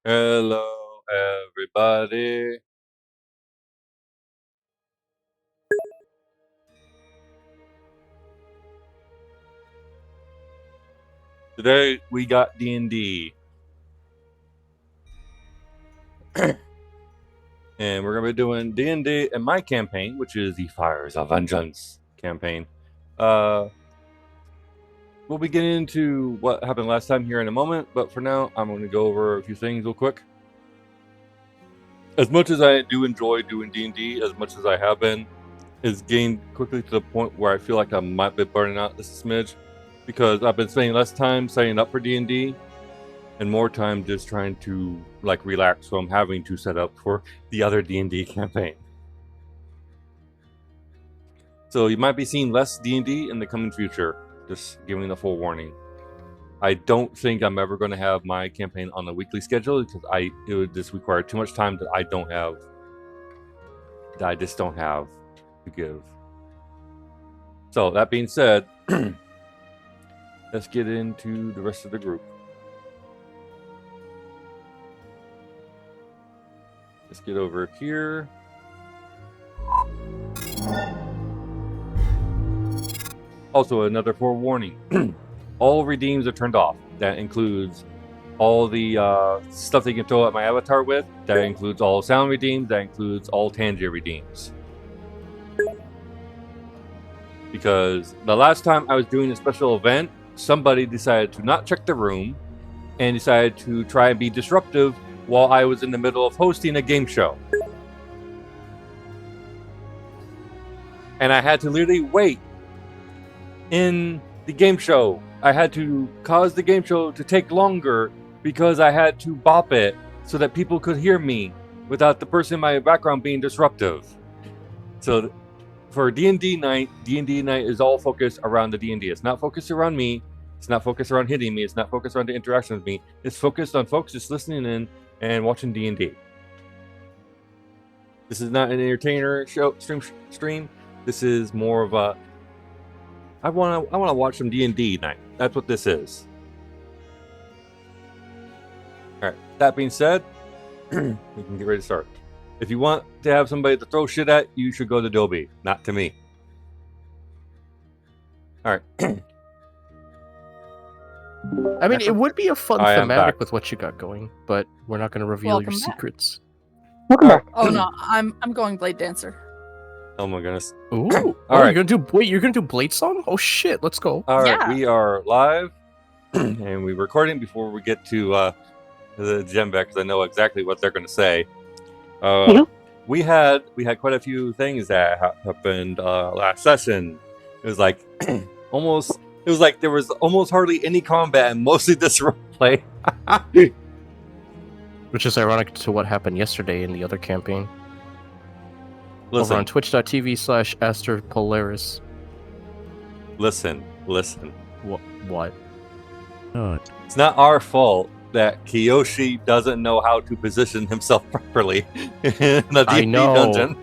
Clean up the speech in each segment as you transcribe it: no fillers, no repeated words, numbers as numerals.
Hello, everybody. Today we got D&D. And we're going to be doing D&D in my campaign, which is the Fires of Vengeance campaign. We'll be getting into what happened last time here in a moment, but for now, I'm going to go over a few things real quick. As much as I do enjoy doing D&D, as much as I have been, it's getting quickly to the point where I feel like I might be burning out this smidge, because I've been spending less time signing up for D&D and more time just trying to relax from having to set up for the other D&D campaign. So you might be seeing less D&D in the coming future, just giving a full warning. I don't think I'm ever going to have my campaign on a weekly schedule, because it would just require too much time that I just don't have to give. So that being said, let's get into the rest of the group. Let's get over here. Also, another forewarning. All redeems are turned off. That includes all the stuff they can throw at my avatar with. That includes all sound redeems. That includes all Tangier redeems. Because the last time I was doing a special event, somebody decided to not check the room and decided to try and be disruptive while I was in the middle of hosting a game show. And I had to literally wait in the game show. I had to cause the game show to take longer because I had to bop it so that people could hear me without the person in my background being disruptive. So for D&D night is all focused around the D&D. It's not focused around me. It's not focused around hitting me. It's not focused around the interaction with me. It's focused on folks just listening in and watching D&D. This is not an entertainer stream. This is more of a I want to watch some D&D night. That's what this is. All right. That being said, we can get ready to start. If you want to have somebody to throw shit at, you should go to Dobie, not to me. All right. I mean, it would be a fun thematic with what you got going, but we're not going to reveal your secrets. Welcome back. Oh no, I'm going Blade Dancer. Oh my goodness. Ooh. All right. You're gonna do Blade Song? Oh shit, let's go. All right, we are live and we're recording before we get to the gem back, because I know exactly what they're gonna say. We had quite a few things that happened last session. It was like there was almost hardly any combat and mostly this roleplay. Which is ironic to what happened yesterday in the other campaign. Listen. Over on twitch.tv/AsterPolaris. Listen. What? It's not our fault that Kiyoshi doesn't know how to position himself properly in the D&D dungeon.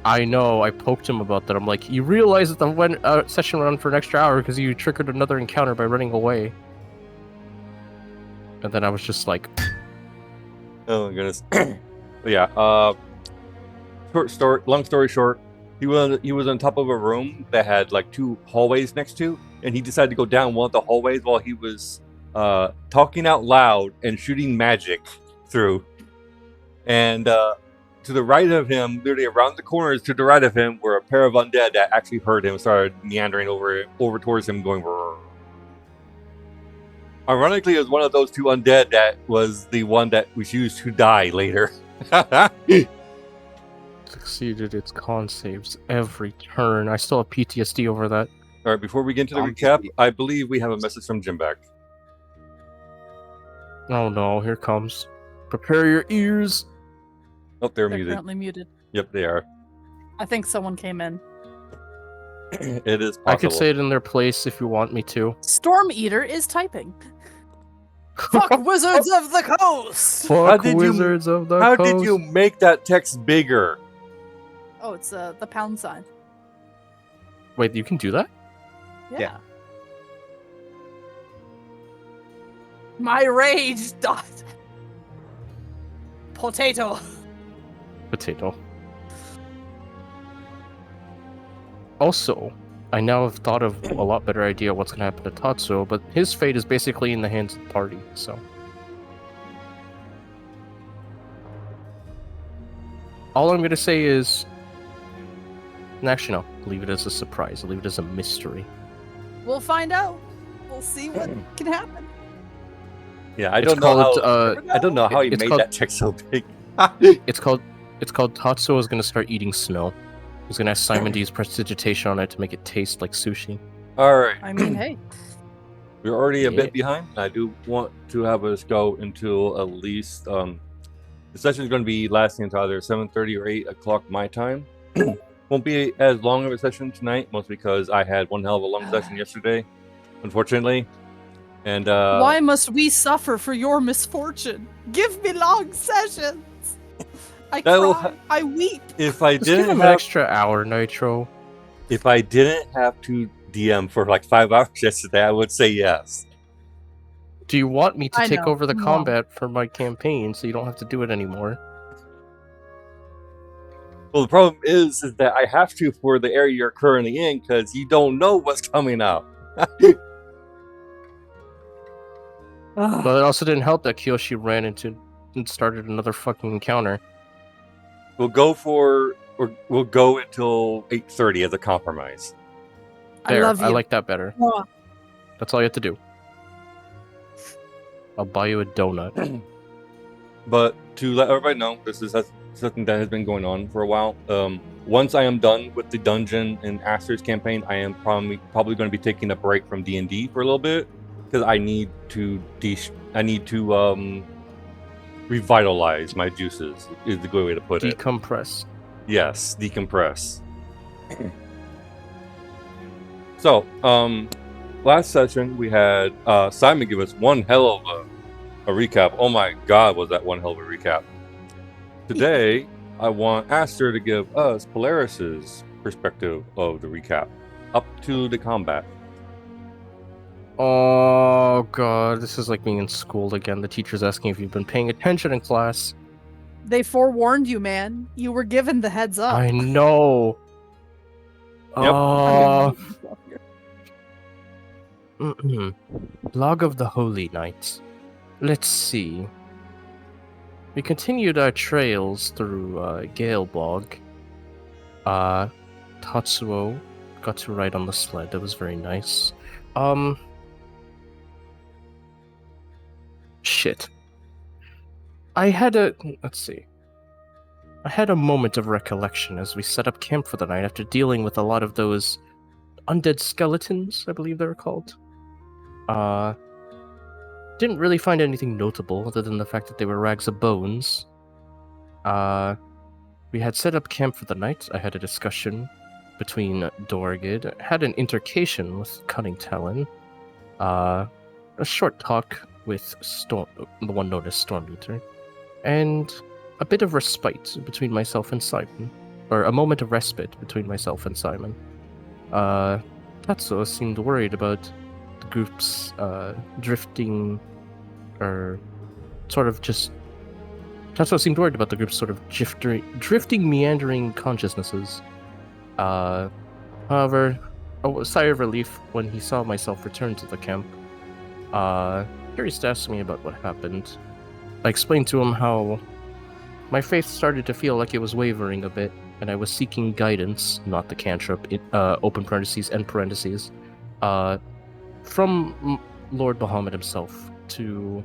I know. I poked him about that. I'm like, you realize that the session ran for an extra hour because you triggered another encounter by running away. And then I was just like, oh my goodness. Yeah. Long story short, he was on top of a room that had like two hallways next to, and he decided to go down one of the hallways while he was talking out loud and shooting magic through. And to the right of him, literally around the corners to the right of him, were a pair of undead that actually heard him, started meandering over towards him, going. Rrr. Ironically, it was one of those two undead that was the one that was used to die later. Succeeded its con saves every turn. I still have PTSD over that. All right, before we get into the recap, I believe we have a message from Jim back. Oh no, here comes. Prepare your ears. Oh, they're They're muted. currently muted. Yep, they are. I think someone came in. It is possible. I could say it in their place if you want me to. Storm Eater is typing. Fuck Wizards of the Coast! Fuck did you- Wizards of the How Coast. did you make that text bigger? Oh, it's the pound sign. Wait, you can do that? Yeah. My rage dot. Potato. Potato. Also, I now have thought of a lot better idea what's going to happen to Tatsuo, but his fate is basically in the hands of the party, so... All I'm going to say is... Actually, no. Leave it as a surprise. Leave it as a mystery. We'll find out. We'll see what can happen. Yeah, I It's don't know called, how. I don't know how he it's made called- that text so big. It's called Tatsuo is going to start eating snow. He's going to ask Simon to use prestidigitation on it to make it taste like sushi. All right, I mean, hey. we're already a Yeah. bit behind. I do want to have us go until at least the session is going to be lasting until either 7:30 or 8 o'clock my time. Won't be as long of a session tonight, mostly because I had one hell of a long session yesterday, unfortunately. And Why must we suffer for your misfortune? Give me long sessions. I That will cry. I weep. if I Just give didn't him an have, extra hour, Nitro. if I didn't have to DM for like 5 hours yesterday, I would say yes. Do you want me to I take know. over the Come on. combat for my campaign so you don't have to do it anymore? Well, the problem is that I have to for the area you're currently in because you don't know what's coming up. But it also didn't help that Kiyoshi ran into and started another fucking encounter. We'll go until 8:30 as a compromise. There, I love you. I like that better. Mwah. That's all you have to do. I'll buy you a donut. But to let everybody know, this is something that has been going on for a while. Once I am done with the dungeon and Aster's campaign, I am probably going to be taking a break from D&D for a little bit because I need to revitalize my juices. Is the good way to put it. Decompress. Yes, decompress. So, last session we had Simon give us one hell of a recap. Oh my god, was that one hell of a recap. Today, I want Aster to give us Polaris's perspective of the recap up to the combat. Oh god, this is like being in school again. The teacher's asking if you've been paying attention in class. They forewarned you, man. You were given the heads up. I know. Yep. Log of the Holy Knights. Let's see. We continued our trails through Galebog. Tatsuo got to ride on the sled. That was very nice. Shit. I had a moment of recollection as we set up camp for the night after dealing with a lot of those undead skeletons, I believe they were called. Didn't really find anything notable other than the fact that they were rags of bones. We had set up camp for the night. I had a discussion between Dorgid, had an intercation with Cunning Talon, a short talk with the one known as Stormeater, and a bit of respite between myself and Simon, or a moment of respite between myself and Simon. Tatsuo seemed worried about the group's drifting, or sort of just. Tatsuo seemed worried about the group's sort of drifting, meandering consciousnesses. However, a sigh of relief when he saw myself return to the camp. Curious to ask me about what happened. I explained to him how my faith started to feel like it was wavering a bit, and I was seeking guidance, not the cantrip, open parentheses, end parentheses, from Lord Bahamut himself to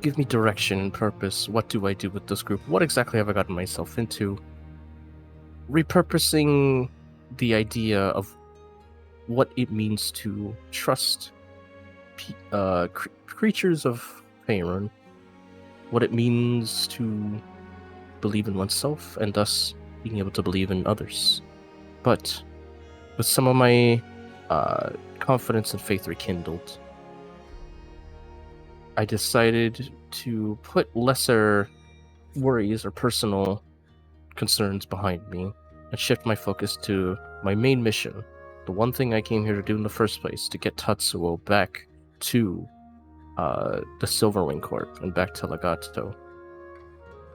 give me direction and purpose. What do I do with this group? What exactly have I gotten myself into? Repurposing the idea of what it means to trust creatures of Faerun, what it means to believe in oneself, and thus being able to believe in others. But with some of my confidence and faith rekindled, I decided to put lesser worries or personal concerns behind me and shift my focus to my main mission, the one thing I came here to do in the first place, to get Tatsuo back to the Silverwing Corp and back to Legato.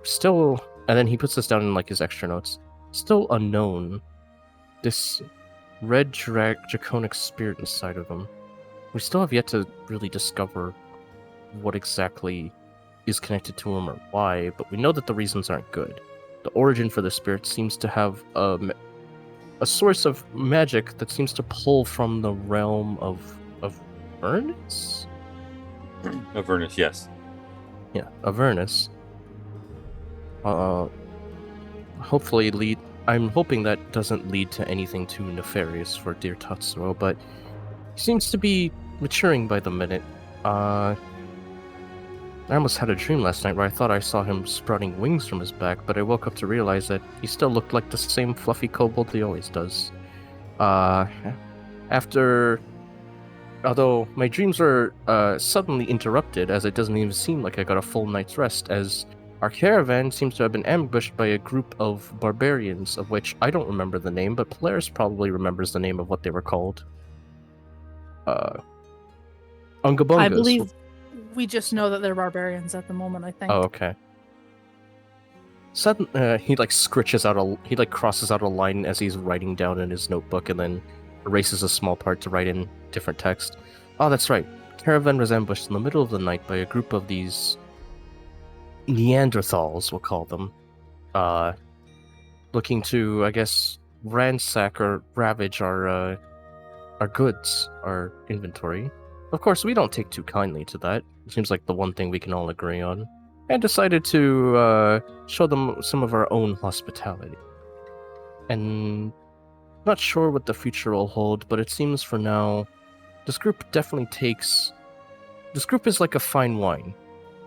Still, and then he puts this down in like his extra notes, still unknown, this red draconic spirit inside of him. We still have yet to really discover what exactly is connected to him or why, but we know that the reasons aren't good. The origin for the spirit seems to have a source of magic that seems to pull from the realm of Avernus? Avernus, yes. Yeah, Avernus. Hopefully I'm hoping that doesn't lead to anything too nefarious for dear Tatsuo, but he seems to be maturing by the minute. I almost had a dream last night where I thought I saw him sprouting wings from his back, but I woke up to realize that he still looked like the same fluffy kobold he always does. Although my dreams were suddenly interrupted, as it doesn't even seem like I got a full night's rest, as our caravan seems to have been ambushed by a group of barbarians, of which I don't remember the name, but Polaris probably remembers the name of what they were called. Ungabungas. I believe we just know that they're barbarians at the moment, I think. Oh, okay. Suddenly, he crosses out a line as he's writing down in his notebook, and then erases a small part to write in different text. Oh, that's right. Caravan was ambushed in the middle of the night by a group of these Neanderthals, we'll call them, looking to, I guess, ransack or ravage our goods, our inventory. Of course, we don't take too kindly to that. It seems like the one thing we can all agree on. And decided to show them some of our own hospitality. And not sure what the future will hold, but it seems for now, this group is like a fine wine.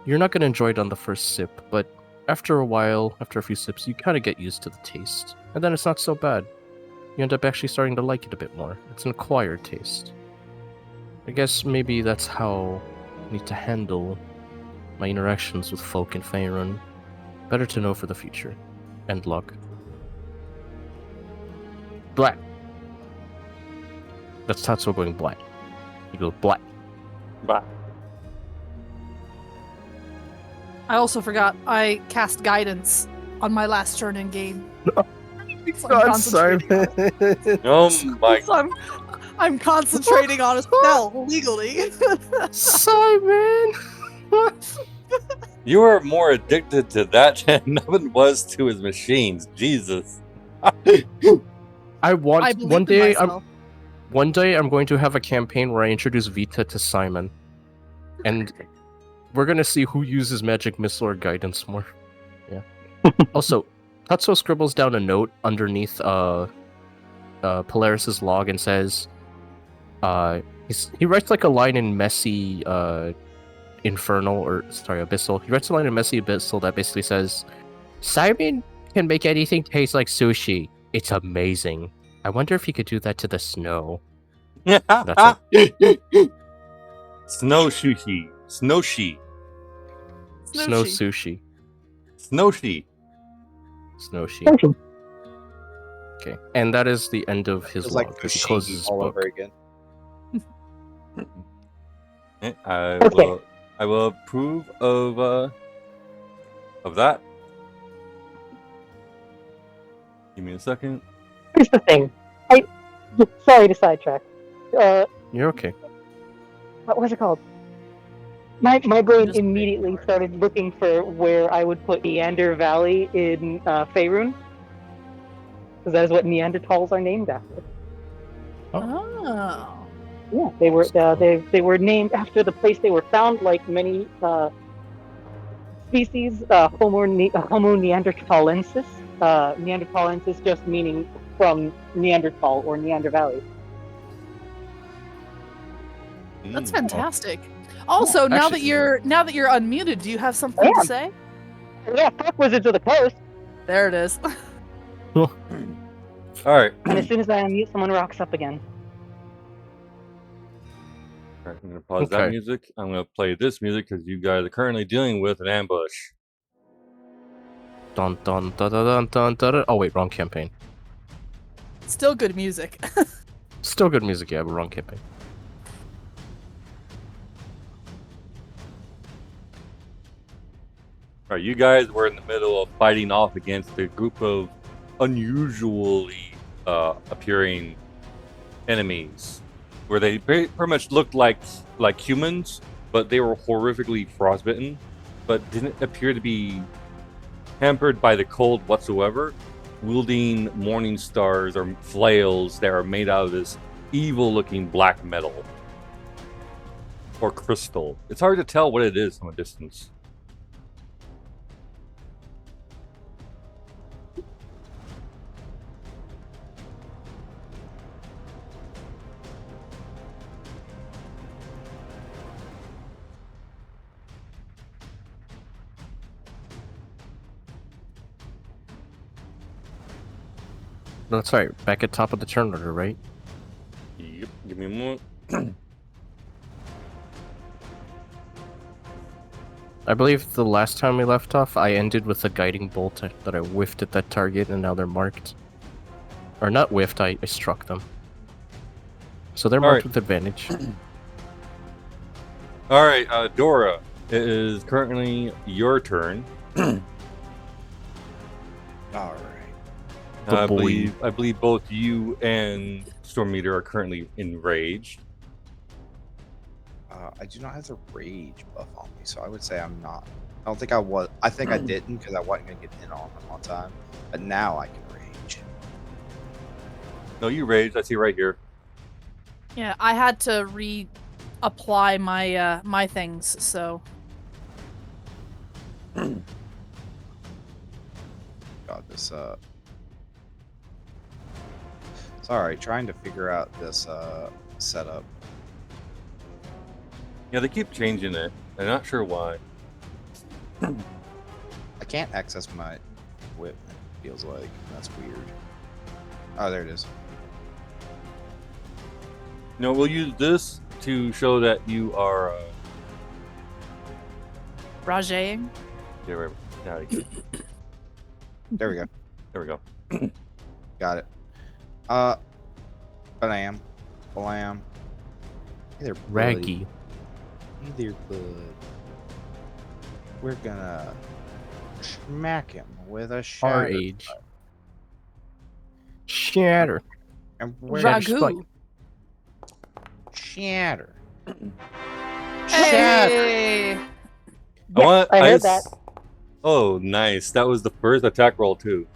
You're not going to enjoy it on the first sip, but after a few sips, you kind of get used to the taste. And then it's not so bad. You end up actually starting to like it a bit more. It's an acquired taste. I guess maybe that's how I need to handle my interactions with folk in Faerun. Better to know for the future. End log. Black. That's Tatsuo going black. He goes black. Bah. I also forgot I cast guidance on my last turn in game. So I'm concentrating Oh my so I'm concentrating on a spell legally. Simon! You are more addicted to that than Nubbin was to his machines. Jesus. I one believe day in myself. one day I'm going to have a campaign where I introduce Vita to Simon. And we're gonna see who uses magic missile or guidance more. Yeah. Also, Tatsuo scribbles down a note underneath Polaris's log and says he writes like a line in messy abyssal. He writes a line in messy abyssal that basically says, Simon can make anything taste like sushi. It's amazing. I wonder if he could do that to the snow. That's it. Snow sushi. Snowshi. Snow sushi. Snowshi. Snowshi. Okay, and that is the end of his It's log. like He closes his all book. over again. I will approve of that. Give me a second. Here's the thing. Sorry to sidetrack. You're okay. What was it called? My brain Just immediately started looking for where I would put Neander Valley in Faerun, because that is what Neanderthals are named after. Oh. Yeah, they were they were named after the place they were found, like many species. Homo neanderthalensis. Neanderthalensis just meaning from Neanderthal or Neander Valley. That's Mm. fantastic. Also, now that Actually- you're unmuted, do you have something to am. say? Yeah, fuck Wizards of the Coast. There it is. All right. And as soon as I unmute, someone rocks up again. All right, I'm gonna pause that Okay. music. I'm gonna play this music because you guys are currently dealing with an ambush. Dun dun dun dun dun dun dun. Dun. Oh wait, wrong campaign. Still good music. Still good music, yeah, but wrong campaign. All right, you guys were in the middle of fighting off against a group of unusually appearing enemies, where they pretty much looked like humans, but they were horrifically frostbitten, but didn't appear to be hampered by the cold whatsoever, wielding morning stars or flails that are made out of this evil-looking black metal or crystal. It's hard to tell what it is from a distance. That's right, back at top of the turn order, right? Yep, give me a moment. I believe the last time we left off, I ended with a guiding bolt that I whiffed at that target, and now they're marked. Or not whiffed, I struck them. So they're marked Alright. with advantage. All right, Dora, it is currently your turn. All right. The I boy. believe both you and Stormmeter are currently enraged. I do not have the rage buff on me, so I would say I'm not. I don't think I was. I think I didn't because I wasn't gonna get in on them on time. But now I can rage. No, you raged. I see right here. Yeah, I had to reapply my my things, so God, this Sorry, trying to figure out this setup. Yeah, they keep changing it. I'm not sure why. I can't access my equipment. Feels like that's weird. Oh, there it is. No, we'll use this to show that you are. Rajaying. Yeah, right. Yeah, There we go. there we go. Got it. Blam, blam. Hey there, buddy. Raggy. Hey there, bud. We're gonna smack him with a Our shatter. age. Shatter. And we're Ragu. shatter. Hey! I want. I heard s- Oh, nice. That was the first attack roll too.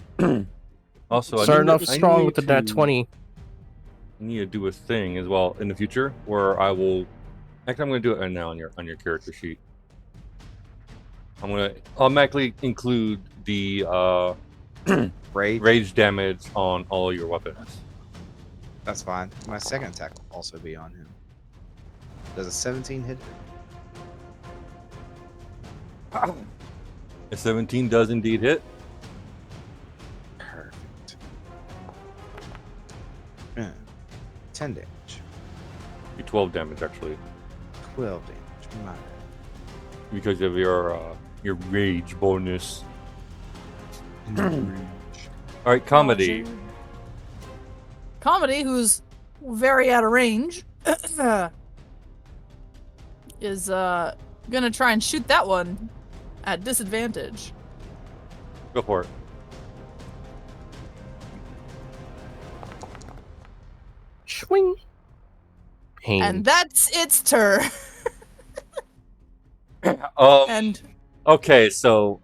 Also, Starting off I strong need with the nat to- 20. I need to do a thing as well in the future where I will. Actually, I'm going to do it right now on your character sheet. I'm going to automatically include the Rage. rage damage on all your weapons. That's fine. My second attack will also be on him. Does a 17 hit? A 17 does indeed hit. Perfect. 10 damage. You 12 damage actually 12 damage. My bad. because of your rage bonus. All right, comedy. Comedy, who's very out of range, is gonna try and shoot that one at disadvantage. Go for it. Swing. Pain. And that's its turn. And Okay, so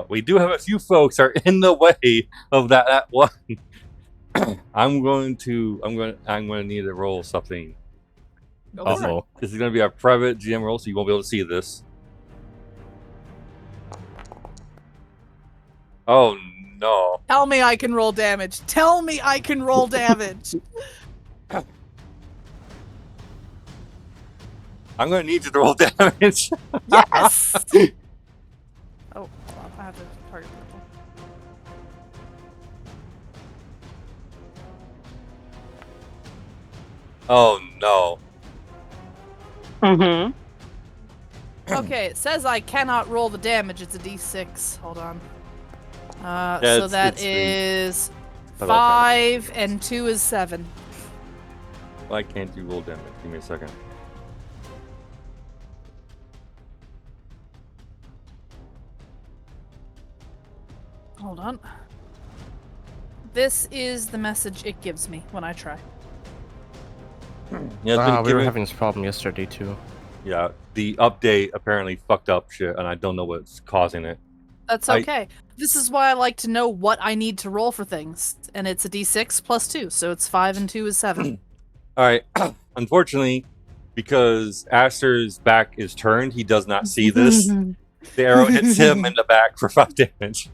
we do have a few folks are in the way of that one. I'm going to need to roll something. go for it. Uh-oh. This is going to be a private GM roll, so you won't be able to see this. Oh no! Tell me I can roll damage. Tell me I can roll damage. I'm going to need you to roll damage. Yes. Oh, well, I have to target people. Oh no! Mm-hmm. Okay, it says I cannot roll the damage. It's a d6. Hold on. Yeah, So that is 5 and 2 is 7. Why can't you roll damage? Give me a second. Hold on. This is the message it gives me when I try. Yeah, it's been We were given- having this problem yesterday too. Yeah, the update apparently fucked up shit, and I don't know what's causing it. That's okay. This is why I like to know what I need to roll for things. And it's a d6 plus 2, so it's 5 and 2 is 7. All right. Unfortunately, because Aster's back is turned, he does not see this. The arrow hits him in the back for 5 damage.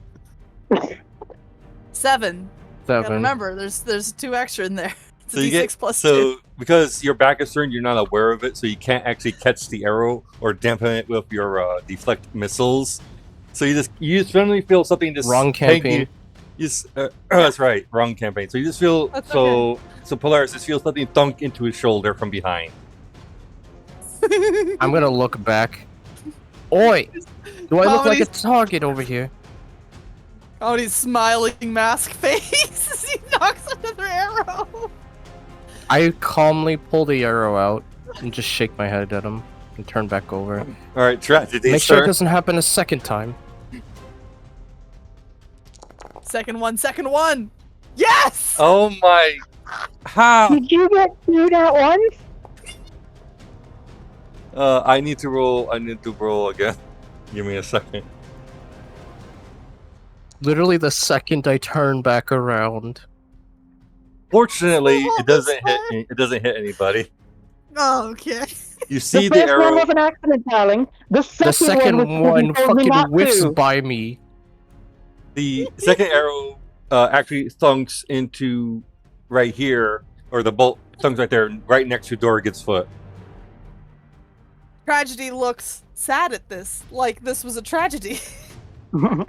7. Gotta 7. remember, there's 2 extra in there. It's a So you d6 get plus 2. so because your back is turned, you're not aware of it, so you can't actually catch the arrow or dampen it with your deflect missiles. So you just suddenly feel something just Wrong tank campaign. You that's right, wrong campaign. So you just feel That's so Polaris just feels something thunk into his shoulder from behind. I'm gonna look back. Oi! Do I look like a Comedy's- target over here? Oh, he's smiling mask face as he knocks another arrow. I calmly pull the arrow out and just shake my head at him and turn back over. All right, tragedy. Make sure it sir. doesn't happen a second time. Second one. Yes! Oh my! How? Did you get through at once? I need to roll. I need to roll again. Give me a second. Literally the second I turn back around. Fortunately, Oh, it doesn't that's hit. It doesn't hit anybody. Oh, okay. You see The the first one arrow. was an accident, darling. The The second was one because you told me fucking not whiffs to. by me. The second arrow actually thunks into right here, or the bolt thunks right there, right next to Dorgan's foot. Tragedy looks sad at this, like this was a tragedy. All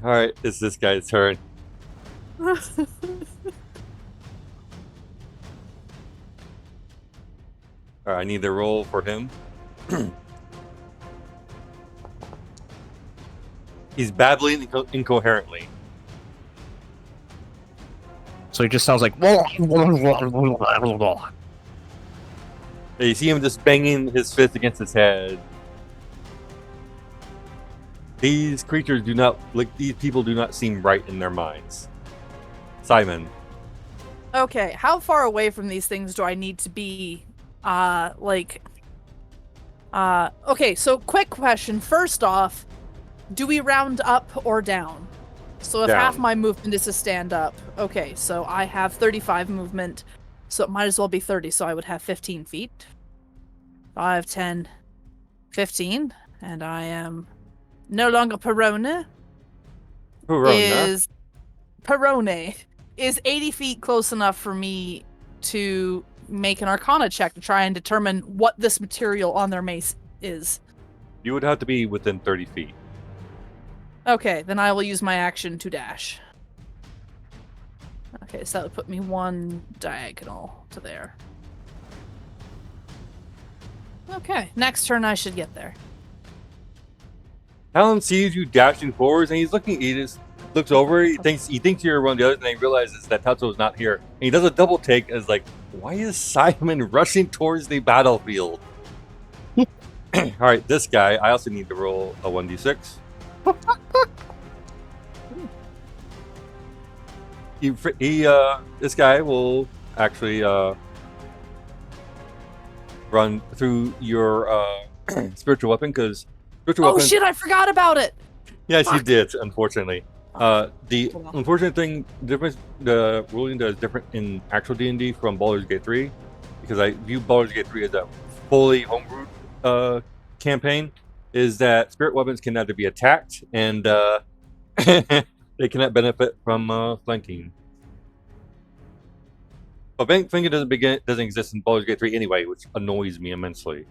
right, it's this guy's turn. All right, I need to roll for him. He's babbling incoherently. So he just sounds like. You see him just banging his fist against his head. These creatures do not like. These people do not seem right in their minds. Simon, Okay, how far away from these things do I need to be? Okay, so quick question. First off, do we round up or down? So if Down. half my movement is to stand up, okay, so I have 35 movement, so it might as well be 30, so I would have 15 feet. 5, 10, 15, and I am no longer Perone. Perona. Perone is 80 feet close enough for me to make an Arcana check to try and determine what this material on their mace is. You would have to be within 30 feet. Okay, then I will use my action to dash. Okay, so that would put me 1 diagonal to there. Okay, next turn I should get there. Alan sees you dashing forwards, and he's looking. He just looks over. He thinks you're one of the others, and he realizes that Tatsuo's not here. And he does a double take, as like, why is Simon rushing towards the battlefield? All right, this guy. I also need to roll a 1d6. This guy will actually run through your spiritual weapon because Spiritual Oh weapons. shit! I forgot about it. Yes, you Fuck. did. Unfortunately, the Hold on. unfortunate thing, the ruling that is different in actual D&D from Baldur's Gate 3, because I view Baldur's Gate 3 as a fully homebrewed campaign, is that spirit weapons can neither be attacked and they cannot benefit from flanking. But flanking doesn't exist in Baldur's Gate 3 anyway, which annoys me immensely.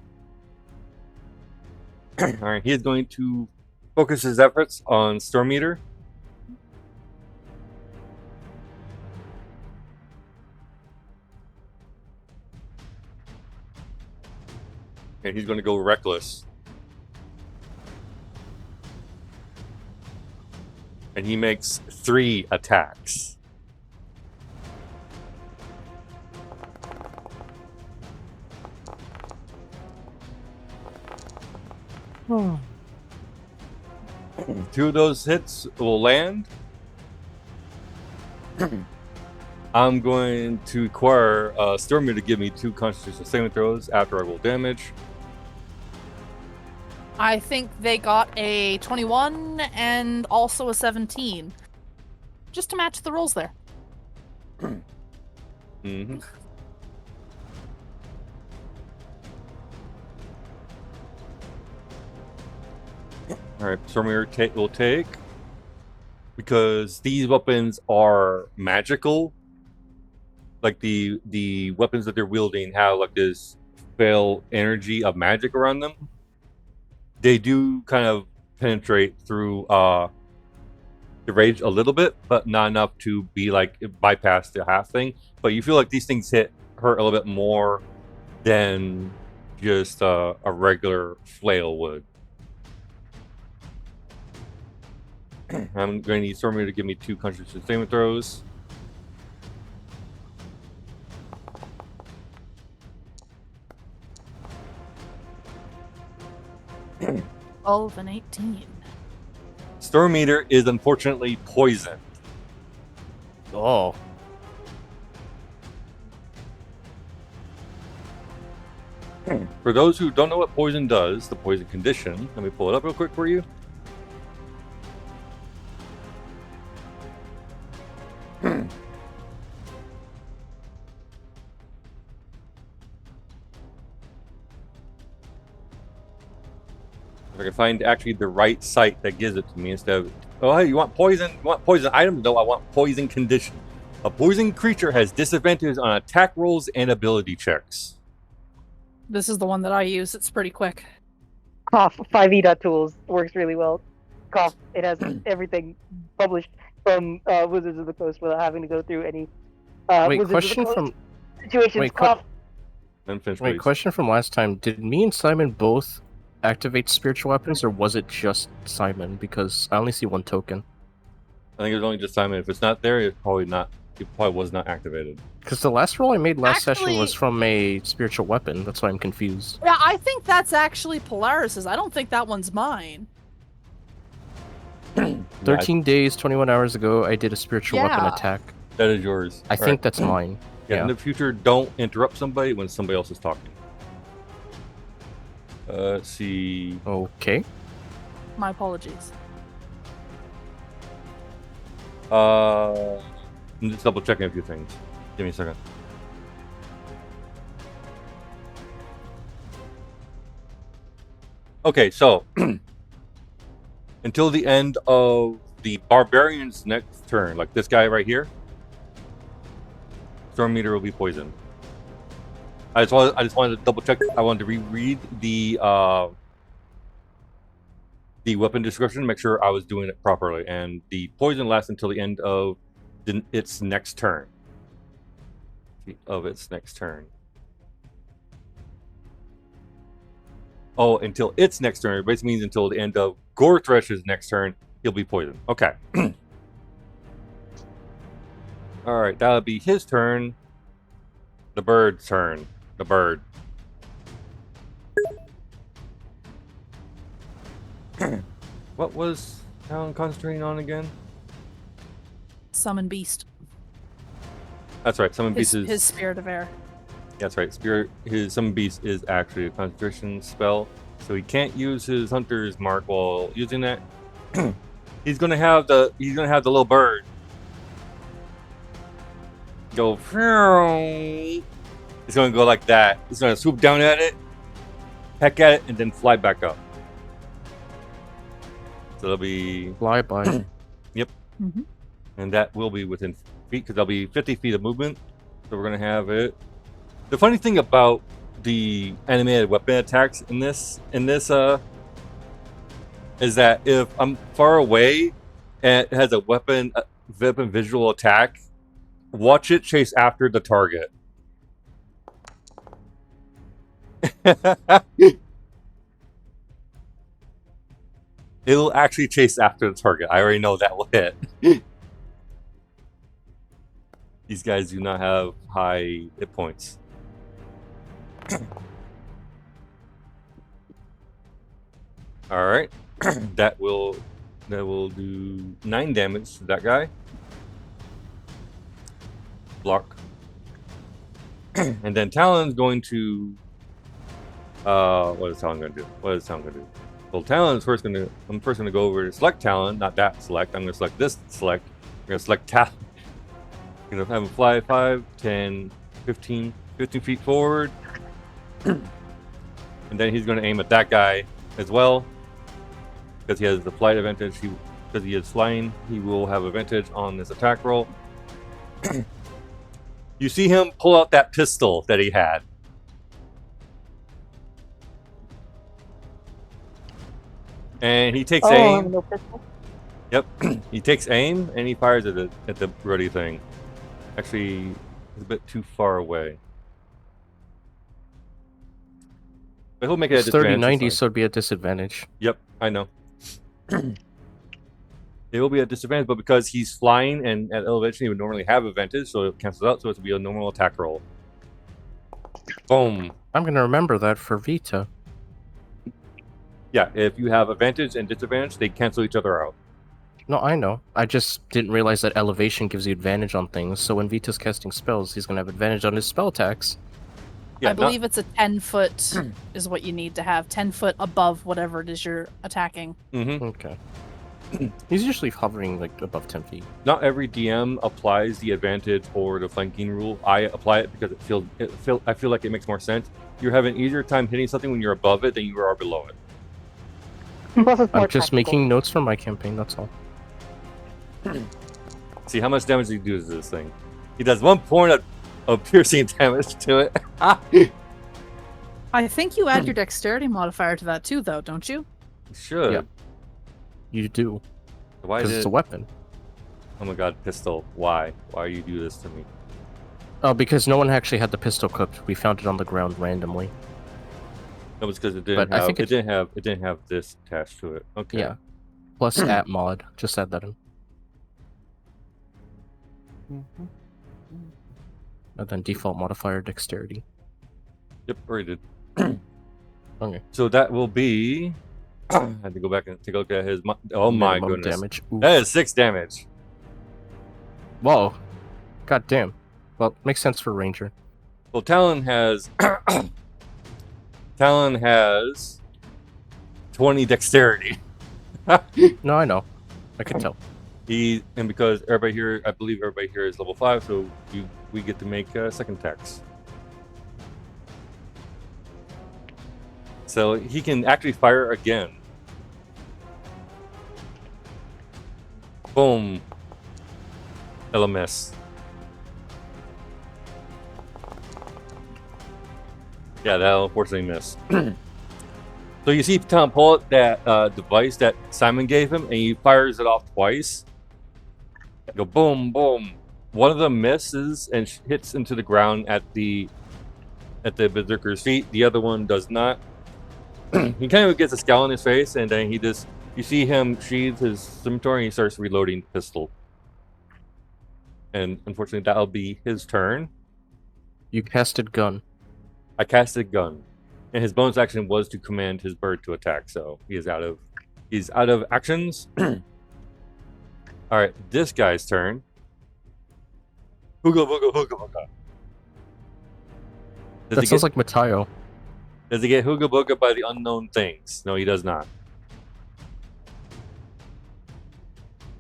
All right, he is going to focus his efforts on Storm Eater. And he's going to go reckless. And he makes 3 attacks. Two of those hits will land. I'm going to require Stormy to give me 2 Constitution saving throws after I roll damage. I think they got a 21 and also a 17. Just to match the rolls there. Mm-hmm. All right, Stormy will take, because these weapons are magical. Like the weapons that they're wielding have like this spell energy of magic around them. They do kind of penetrate through the rage a little bit, but not enough to be like bypass the half thing. But you feel like these things hurt a little bit more than just a regular flail would. I'm going to need Stormy to give me 2 Constitution saving throws. Oh, an 18. Storm Eater is unfortunately poisoned. Oh. For those who don't know what poison does, the poison condition, let me pull it up real quick for you. If I can find actually the right site that gives it to me instead of, oh, hey, you want poison? You want poison items? No, I want poison condition. A poison creature has disadvantage on attack rolls and ability checks. This is the one that I use. It's pretty quick. Cough 5e.tools works really well. Cough, it has everything published from Wizards of the Coast without having to go through any Wait, Wizards question of the Coast from situations. wait, Cough. Then finish, wait, please. question from last time. Did me and Simon both activate spiritual weapons, or was it just Simon? Because I only see 1 token. I think it was only just Simon. If it's not there, it's probably not. It probably was not activated. Because the last roll I made last session was Actually- from a spiritual weapon. That's why I'm confused. Yeah, I think that's actually Polaris's. I don't think that one's mine. 13 days, 21 hours ago, I did a spiritual weapon Yeah. attack. That is yours. I All think right. that's mine. Yeah, in the future, don't interrupt somebody when somebody else is talking. Let's see. Okay. My apologies. I'm just double checking a few things. Give me a second. Okay, so until the end of the barbarian's next turn, like this guy right here, Storm Meter will be poisoned. I just wanted to double check. I wanted to reread the weapon description, make sure I was doing it properly. And the poison lasts until the end of its next turn. Oh, until its next turn. It basically means until the end of Gorthresh's next turn, he'll be poisoned. Okay. All right, that'll be his turn. The bird's turn. The bird. What was Talon concentrating on again? Summon Beast. That's right. Summon Beast is His Spirit of Air. That's right. His Summon Beast is actually a concentration spell. So he can't use his hunter's mark while using that. He's gonna have the little bird go. He's gonna go like that. He's gonna swoop down at it, peck at it, and then fly back up. So it'll be Fly by. Mhm. and that will be within feet because there'll be 50 feet of movement. So we're gonna have it. The funny thing about the animated weapon attacks in this is that if I'm far away and it has a weapon visual attack, watch it chase after the target. It'll actually chase after the target. I already know that will hit. These guys do not have high hit points. All right, that will do 9 damage to that guy. Block, and then Talon's going to. What is Talon going to do? Well, Talon's first going to. I'm first going to go over to select Talon, not that select. I'm going to select this select. I'm going to select Talon. I'm going to have him fly 5, 10, 15 feet forward. And then he's going to aim at that guy as well. Because he has the flight advantage. Because he is flying, he will have advantage on this attack roll. You see him pull out that pistol that he had. And he takes aim. No pistol. Yep. He takes aim and he fires at the ruddy thing. Actually, it's a bit too far away. But he'll make it a It's disadvantage. 30-90, so it'd be a disadvantage. Yep, I know. It will be a disadvantage, but because he's flying and at elevation, he would normally have advantage, so it cancels out, so it will be a normal attack roll. Boom. I'm gonna remember that for Vita. Yeah, if you have advantage and disadvantage, they cancel each other out. No, I know. I just didn't realize that elevation gives you advantage on things, so when Vita's casting spells, he's gonna have advantage on his spell attacks. Yeah, I believe it's a 10 foot is what you need to have. 10 foot above whatever it is you're attacking. Okay. He's usually hovering like above 10 feet. Not every DM applies the advantage or the flanking rule. I apply it because I feel like it makes more sense. You're having an easier time hitting something when you're above it than you are below it. Plus it's more I'm just tactical. making notes for my campaign, that's all. See, how much damage he does to this thing? He does 1 point of piercing damage to it. I think you add your dexterity modifier to that too, though, don't you? Should. Yeah. You do, Why because did... it's a weapon. Oh my god, pistol. Why? Why you do this to me? Oh, because no one actually had the pistol equipped. We found it on the ground randomly. No, it's because it But didn't I have think it didn't have this attached to it. Okay. Yeah. Plus at mod. Just add that in. And then default modifier dexterity. Yep, already did. Okay. So that will be. I had to go back and take a look at his. Oh my Minimum goodness! damage. Oof. That is 6 damage. Whoa. God damn. Well, makes sense for Ranger. Well, Talon has. Talon has 20 dexterity. No, I know. I can tell. And because everybody here, I believe everybody here is level 5, so we get to make second attacks. So he can actually fire again. Boom. LMS. Yeah, that'll unfortunately miss. So you see Tom pull out that device that Simon gave him, and he fires it off twice. Go boom, boom. One of them misses and hits into the ground at the berserker's feet. The other one does not. He kind of gets a scowl on his face, and then you see him sheathe his scimitar, and he starts reloading the pistol. And unfortunately, that'll be his turn. You casted gun. I casted gun, and his bonus action was to command his bird to attack. So he's out of actions. All right, this guy's turn. Hooga booga hooga booga. That sounds like Matayo. Does he get hooga booga by the unknown things? No, he does not.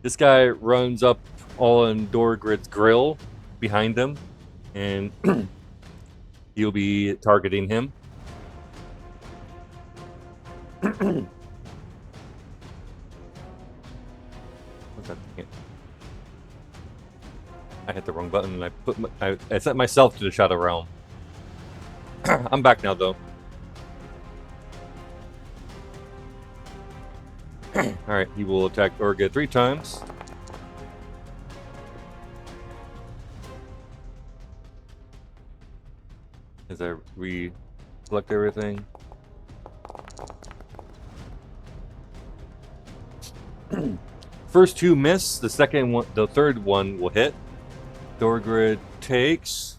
This guy runs up on Dorgrid's grill behind him, and he'll be targeting him. I hit the wrong button and I sent myself to the Shadow Realm. I'm back now though. Alright, he will attack Orga 3 times. As I re-select everything. First 2 miss, the third one will hit. Dorgrid takes.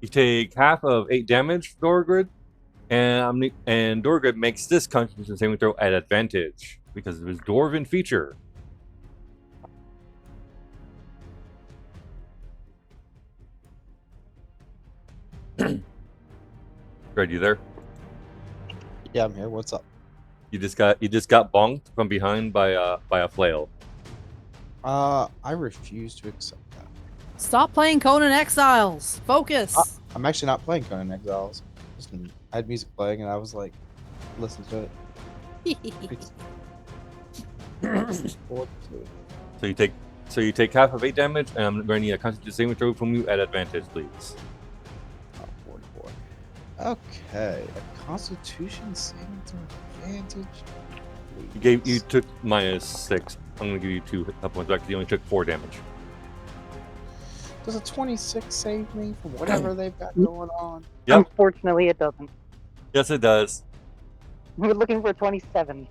You take half of 8 damage, Dorgrid, and Dorgrid makes this Constitution saving throw at advantage because of his Dwarven feature. Fred, you there? Yeah, I'm here. What's up? You just got bonked from behind by a flail. I refuse to accept that. Stop playing Conan Exiles. Focus. I'm actually not playing Conan Exiles. I had music playing and I was like, listen to it. So you take half of 8 damage, and I'm going to need a Constitution saving throw from you at advantage, please. 44. Okay, a Constitution saving throw advantage. You took -6. I'm going to give you 2 hit points back because you only took 4 damage. Does a 26 save me from whatever they've got going on? Yep. Unfortunately, it doesn't. Yes, it does. We're looking for 27.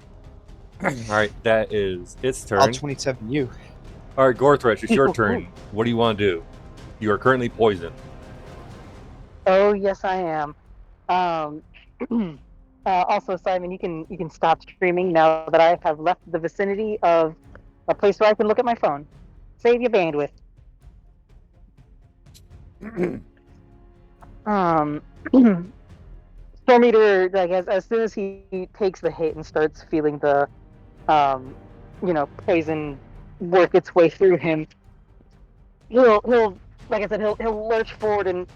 All right, that is its turn. I'll 27 you. All right, Gorthresh, it's your turn. What do you want to do? You are currently poisoned. Oh yes, I am. Also, Simon, you can stop streaming now that I have left the vicinity of a place where I can look at my phone. Save your bandwidth. Storm Eater, like as soon as he takes the hit and starts feeling the, poison work its way through him, he'll like I said, he'll lurch forward and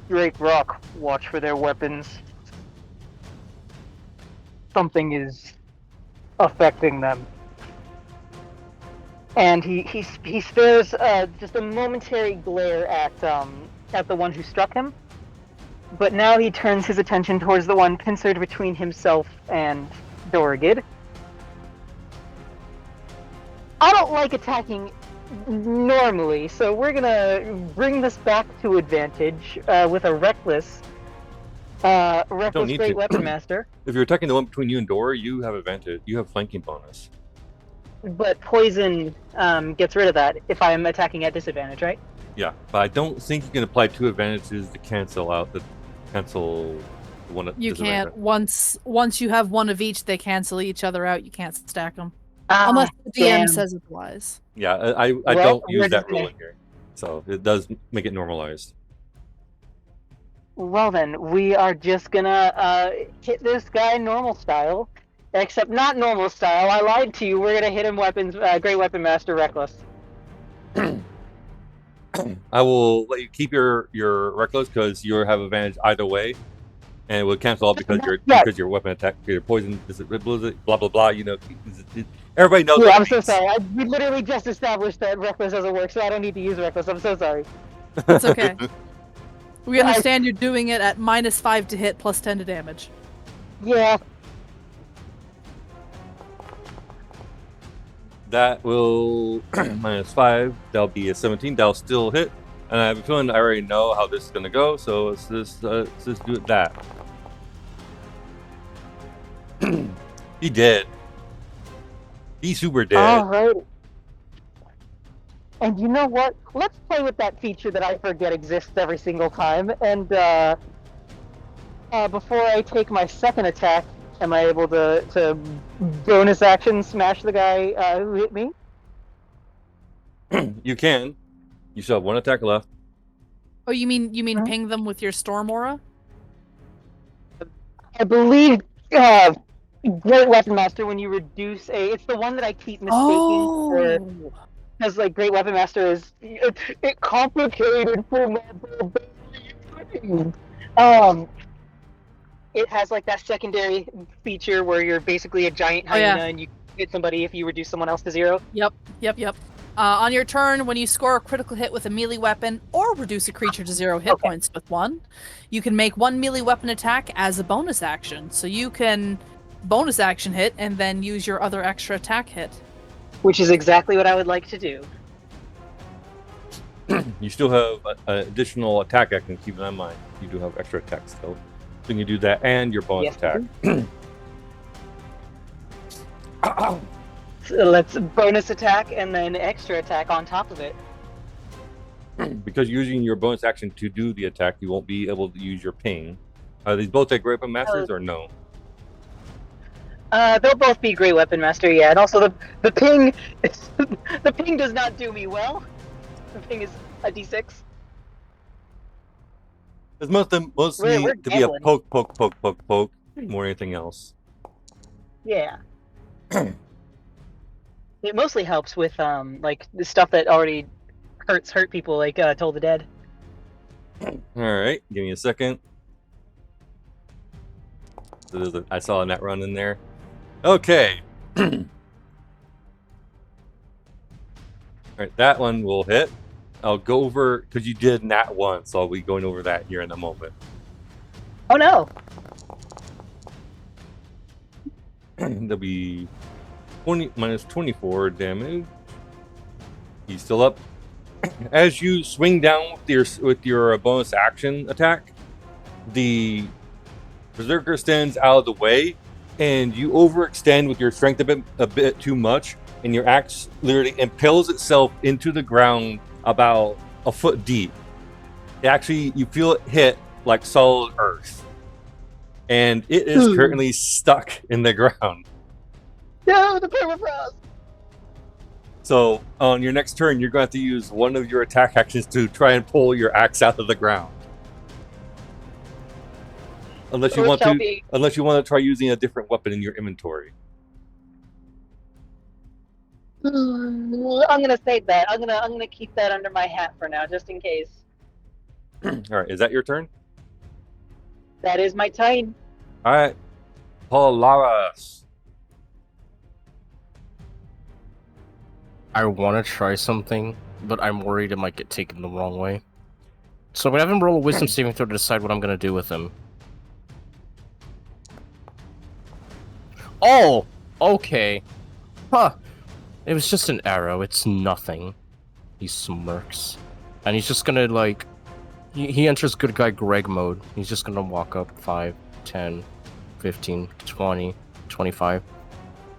Great Rock, watch for their weapons. Something is affecting them. And he spares just a momentary glare at the one who struck him, but now he turns his attention towards the one pincered between himself and Dorgid. I don't like attacking normally, so we're gonna bring this back to advantage with a reckless Great Weapon Master. If you're attacking the one between you and Dora, you have advantage. You have flanking bonus. But poison gets rid of that if I'm attacking at disadvantage, right? Yeah, but I don't think you can apply 2 advantages to cancel one. You can't. Once you have one of each, they cancel each other out. You can't stack them unless the DM says otherwise. Yeah, I don't use that rule in here, so it does make it normalized. Well then, we are just gonna hit this guy normal style. Except not normal style. I lied to you. We're gonna hit him Great Weapon Master reckless. I will let you keep your reckless because you have advantage either way, and it will cancel out because your weapon attack, your poison, blah blah blah. You know, everybody knows. Yeah, I'm so sorry. We literally just established that reckless doesn't work, so I don't need to use reckless. I'm so sorry. It's okay. We understand you're doing it at -5 to hit, +10 to damage. Yeah. That will -5. That'll be a 17. That'll still hit. And I have a feeling I already know how this is gonna go. So let's just do it that. He did. He super did. All right. And you know what? Let's play with that feature that I forget exists every single time. And before I take my second attack, am I able to bonus action smash the guy who hit me? You can. You still have one attack left. Oh, you mean Huh? ping them with your storm aura? I believe Great Weapon Master, when you reduce it's the one that I keep mistaking for, Oh. because like Great Weapon Master is it complicated for my brain. It has like that secondary feature where you're basically a giant Oh, yeah. hyena and you hit somebody if you reduce someone else to 0. Yep. On your turn, when you score a critical hit with a melee weapon or reduce a creature to 0 hit Okay. points with 1, you can make 1 melee weapon attack as a bonus action. So you can bonus action hit and then use your other extra attack hit. Which is exactly what I would like to do. You still have an additional attack action. Keep that in mind. You do have extra attack still. So you can do that and your bonus Yes, attack. So let's bonus attack and then extra attack on top of it. Because using your bonus action to do the attack, you won't be able to use your ping. Are these both like Great Weapon Masters or no? They'll both be Great Weapon Master, yeah. And also the ping, the ping does not do me well. The ping is a d6. It's mostly We're to be a gambling. poke more than anything else. Yeah. It mostly helps with like the stuff that already hurt people, like Toll the Dead. All right, give me a second. So I saw a net run in there. Okay. All right, that one will hit. I'll go over because you did nat 1, so I'll be going over that here in a moment. Oh no! There'll be 20 minus 24 damage. He's still up. As you swing down with your bonus action attack, the berserker stands out of the way, and you overextend with your strength a bit too much, and your axe literally impales itself into the ground about a foot deep. You feel it hit like solid earth, and it is currently stuck in the ground. No, the permafrost! So on your next turn, you're going to have to use one of your attack actions to try and pull your axe out of the ground. Unless you want to try using a different weapon in your inventory. I'm gonna save that. I'm gonna keep that under my hat for now, just in case. All right, is that your turn? That is my time. All right, Polaris. I want to try something, but I'm worried it might get taken the wrong way. So I'm going to have him roll a wisdom saving throw to decide what I'm going to do with him. Oh! Okay. Huh. It was just an arrow. It's nothing. He smirks. And he's just going to, like... He enters good guy Greg mode. He's just going to walk up 5, 10, 15, 20, 25.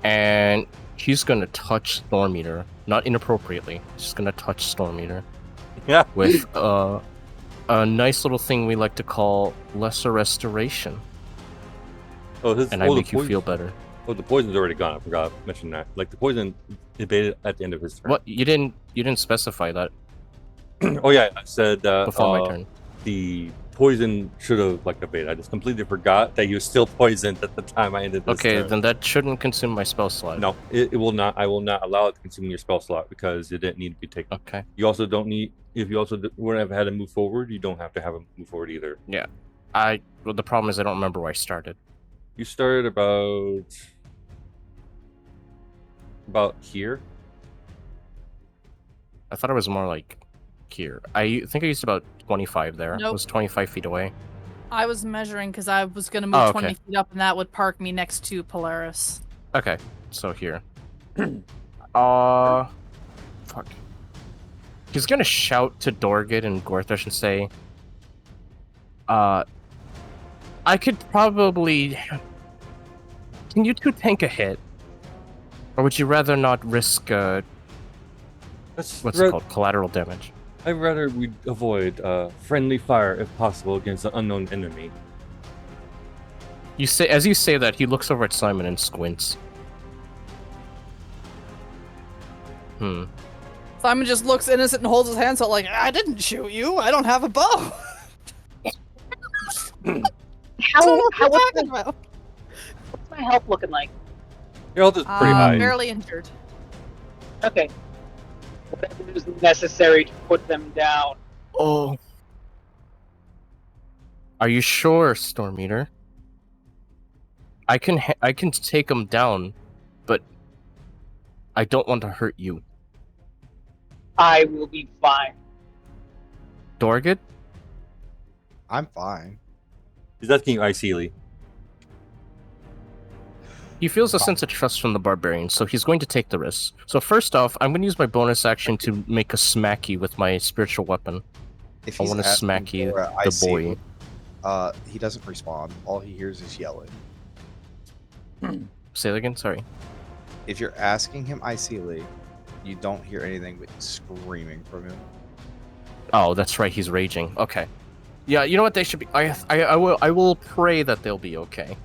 And he's going to touch Storm Eater. Not inappropriately. He's just going to touch Storm Eater. Yeah. With a nice little thing we like to call Lesser Restoration. And I make you feel better. Oh, the poison's already gone. I forgot to mention that. Like, the poison evaded at the end of his turn. What? You didn't specify that. Oh, yeah. I said before my turn. The poison should have, like, evaded. I just completely forgot that he was still poisoned at the time I ended this turn. Okay, then that shouldn't consume my spell slot. No, it will not. I will not allow it to consume your spell slot because it didn't need to be taken. Okay. You also don't need... If you also wouldn't have had to move forward, you don't have to have him move forward either. Yeah. Well, the problem is I don't remember where I started. You started about here. I thought it was more like here. I think I used about 25 there. Nope. It was 25 feet away. I was measuring because I was going to move 20 feet up, and that would park me next to Polaris. Okay, so here. Fuck. He's gonna shout to Dorgid and Gorthresh and say, I could probably... Can you two tank a hit? Or would you rather not risk, what's it called? Collateral damage. I'd rather we avoid friendly fire if possible against an unknown enemy. As you say that, he looks over at Simon and squints. Simon just looks innocent and holds his hands out like, I didn't shoot you. I don't have a bow. What's talking about? my health looking like? Your health is pretty high. Barely injured. Okay. Whatever is necessary to put them down. Oh. Are you sure, Storm Eater? I can take him down, but I don't want to hurt you. I will be fine. Dorgid? I'm fine. He's asking you icily. He feels a sense of trust from the barbarian, so he's going to take the risk. So first off, I'm going to use my bonus action to make a smacky with my spiritual weapon. If I he's want to asking smack you, for a the boy. he doesn't respond. All he hears is yelling. Say that again? Sorry. If you're asking him icily, you don't hear anything but screaming from him. Oh, that's right. He's raging. Okay. Yeah, you know what? They should be. I will pray that they'll be okay.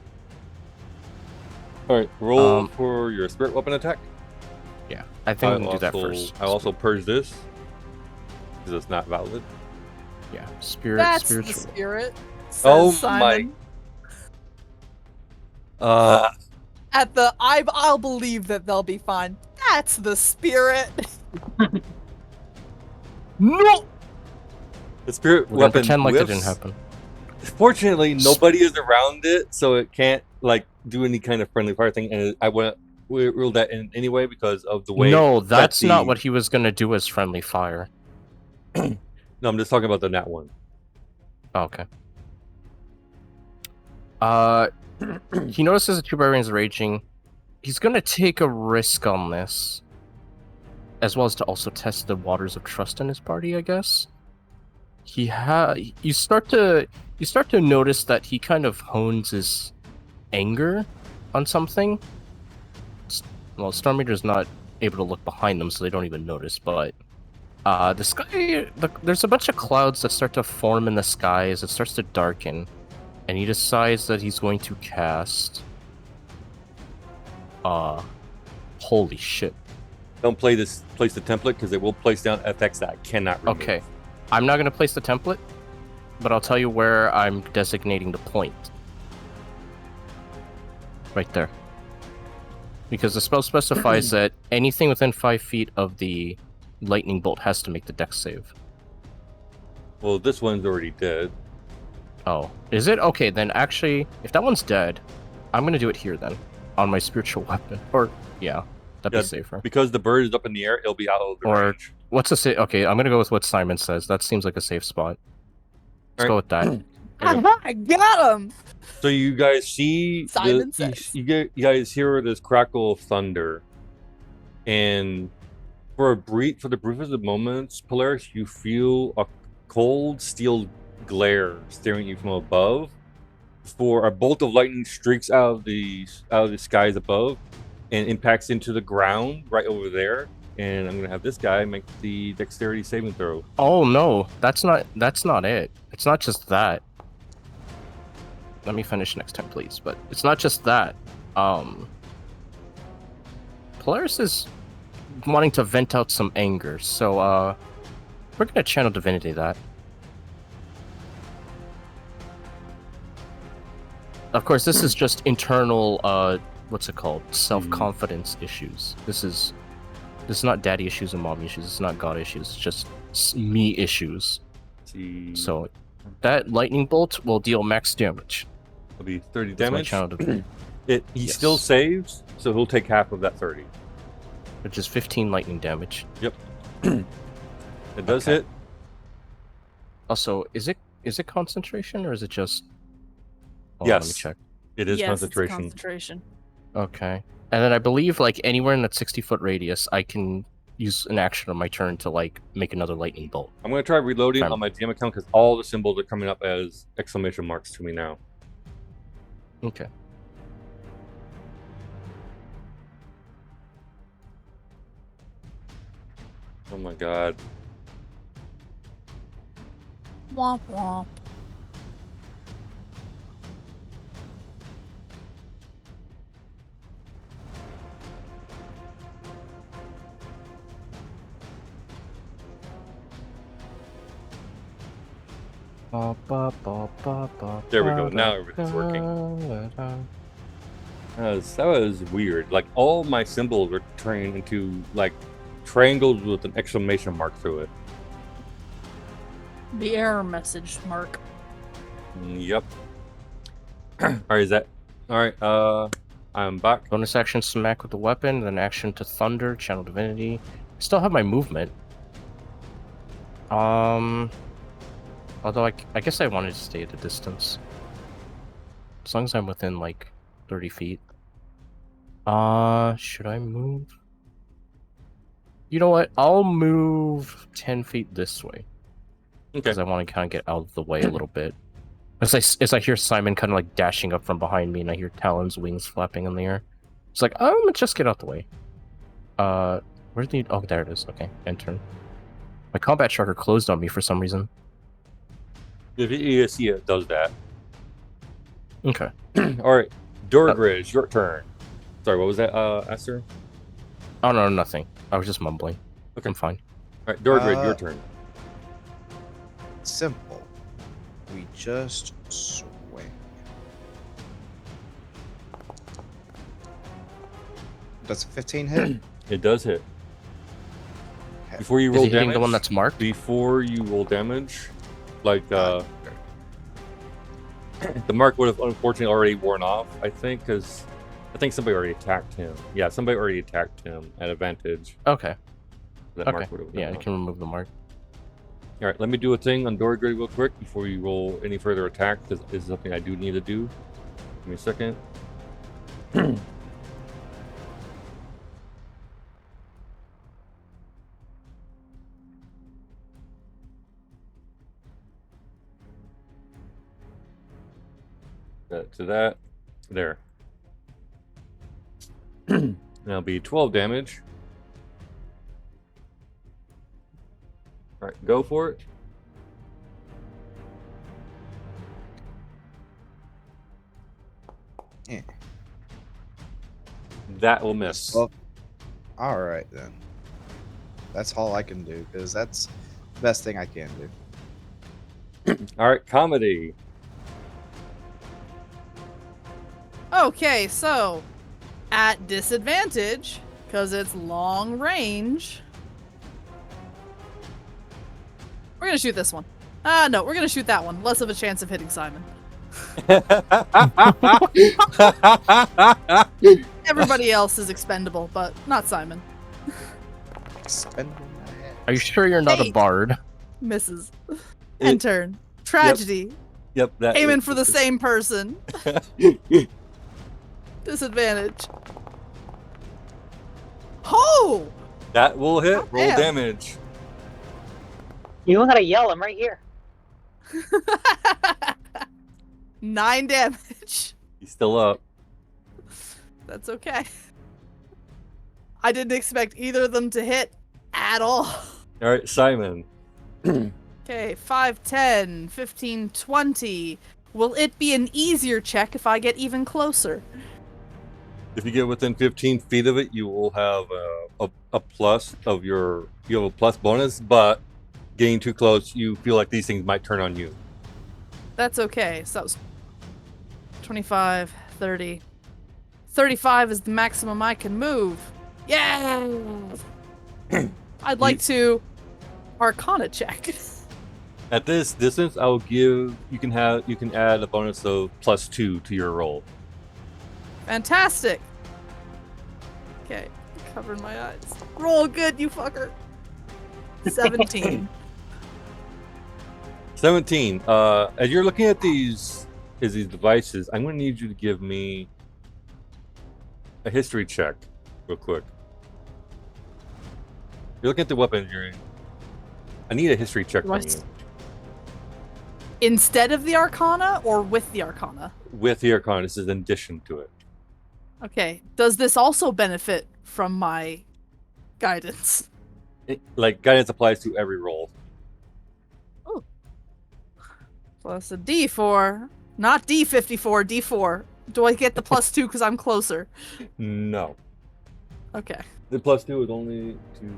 All right, roll for your spirit weapon attack. Yeah, I think we can do that first. I also purge this because it's not valid. Yeah, spirit. That's spiritual. the spirit. Says Oh Simon. my! I'll believe that they'll be fine. That's the spirit. No. The spirit We're gonna weapon pretend like that whiffs. didn't happen. Fortunately, nobody is around it, so it can't like do any kind of friendly fire thing. And we ruled that in anyway because of the way. No, that's that not what he was gonna do as friendly fire. No, I'm just talking about the nat one. Oh, okay. He notices the two barbarians raging. He's gonna take a risk on this, as well as to also test the waters of trust in his party, I guess. You start to notice that he kind of hones his anger on something. Well, Storm Eater's not able to look behind them, so they don't even notice. But the sky, there's a bunch of clouds that start to form in the sky as it starts to darken, and he decides that he's going to cast. Holy shit! Don't place the template because it will place down effects that I cannot remove. Okay. I'm not going to place the template, but I'll tell you where I'm designating the point. Right there. Because the spell specifies that anything within 5 feet of the lightning bolt has to make the dex save. Well, this one's already dead. Oh, is it? Okay, then actually, if that one's dead, I'm going to do it here then, on my spiritual weapon. Or, yeah, that'd Yeah, be safer. Because the bird is up in the air, it'll be out of the Or- range. What's a safe? Okay, I'm going to go with what Simon says. That seems like a safe spot. Let's go with that. I got him. So you guys see, Simon says. you guys hear this crackle of thunder, and for the briefest of moments, Polaris, you feel a cold steel glare staring at you from above. For a bolt of lightning streaks out of the skies above, and impacts into the ground right over there. And I'm gonna have this guy make the dexterity saving throw. Oh no, that's not it. It's not just that. Let me finish next time, please. But it's not just that. Polaris is wanting to vent out some anger, so we're gonna channel divinity that. Of course, this is just internal. What's it called? Self-confidence issues. This is not daddy issues and mom issues. It's not God issues. It's just me issues. See, So that lightning bolt will deal max damage. it'll be 30 That's my damage. channel divinity, He Yes. still saves, so he'll take half of that 30. which is 15 lightning damage. It does Okay. hit. Also, is it concentration or is it just? Hold on, let me Yes. check. It is Yes, it's concentration. concentration. Okay. And then I believe like anywhere in that 60-foot radius, I can use an action on my turn to like make another lightning bolt. I'm gonna try reloading Fine. on my DM account because all the symbols are coming up as exclamation marks to me now. Okay. Oh my god. Womp womp. There we go. Now everything's working. That was weird. Like all my symbols were turning into like triangles with an exclamation mark through it. The error message mark. Yep. Alright, is that alright, I'm back. Bonus action smack with the weapon, then action to thunder, channel divinity. I still have my movement. Although I guess I wanted to stay at a distance. As long as I'm within like 30 feet. Should I move? You know what? I'll move 10 feet this way. Okay. Because I want to kind of get out of the way a little bit. As I hear Simon kind of like dashing up from behind me, and I hear Talon's wings flapping in the air. It's like, I'm gonna just get out the way. Where's the... Oh, there it is. Okay, end turn. My combat tracker closed on me for some reason. If you see it does that. Okay. Alright. Dorgridge, your turn. Sorry, what was that, Esther? Oh, no, nothing. I was just mumbling. Okay. I'm fine. Alright, Dorgridge, your turn. Simple. We just swing. Does a 15 hit? It does hit. Okay. Before you Is roll he hitting damage, the one that's marked? before you roll damage, like the mark would have unfortunately already worn off, I think, because I think somebody already attacked him. Yeah, somebody already attacked him at advantage. Okay. That Okay. mark would have Yeah, I gone can remove the mark. All right, let me do a thing on Dorgrid real quick before you roll any further attack. This is something I do need to do. Give me a second. To that. There. That'll be 12 damage. All right, go for it. Yeah. That will miss. Well, all right then. That's all I can do because that's the best thing I can do. All right, comedy. Okay, so at disadvantage, because it's long range, we're gonna shoot this one. No, we're gonna shoot that one. Less of a chance of hitting Simon. Everybody else is expendable, but not Simon. Spend my head. Are you sure you're not a 8. bard? Misses. End turn. Tragedy. Yep, that Aiming is- for the same person. Disadvantage. Oh! That will hit. Oh, Roll damn. damage. You know how to yell. I'm right here. 9 damage. He's still up. That's okay. I didn't expect either of them to hit at all. All right, Simon. Okay, 5, 10, 15, 20. Will it be an easier check if I get even closer? If you get within 15 feet of it, you will have a plus of your. You have a plus bonus, but getting too close, you feel like these things might turn on you. That's okay. So that was 25, 30. 35 is the maximum I can move. Yeah! I'd like to Arcana check. At this distance, I will give you can add a bonus of +2 to your roll. Fantastic. Okay, covering my eyes. Roll good, you fucker. 17. 17. As you're looking at these devices, I'm going to need you to give me a history check, real quick. You're looking at the weapons you're in. I need a history check Do I from you. Instead of the Arcana or with the Arcana? With the Arcana, this is in addition to it. Okay. Does this also benefit from my guidance? Like, guidance applies to every roll. Plus a D4. Not D54, D4. Do I get the +2 because I'm closer? No. Okay. The +2 is only to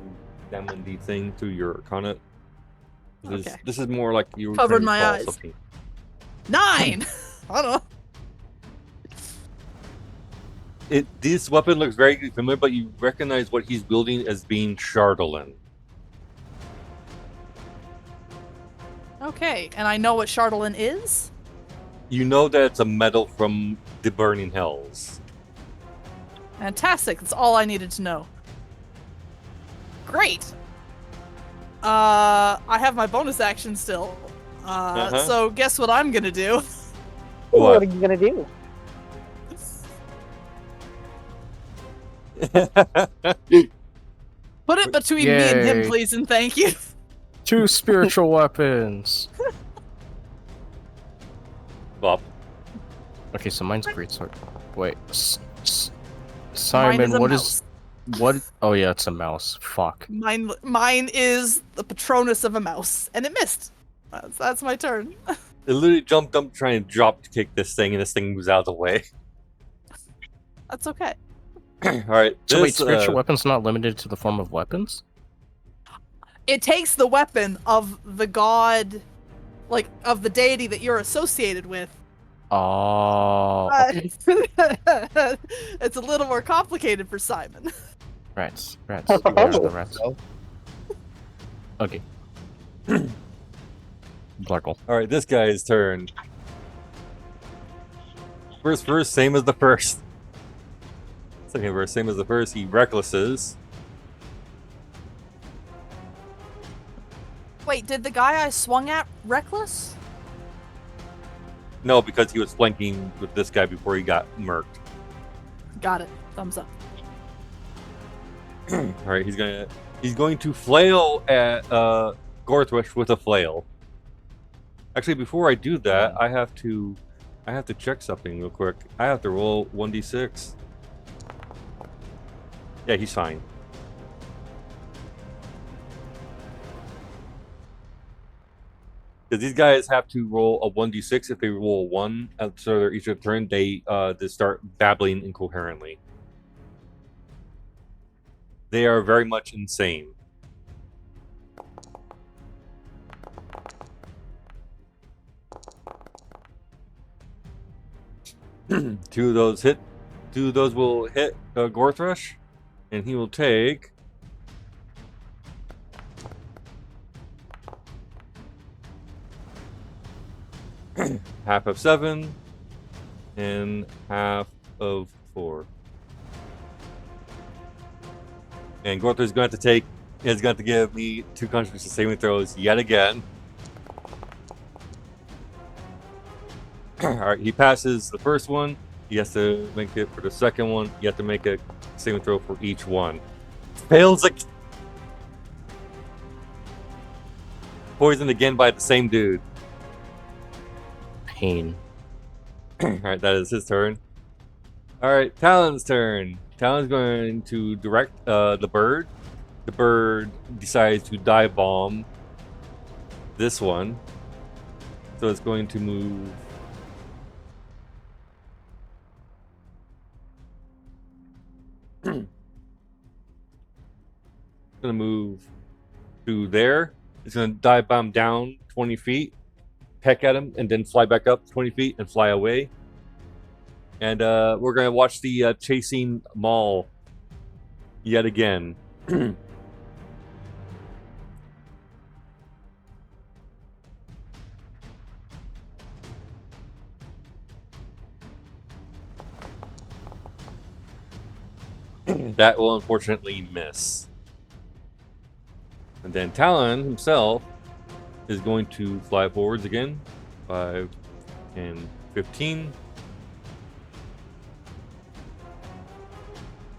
summon the thing through your Arcana. Okay. This is more like you Covered can my recall eyes. something. 9! I don't know. This weapon looks very familiar, but you recognize what he's wielding as being Chardolin. Okay, and I know what Chardolin is? You know that it's a metal from the Burning Hells. Fantastic, that's all I needed to know. Great! I have my bonus action still. So guess what I'm gonna do? What are you gonna do? Put it between me and him, Yay. please, and thank you. 2 spiritual weapons. Bob. Okay, so mine's greatsword. Wait, Mine Simon, is a what mouse. is what? Oh yeah, it's a mouse. Fuck. Mine is the Patronus of a mouse, and it missed. That's my turn. It literally jumped up trying to drop kick this thing, and this thing moves out of the way. That's okay. Alright, So wait, spiritual weapons not limited to the form of weapons? It takes the weapon of the god, like, of the deity that you're associated with. Oh, okay. It's a little more complicated for Simon. Rats. Oh. Where's the rats? Oh. Okay. Blarkle. Alright, this guy's turn. First, same as the first. Second verse, same as the first. He recklesses. Wait, did the guy I swung at reckless? No, because he was flanking with this guy before he got murked. Got it. Thumbs up. Alright, he's going to flail at Gorthwish with a flail. Actually, before I do that, I have to check something real quick. I have to roll 1d6. Yeah, he's fine. Because these guys have to roll a 1d6. If they roll a 1 after each of their turn, they start babbling incoherently. They are very much insane. Two of those will hit Gorthrush, and he will take half of 7 and half of 4. And Gorthrush is going to give me 2 constitution saving throws yet again. Alright, he passes the first one. He has to make it for the second one. You have to make a saving throw for each one. Fails again. Poisoned again by the same dude. Pain. Alright, that is his turn. Alright, Talon's turn. Talon's going to direct the bird. The bird decides to dive bomb this one. So it's going to move. It's going to move to there. It's going to dive bomb down 20 feet, peck at him, and then fly back up 20 feet and fly away. And we're going to watch the chasing maul yet again. That will unfortunately miss. And then Talon himself is going to fly forwards again. 5, 10, 15.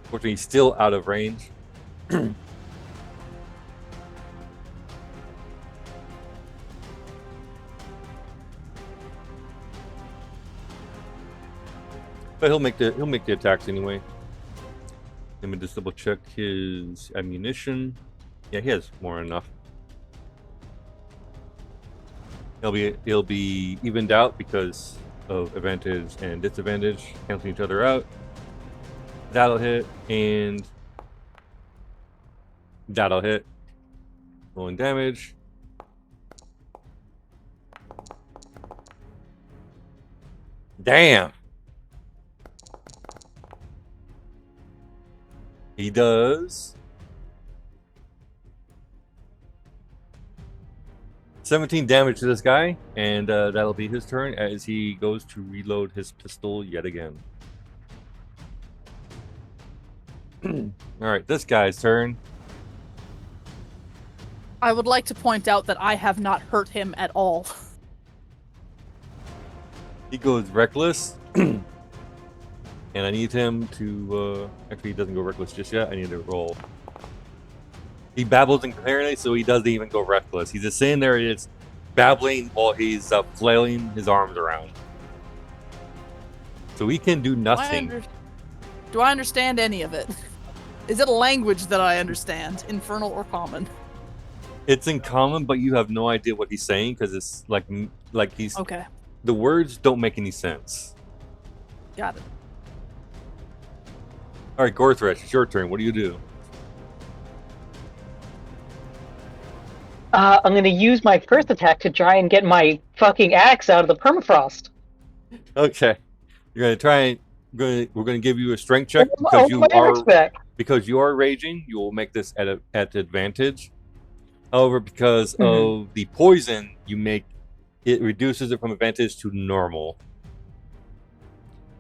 Unfortunately, he's still out of range. But he'll make the attacks anyway. Let me just double check his ammunition. Yeah, he has more than enough. He'll be evened out because of advantage and disadvantage canceling each other out. That'll hit and that'll hit. Rolling damage. Damn. He does 17 damage to this guy, and that'll be his turn as he goes to reload his pistol yet again. Alright, this guy's turn. I would like to point out that I have not hurt him at all. He goes reckless. And I need him to... actually, he doesn't go reckless just yet. I need to roll. He babbles incoherently, so he doesn't even go reckless. He's just sitting there, it's babbling while he's flailing his arms around. So he can do nothing. Do I understand any of it? Is it a language that I understand? Infernal or common? It's in common, but you have no idea what he's saying because it's like he's... Okay. The words don't make any sense. Got it. Alright, Gorthresh, it's your turn. What do you do? I'm gonna use my first attack to try and get my fucking axe out of the permafrost. Okay. You're gonna try and we're gonna give you a strength check because you are raging. You will make this at advantage. However, because of the poison, it reduces it from advantage to normal.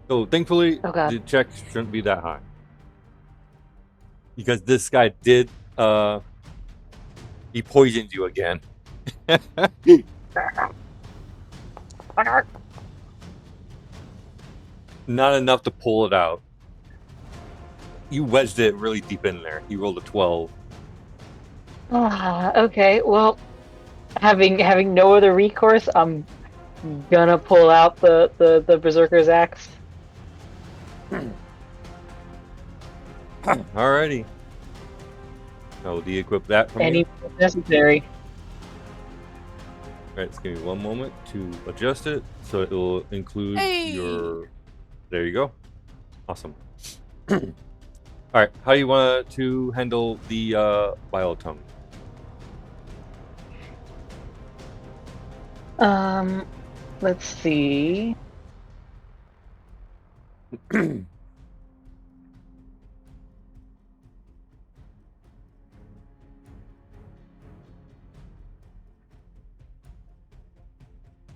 So thankfully, the check shouldn't be that high because this guy did. He poisoned you again. Not enough to pull it out. You wedged it really deep in there. He rolled a 12. Okay, well, having no other recourse, I'm gonna pull out the berserker's axe. Alrighty. I will de-equip that from Any necessary. Alright, just give me one moment to adjust it so it will include your... There you go. Awesome. Alright, how do you want to handle the biotongue? Let's see.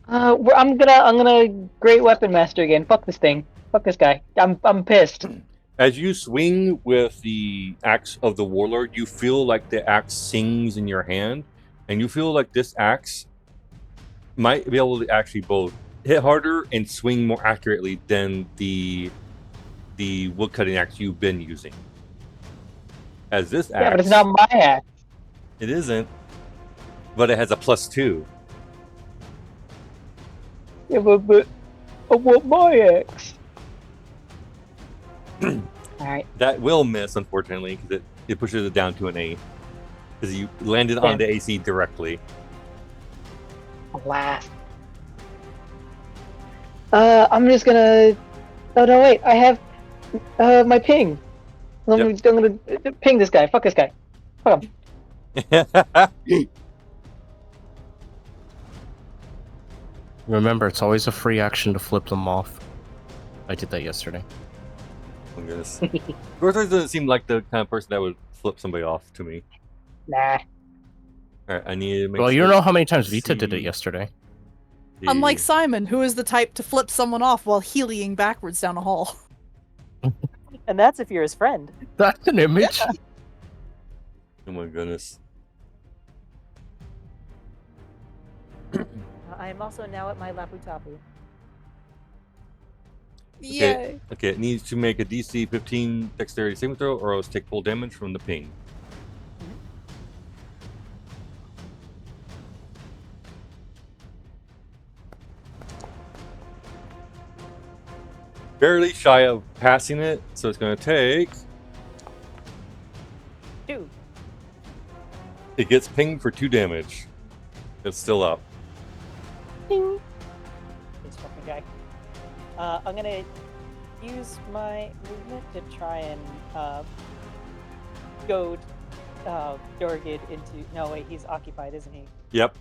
I'm gonna Great Weapon Master again. Fuck this thing. Fuck this guy. I'm pissed. As you swing with the axe of the warlord, you feel like the axe sings in your hand, and you feel like this axe might be able to actually both hit harder and swing more accurately than the woodcutting axe you've been using. As this axe, yeah, but it's not my axe. It isn't, but it has a +2. Yeah, but I want my axe. Alright. That will miss, unfortunately, because it pushes it down to an 8. Because you landed on the AC directly. Alas. I'm just gonna... Oh, no, wait. I have my ping. I'm gonna ping this guy. Fuck this guy. Fuck him. Remember, it's always a free action to flip them off. I did that yesterday. Oh, goodness. Gorthar doesn't seem like the kind of person that would flip somebody off to me. Nah. Alright, I need to make Well, you don't know how many times Vita did it yesterday. Unlike Simon, who is the type to flip someone off while healing backwards down a hall. And that's if you're his friend. That's an image. Yeah. Oh my goodness. I am also now at my Lapu Tapu. Yay. Okay, it needs to make a DC 15 dexterity saving throw or else take full damage from the ping. Barely shy of passing it, so it's going to take... 2. It gets pinged for 2 damage. It's still up. Ding. This fucking guy. I'm gonna use my movement to try and goad Dorgid into... No, wait, he's occupied, isn't he? Yep.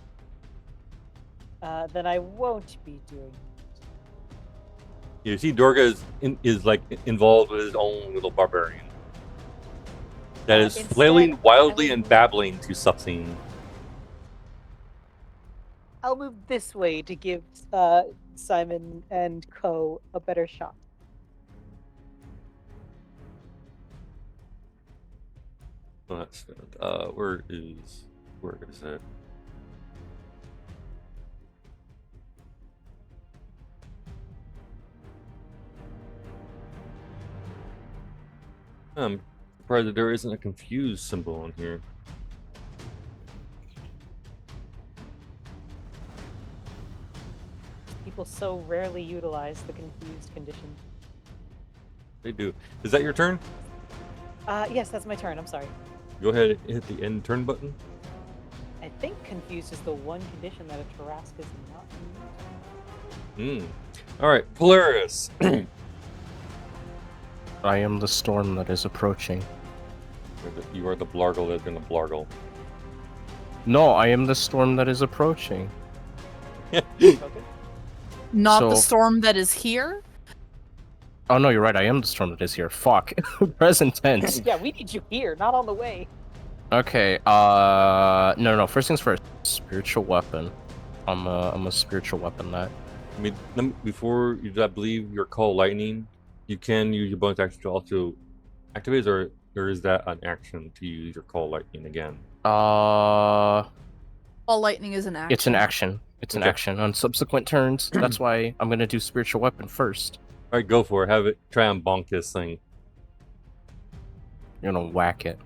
Then I won't be doing You see, Dorga is like involved with his own little barbarian that is Instead, flailing wildly I will and move- babbling to something. I'll move this way to give Simon and Co a better shot. Well, that's good. Where is it? I'm surprised that there isn't a confused symbol on here. People so rarely utilize the confused condition. They do. Is that your turn? Yes, that's my turn. I'm sorry. Go ahead and hit the end turn button. I think confused is the one condition that a Tarrasque is not in. All right, Polaris. I am the storm that is approaching. You are the blargle that's gonna blargle. No, I am the storm that is approaching. Okay. Not the So- storm that is here. Oh no, you're right. I am the storm that is here. Fuck. Present tense. Yeah, we need you here, not on the way. Okay. No. First things first. Spiritual weapon. I'm a spiritual weapon. That. I mean, before you, I believe your call lightning, you can use your bonus action to also activate, or is that an action to use your call lightning again? All lightning is an action. It's an action. It's an Okay. action on subsequent turns. That's why I'm gonna do spiritual weapon first. All right, go for it. Have it try and bonk this thing. You're gonna whack it.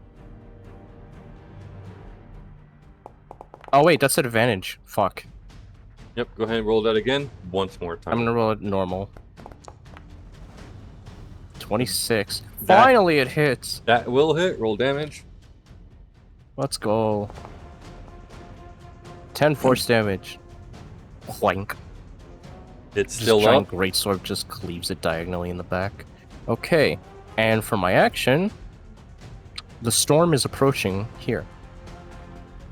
Oh wait, that's an advantage. Fuck. Yep, go ahead and roll that again once more time. I'm gonna roll it normal. 26. That- Finally, it hits. That will hit. Roll damage. Let's go. 10 force damage. Clank. It's Just still giant up. greatsword just cleaves it diagonally in the back. Okay, and for my action, the storm is approaching here.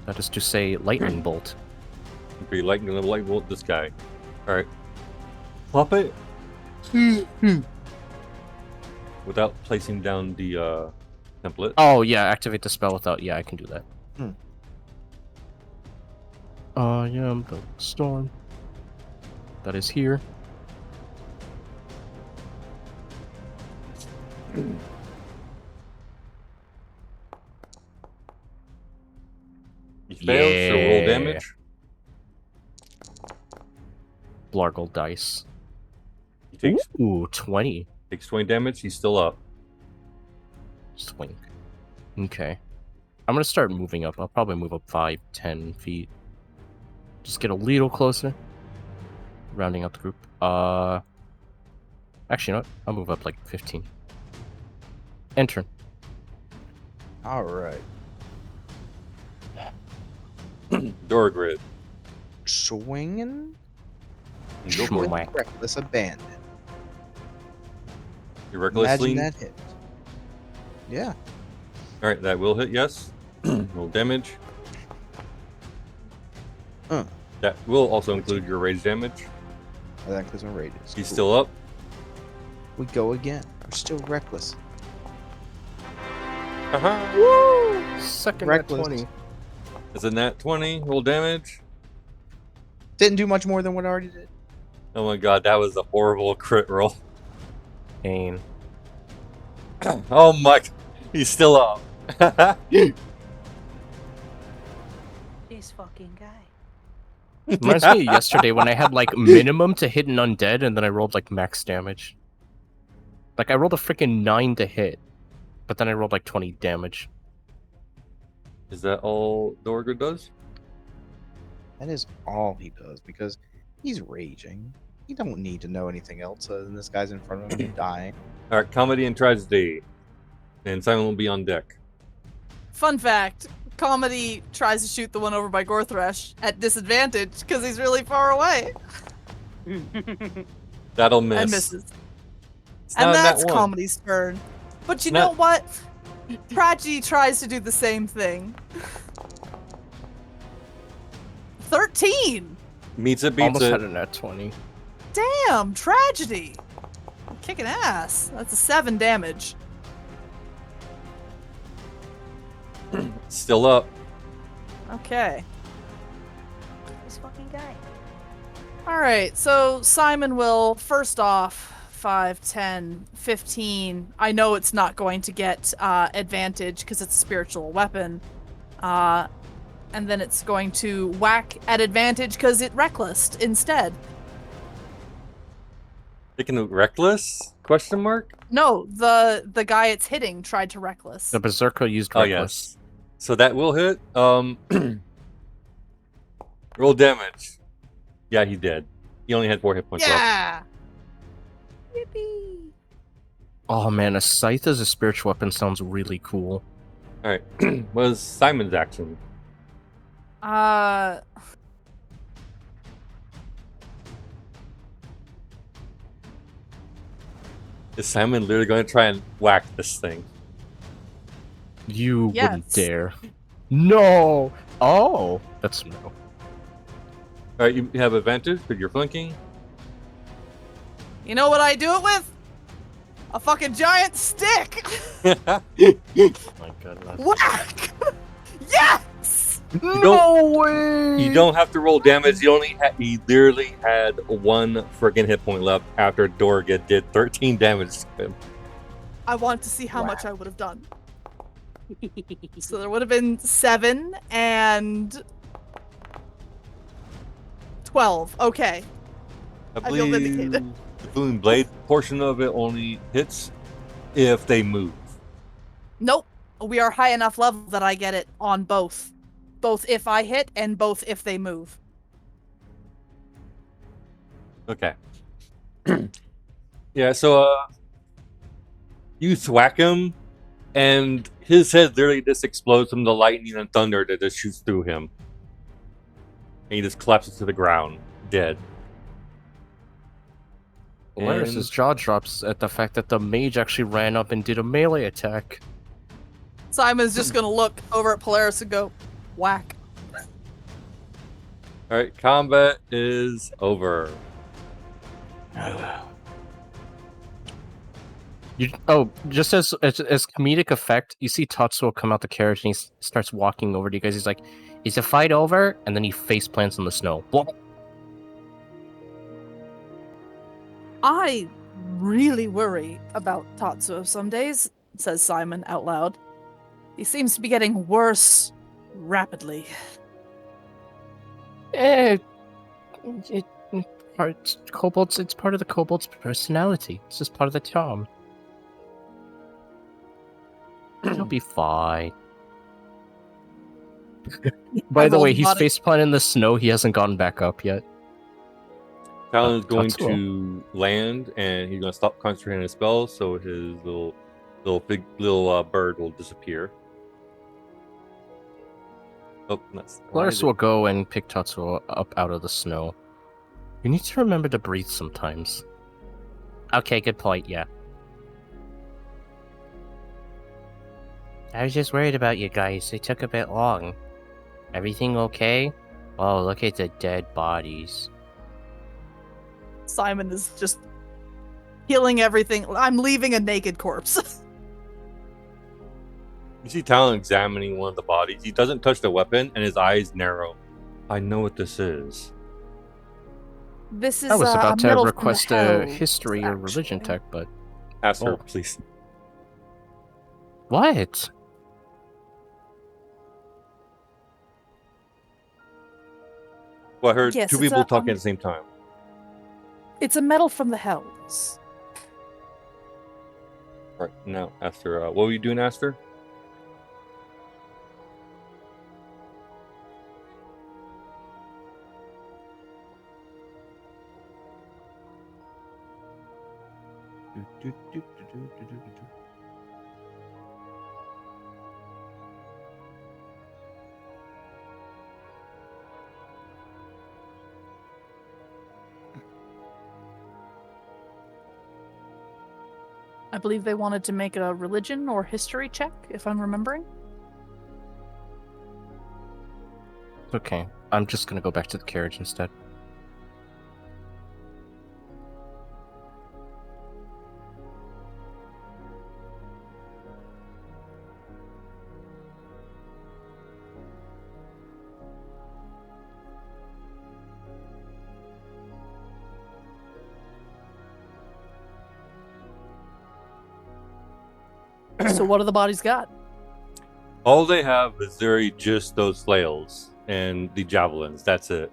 That is to say, lightning bolt. Be lightning the light bolt this guy. All right, plop it. Without placing down the template. Oh yeah, activate the spell without. Yeah, I can do that. I am the storm that is here. You failed, so roll Yeah. damage. Blargle dice. He takes Ooh, 20. 20 damage. He's still up. Swing. Okay. I'm gonna start moving up. I'll probably move up 5, 10 feet. Just get a little closer. Rounding out the group. Actually, you know what? I'll move up like 15. Enter. All right. Door grid. Swinging. Go for it. Schmack. Reckless abandon. You're recklessly. Imagine that hit. Yeah. All right, that will hit. Yes. Roll damage. That will also include your raised damage. Oh, that includes my radius. He's Cool. still up. We go again. We're still reckless. Uh-huh. Second Reckless. at 20. Is a nat 20. Roll damage. Didn't do much more than what I already did. Oh my god, that was a horrible crit roll. Pain. Oh my. He's still up. This fucking guy. Reminds me of yesterday when I had like minimum to hit an undead and then I rolled like max damage. Like I rolled a freaking 9 to hit, but then I rolled like 20 damage. Is that all Dorger does? That is all he does because he's raging. He don't need to know anything else other than this guy's in front of him dying. All right, comedy and tragedy. And Simon will be on deck. Fun fact: Comedy tries to shoot the one over by Gorthresh at disadvantage because he's really far away That'll miss. and misses. It's And not a nat that's one. Comedy's turn. But you Not- know what? Tragedy tries to do the same thing. 13. Meets it, beats Almost it. had a nat 20. Damn, Tragedy. kicking ass. That's a 7 damage. Still up. Okay. This fucking guy. All right, so Simon will, first off, 5, 10, 15. I know it's not going to get advantage because it's a spiritual weapon. And then it's going to whack at advantage because it reckless instead. Taking reckless? Question mark? No, the guy it's hitting tried to reckless. The berserker used Oh reckless. yes. So that will hit. Roll damage. Yeah, he did. He only had 4 hit points left. Yeah! Yippee! Oh man, a scythe as a spiritual weapon sounds really cool. Alright. What is Simon's action? Is Simon literally going to try and whack this thing? You wouldn't Yes. dare. No! Oh! That's no. Alright, you have advantage because you're flanking. You know what I do it with? A fucking giant stick! My goodness. Whack! Yes! No way! You don't have to roll damage. He literally had 1 friggin' hit point left after Dorga did 13 damage to him. I want to see how much I would have done. So there would have been 7 and 12. Okay. I I feel believe vindicated. the booming blade portion of it only hits if they move. Nope. We are high enough level that I get it on both. Both if I hit and both if they move. Okay. Yeah, so you thwack him, and his head literally just explodes from the lightning and thunder that just shoots through him. And he just collapses to the ground, dead. Polaris' jaw drops at the fact that the mage actually ran up and did a melee attack. Simon's just gonna look over at Polaris and go, whack. Alright, combat is over. Just as comedic effect, you see Tatsuo come out the carriage and he starts walking over to you guys. He's like, "Is the fight over?" And then he face plants in the snow. I really worry about Tatsuo some days, says Simon out loud. He seems to be getting worse rapidly. Kobolds. It's part of the kobold's personality. It's just part of the charm. He'll be fine. By the way, he's face planted in the snow. He hasn't gotten back up yet. Talon is going Tatsuo. to land, and he's going to stop concentrating on his spells, so his little bird will disappear. Oh, that's Polaris will go and pick Tatsuo up out of the snow. You need to remember to breathe sometimes. Okay, good point, yeah. I was just worried about you guys. It took a bit long. Everything okay? Oh, look at the dead bodies. Simon is just killing everything. I'm leaving a naked corpse. You see Talon examining one of the bodies. He doesn't touch the weapon, and his eyes narrow. I know what this is. This is I was about a to medal from the request a Hells, history or religion actually. tech, but... Ask her, Oh. please. What? Well, I heard Yes, 2 it's people a, talking at the same time. It's a medal from the Hells. Right, now, Aster, what were you doing, Aster? I believe they wanted to make a religion or history check, if I'm remembering. Okay, I'm just gonna go back to the carriage instead. So what do the bodies got? All they have is just those flails and the javelins. That's it.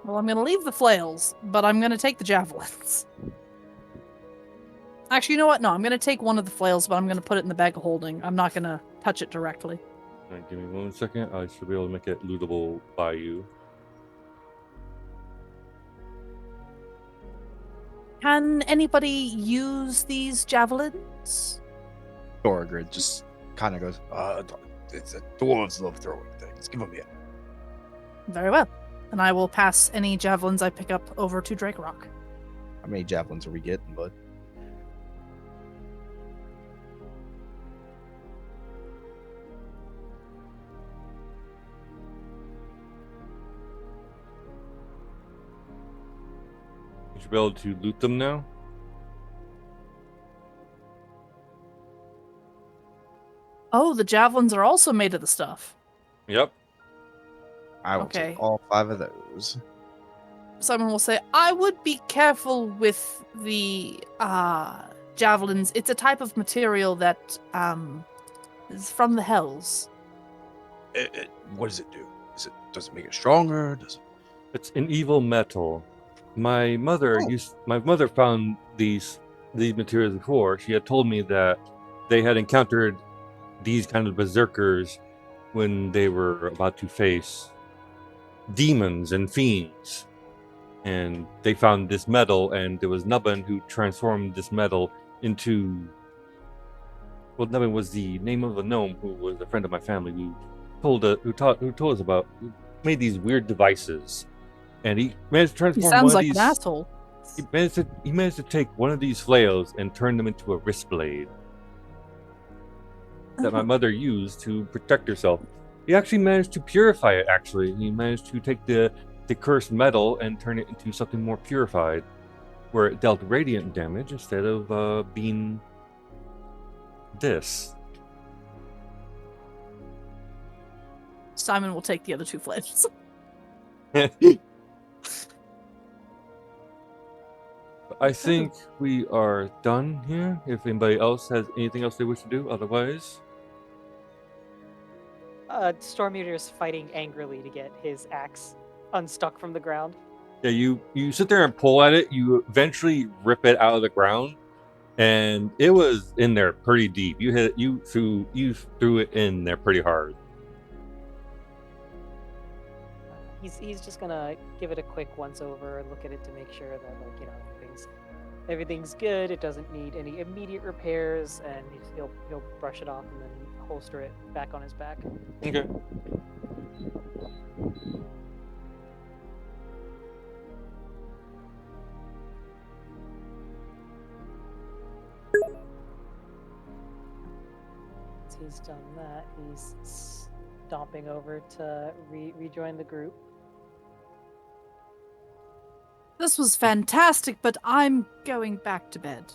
Well, I'm gonna leave the flails, but I'm gonna take the javelins. Actually, you know what? No, I'm gonna take one of the flails, but I'm gonna put it in the bag of holding. I'm not gonna touch it directly. All right, give me 1 second. I should be able to make it lootable by you. Can anybody use these javelins? Dorgrid just kind of goes, it's a dwarves love throwing things. Give them here. Very well. And I will pass any javelins I pick up over to Drake Rock. How many javelins are we getting, bud? You should be able to loot them now. Oh, the javelins are also made of the stuff. Yep. I will Okay. take all 5 of those. Simon will say, I would be careful with the javelins. It's a type of material that is from the hells. What does it do? Does it make it stronger? It's an evil metal. My mother found these materials before. She had told me that they had encountered these kind of berserkers when they were about to face demons and fiends. And they found this metal, and there was Nubbin who transformed this metal into... Well, Nubbin was the name of a gnome who was a friend of my family who told us about... Who made these weird devices. And he managed to transform He sounds one of like these... an asshole. He managed to take one of these flails and turn them into a wrist blade that my mother used to protect herself. He actually managed to purify it, actually. He managed to take the cursed metal and turn it into something more purified, where it dealt radiant damage instead of being this. Simon will take the other 2 flails. I think we are done here. If anybody else has anything else they wish to do, otherwise... Storm Eater's fighting angrily to get his axe unstuck from the ground. Yeah, you sit there and pull at it. You eventually rip it out of the ground, and it was in there pretty deep. You threw it in there pretty hard. He's just gonna give it a quick once over, look at it to make sure that everything's good. It doesn't need any immediate repairs, and he'll brush it off and then holster it back on his back. Okay. Once he's done that, he's stomping over to rejoin the group. This was fantastic, but I'm going back to bed.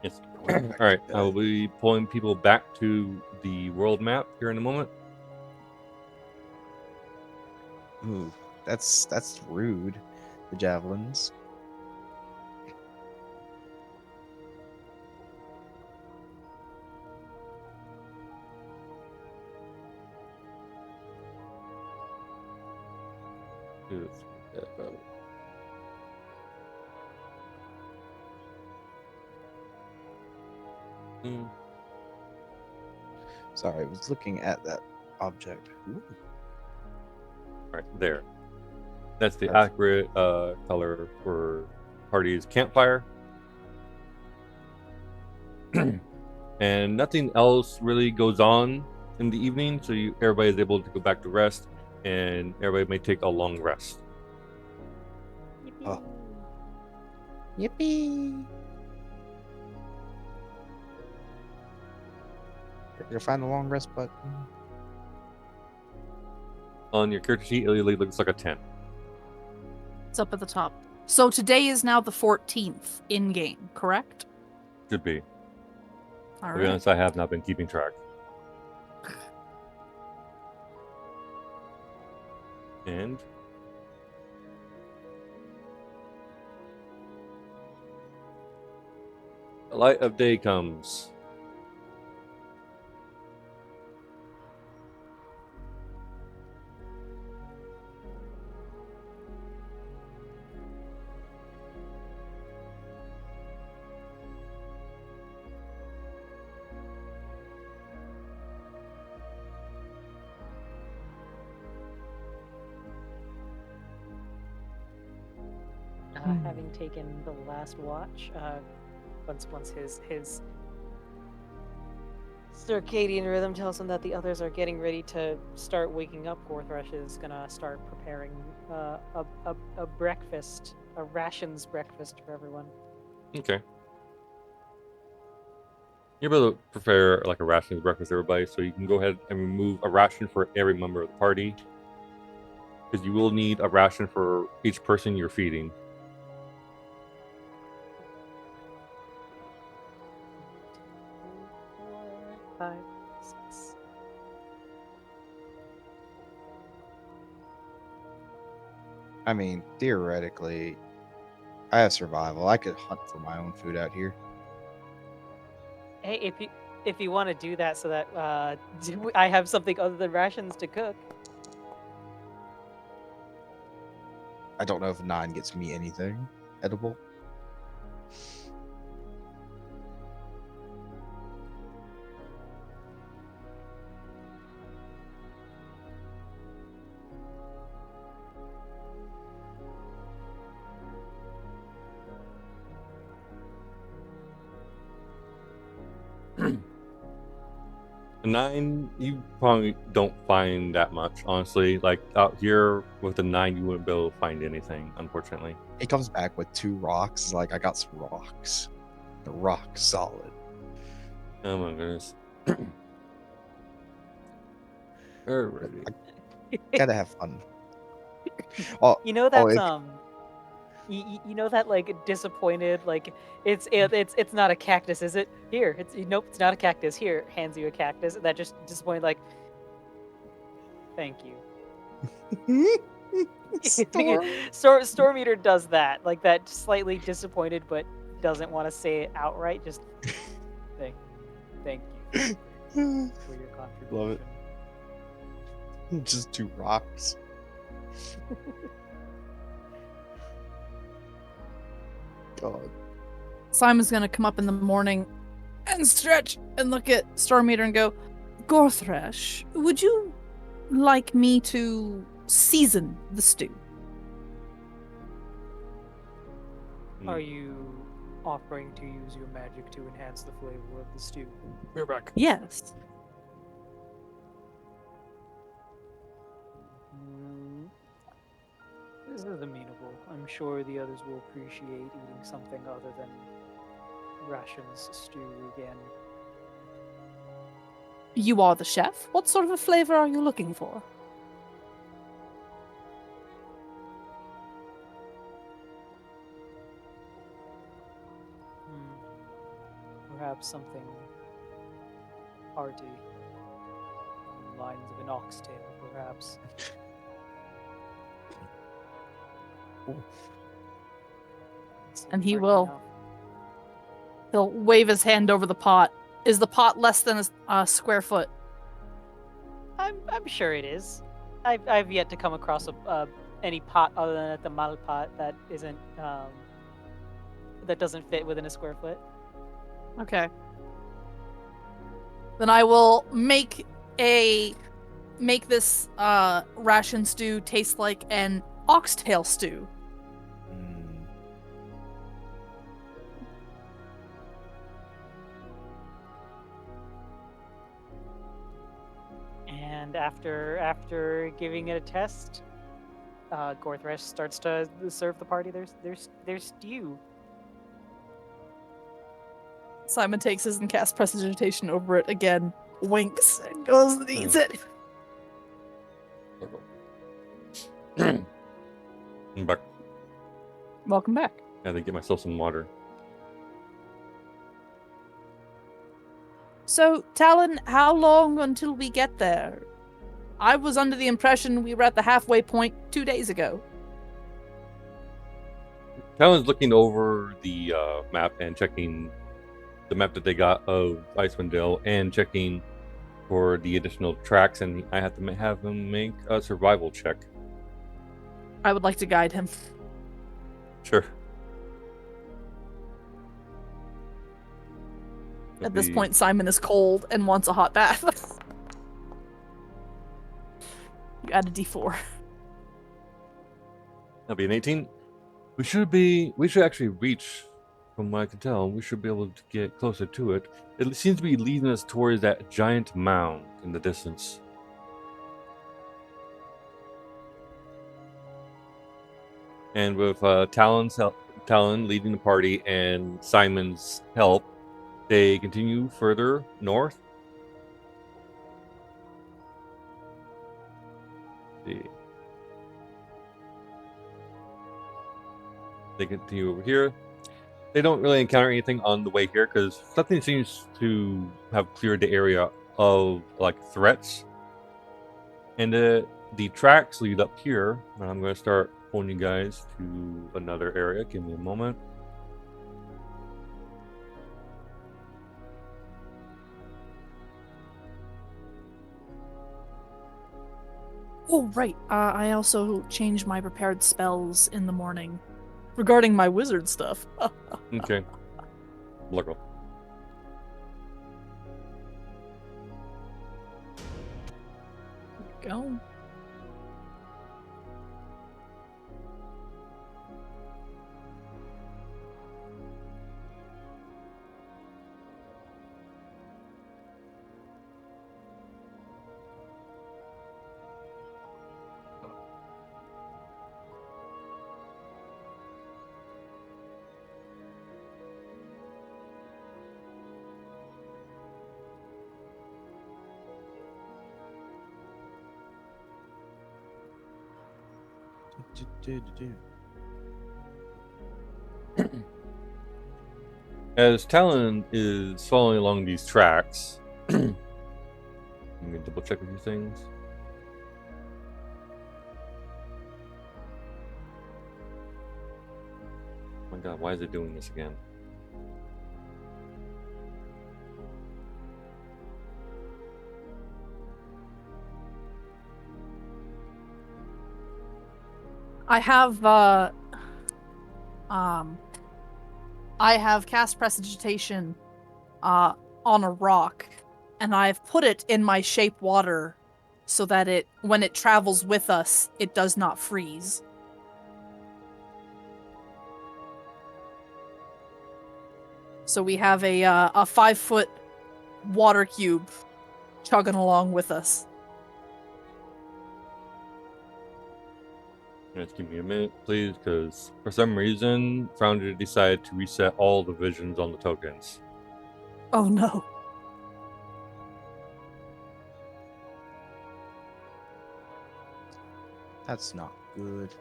Yes. All right. I will be pulling people back to the world map here in a moment. Ooh, that's rude. The javelins. Sorry, I was looking at that object. Ooh. Right there. That's the accurate color for party's campfire. And nothing else really goes on in the evening, so everybody is able to go back to rest, and everybody may take a long rest. Yippee! Oh. Yippee! You're find the long rest button. On your character sheet, it looks like a 10. It's up at the top. So today is now the 14th in-game, correct? Should be. All To be right. honest, I have not been keeping track. And The light of day comes. Having taken the last watch, once his circadian rhythm tells him that the others are getting ready to start waking up, Gorthresh is gonna start preparing a breakfast, a rations breakfast for everyone. Okay. You're able to prepare like a ration breakfast for everybody, so you can go ahead and remove a ration for every member of the party. Because you will need a ration for each person you're feeding. 4, 5, 6. I mean, theoretically, I have survival. I could hunt for my own food out here. Hey, if you want to do that, so that I have something other than rations to cook. I don't know if 9 gets me anything edible. A 9, you probably don't find that much, honestly. Like out here with a 9, you wouldn't be able to find anything, unfortunately. He comes back with 2 rocks. It's like, I got some rocks. The rock solid. Oh my goodness. Alrighty. Gotta have fun. Oh, You know that's if- you know that like disappointed, like it's not a cactus, is it? Here, nope, it's not a cactus. Here, hands you a cactus. That just disappointed, like, thank you. Storm Eater does that, like that, slightly disappointed, but doesn't want to say it outright. Just thank you for your contribution. Love it. Just 2 rocks. God. Simon's gonna come up in the morning and stretch and look at Stormmeter and go, Gorthresh, would you like me to season the stew? Are you offering to use your magic to enhance the flavor of the stew? We're back. Yes. This is amenable. I'm sure the others will appreciate eating something other than rations stew again. You are the chef. What sort of a flavor are you looking for? Perhaps something hearty, on the lines of an oxtail, perhaps. And he Seems will- enough. He'll wave his hand over the pot. Is the pot less than a square foot? I'm sure it is. I've yet to come across any pot other than at the mal pot that isn't that doesn't fit within a square foot. Okay. Then I will make this ration stew taste like an oxtail stew. And after giving it a test, Gorthresh starts to serve the party their stew. Simon takes his and casts prestidigitation over it again, winks, and goes and eats it. I'm back. Welcome back. I had to get myself some water. So, Talon, how long until we get there? I was under the impression we were at the halfway point 2 days ago. Talon's looking over the map and checking the map that they got of Icewind Dale and checking for the additional tracks, and I have to have him make a survival check. I would like to guide him. Sure. At this point, Simon is cold and wants a hot bath. You add a d4. That'll be an 18. We should actually reach, from what I can tell, we should be able to get closer to it. It seems to be leading us towards that giant mound in the distance. And with Talon leading the party and Simon's help, they continue further north. Let's see. They continue over here. They don't really encounter anything on the way here because something seems to have cleared the area of like threats. And the tracks lead up here. And I'm going to start pulling you guys to another area. Give me a moment. Oh, right. I also changed my prepared spells in the morning regarding my wizard stuff. Okay. Look. Go. As Talon is following along these tracks, let me double check a few things. Oh my god, why is it doing this again? I have cast prestidigitation on a rock, and I've put it in my shape water so that when it travels with us, it does not freeze. So we have a 5-foot water cube chugging along with us. Just give me a minute, please, because for some reason, Founder decided to reset all the visions on the tokens. Oh no. That's not good.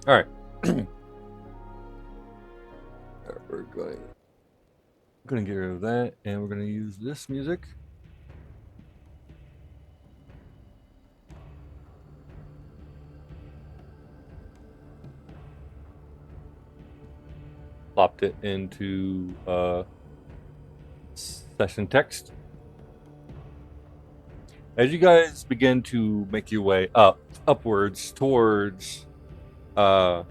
All right. We're going to get rid of that, and we're going to use this music. Plopped it into session text. As you guys begin to make your way upwards towards the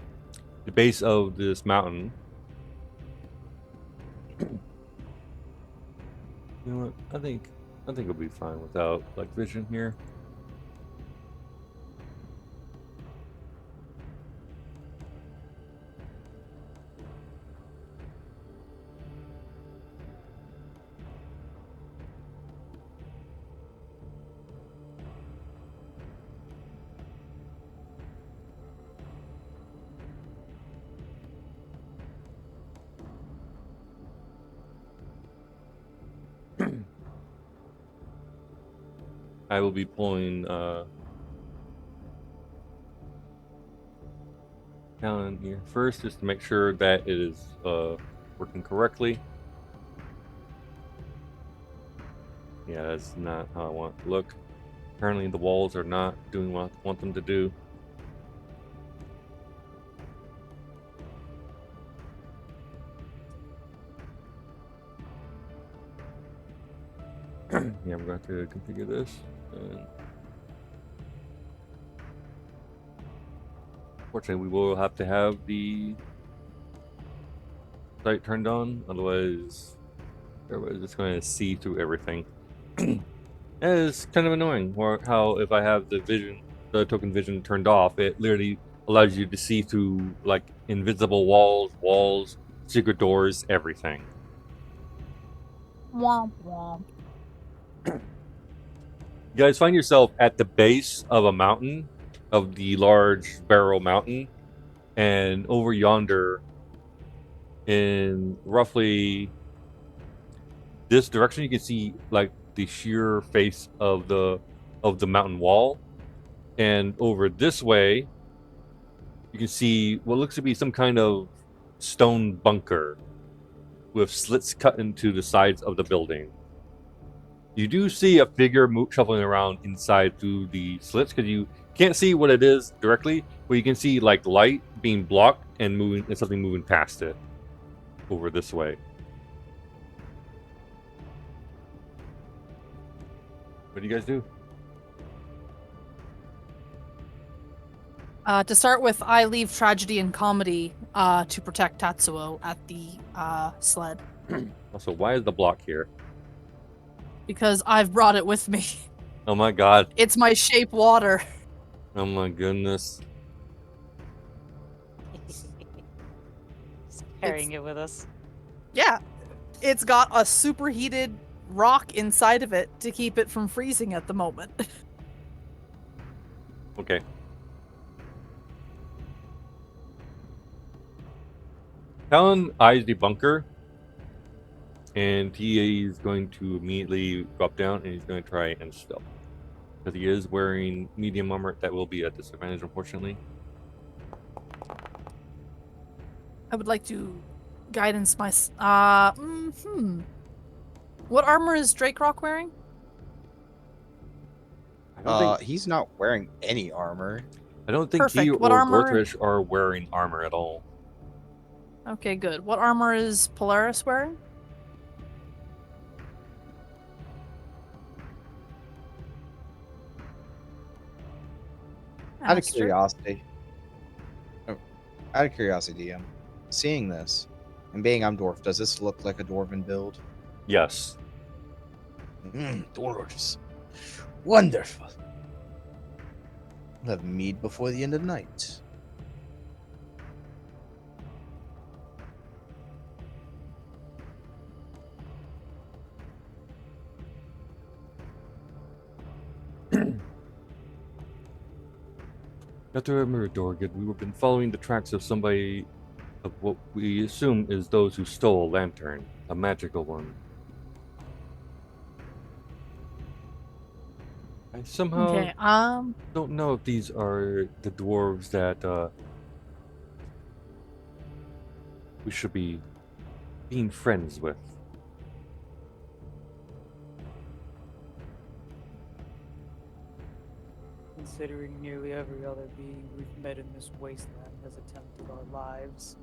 base of this mountain, you know what? I think it'll be fine without like vision here. I will be pulling Talon here first, just to make sure that it is working correctly. Yeah, that's not how I want it to look. Apparently the walls are not doing what I want them to do. Yeah, I'm going to configure this. And fortunately, we will have to have the light turned on, otherwise everybody's just going to see through everything. And it's kind of annoying how if I have the token vision turned off, it literally allows you to see through like invisible walls, secret doors, everything. Womp womp. You guys find yourself at the base of a mountain, of the large barrel mountain, and over yonder, in roughly this direction, you can see like the sheer face of the mountain wall, and over this way, you can see what looks to be some kind of stone bunker with slits cut into the sides of the building. You do see a figure shuffling around inside through the slits because you can't see what it is directly, but you can see like light being blocked and moving, and something moving past it over this way. What do you guys do? To start with, I leave tragedy and comedy to protect Tatsuo at the sled. Also, why is the block here? Because I've brought it with me. Oh my god. It's my shape water. Oh my goodness. Just carrying it with us. Yeah. It's got a superheated rock inside of it to keep it from freezing at the moment. Okay. Talon eyes the bunker, and he is going to immediately drop down, and he's going to try and stealth. Because he is wearing medium armor, that will be at disadvantage, unfortunately. I would like to guidance my... What armor is Drake Rock wearing? I don't think, He's not wearing any armor. I don't think he Perfect. or What armor- Gorthrish are wearing armor at all. Okay, good. What armor is Polaris wearing? Out of Aster. curiosity. Oh, out of curiosity, DM. Seeing this, and being I'm dwarf, does this look like a dwarven build? Yes. Dwarves. Wonderful. We'll have mead before the end of the night. You have to remember, Dorgan, we've been following the tracks of somebody, of what we assume is those who stole a lantern, a magical one. I somehow Okay, don't know if these are the dwarves that we should be being friends with. Considering nearly every other being we've met in this wasteland has attempted our lives.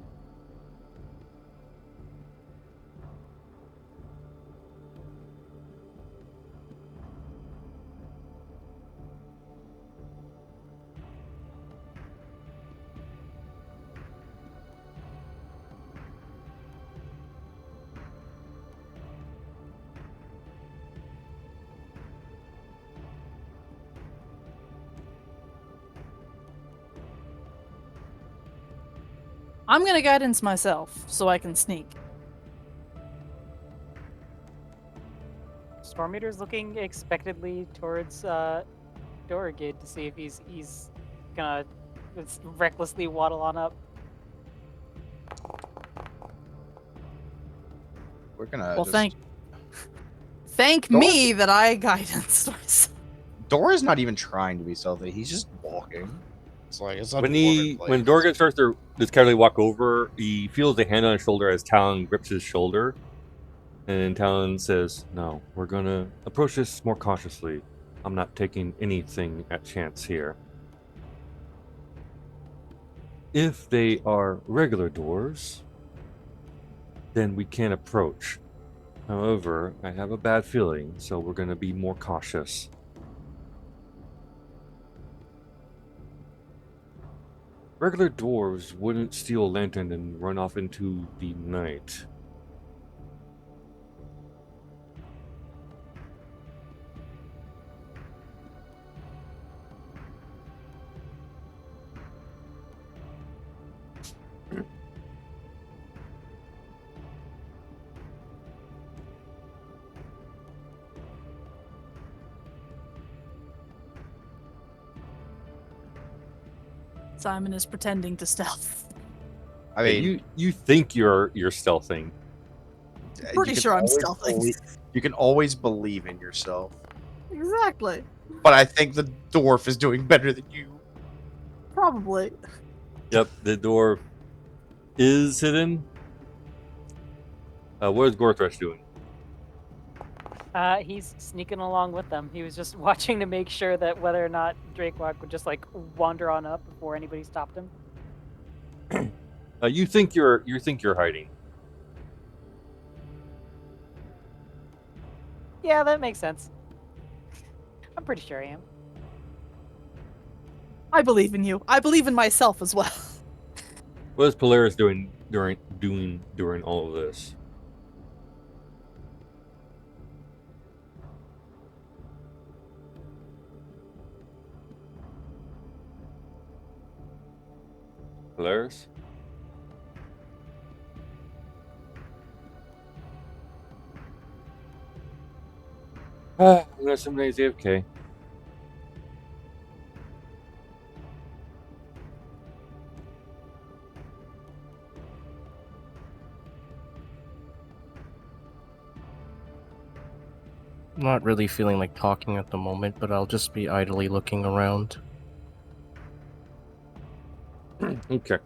I'm gonna guidance myself so I can sneak. Storm Eater's looking expectantly towards Doragid to see if he's gonna recklessly waddle on up. We're gonna. Well, just... thank Dora- me that I guidance myself. Dora's not even trying to be stealthy. He's just walking. It's like it's not When a dwarven place. when Dorgan starts to just casually walk over, he feels a hand on his shoulder as Talon grips his shoulder, and Talon says, "No, we're gonna approach this more cautiously. I'm not taking anything at chance here. If they are regular doors, then we can approach. However, I have a bad feeling, so we're going to be more cautious. Regular dwarves wouldn't steal a lantern and run off into the night. Simon is pretending to stealth. I mean, you think you're stealthing. Pretty sure I'm stealthing. You can always believe in yourself. Exactly. But I think the dwarf is doing better than you. Probably. Yep, the door is hidden. What is Gorthresh doing? He's sneaking along with them. He was just watching to make sure that whether or not Drakewalk would just like wander on up before anybody stopped him. You think you're hiding. Yeah, that makes sense. I'm pretty sure I am. I believe in you. I believe in myself as well. What is Polaris doing during all of this? Polaris? I'm gonna assume he's AFK. Not really feeling like talking at the moment, but I'll just be idly looking around. Okay.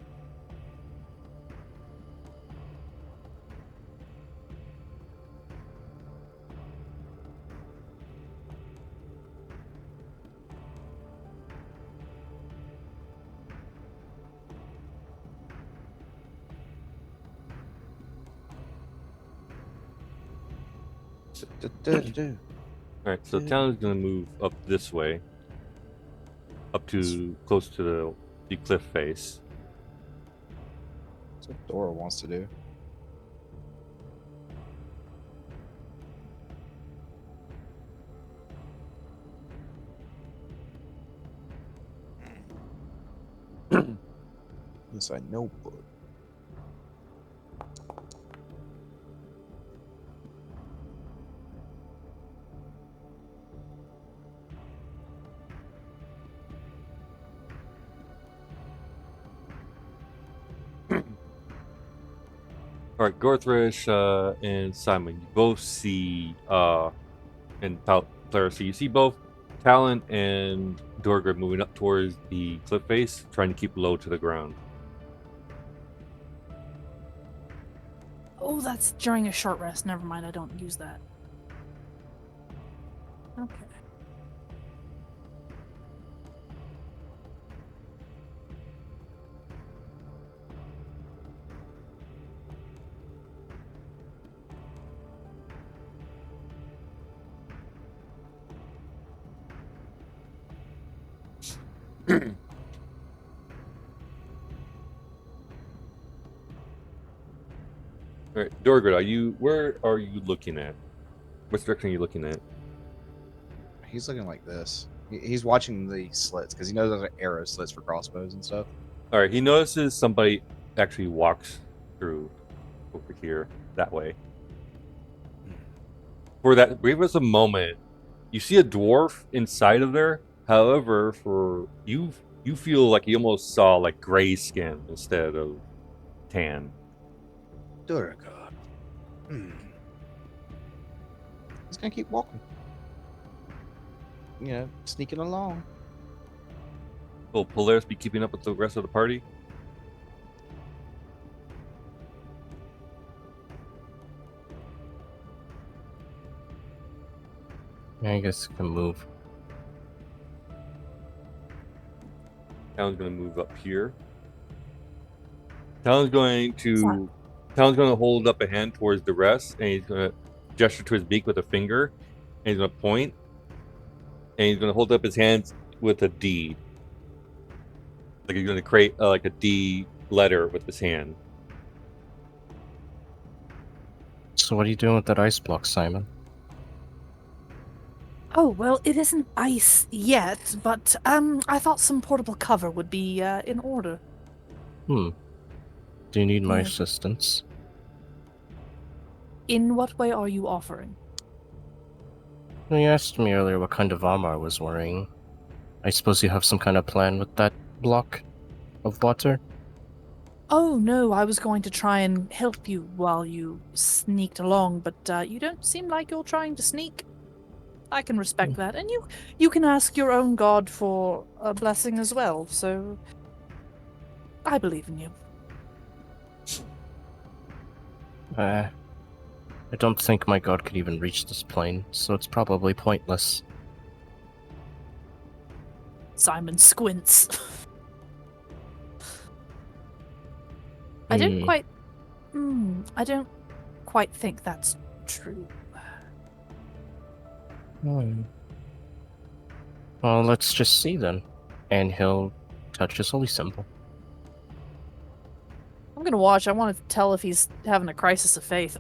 Alright, so Talon's gonna move up this way. Up to close to the cliff face. That's what Dora wants to do. Yes, I know, but Alright, Gorthrish and Simon, you both see and Polaris, so you see both Talon and Dorgrid moving up towards the cliff face, trying to keep low to the ground. Oh, that's during a short rest. Never mind, I don't use that. Okay. Alright, Dorgrid, where are you looking at? Which direction are you looking at? he's looking like this. He's watching the slits because he knows there's arrow slits for crossbows and stuff. Alright, he notices somebody actually walks through over here, that way. For that brief as a moment, you see a dwarf inside of there. However, for you feel like you almost saw like gray skin instead of tan. Dora, he's gonna keep walking. You know, sneaking along. Will Polaris be keeping up with the rest of the party? I guess I can move Talon's going to move up here. Talon's going to hold up a hand towards the rest, and he's going to gesture to his beak with a finger, and he's going to point, and he's going to hold up his hands with a D. Like he's going to create like a D letter with his hand. So what are you doing with that ice block, Simon? Oh, well, it isn't ice yet, but I thought some portable cover would be in order. Do you need my Yeah. assistance? In what way are you offering? You asked me earlier what kind of armor I was wearing. I suppose you have some kind of plan with that block of water? Oh, no, I was going to try and help you while you sneaked along, but you don't seem like you're trying to sneak. I can respect that, and you can ask your own god for a blessing as well, so I believe in you. I don't think my god could even reach this plane, so it's probably pointless. Simon squints. I don't quite think that's true. Well, let's just see then. And he'll touch his holy symbol. I'm gonna watch. I want to tell if he's having a crisis of faith.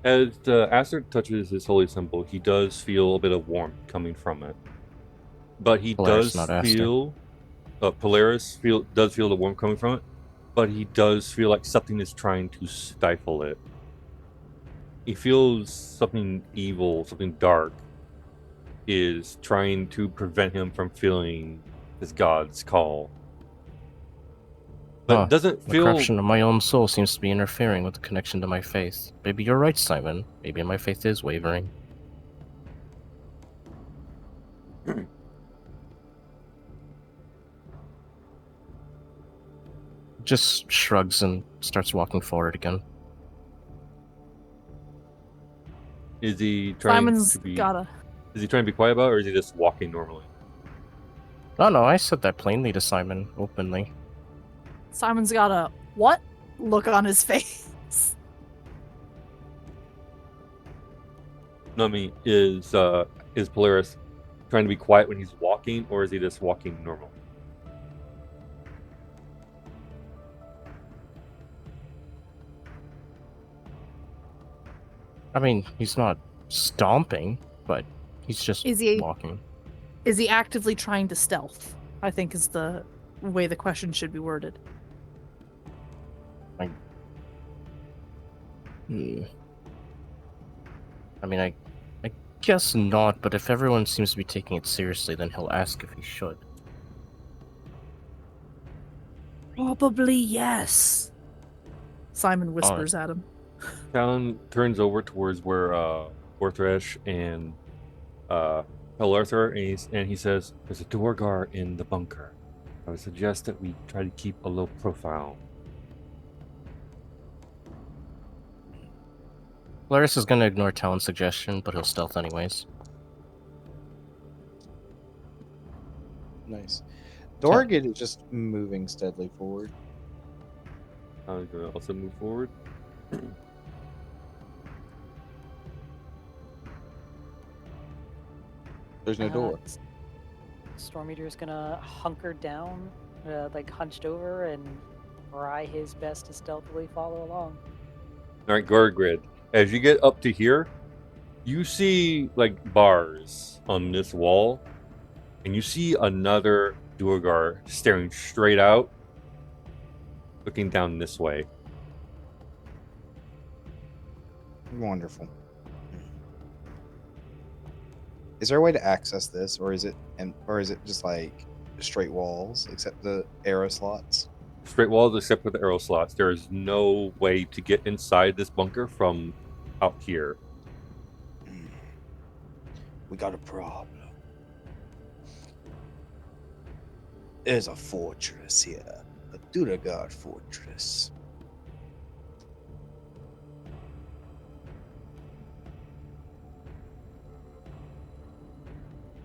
As Aster touches his holy symbol, he does feel a bit of warmth coming from it. But he Polaris, does not Aster. feel... Polaris does feel the warmth coming from it, but he does feel like something is trying to stifle it. He feels something evil, something dark, is trying to prevent him from feeling his god's call. But it doesn't The feel... corruption of my own soul seems to be interfering with the connection to my faith. Maybe you're right, Simon. Maybe my faith is wavering. Just shrugs and starts walking forward again. Is he trying Simon's to be... gotta. Is he trying to be quiet about it, or is he just walking normally? Oh no, I said that plainly to Simon, openly. Simon's got a what look on his face. No, I mean, is Polaris trying to be quiet when he's walking, or is he just walking normal? I mean, he's not stomping, but he's just Is he- walking. Is he actively trying to stealth? I think is the way the question should be worded. I mean, I guess not, but if everyone seems to be taking it seriously, then he'll ask if he should. Probably yes. Simon whispers at him. Talon turns over towards where Orthresh and Polaris are, and he says, "There's a Duergar in the bunker. I would suggest that we try to keep a low profile." Polaris is gonna ignore Talon's suggestion, but he'll stealth anyways. Nice. Dorgid is just moving steadily forward. I'm gonna also move forward. There's no door. Storm Eater's gonna hunker down, like hunched over, and try his best to stealthily follow along. All right, Gorgrid. As you get up to here, you see like bars on this wall, and you see another Duergar staring straight out, looking down this way. Wonderful. Is there a way to access this, or is it just like straight walls except the arrow slots? Straight walls except for the arrow slots. There is no way to get inside this bunker from out here. We got a problem. There's a fortress here, a Duergar fortress.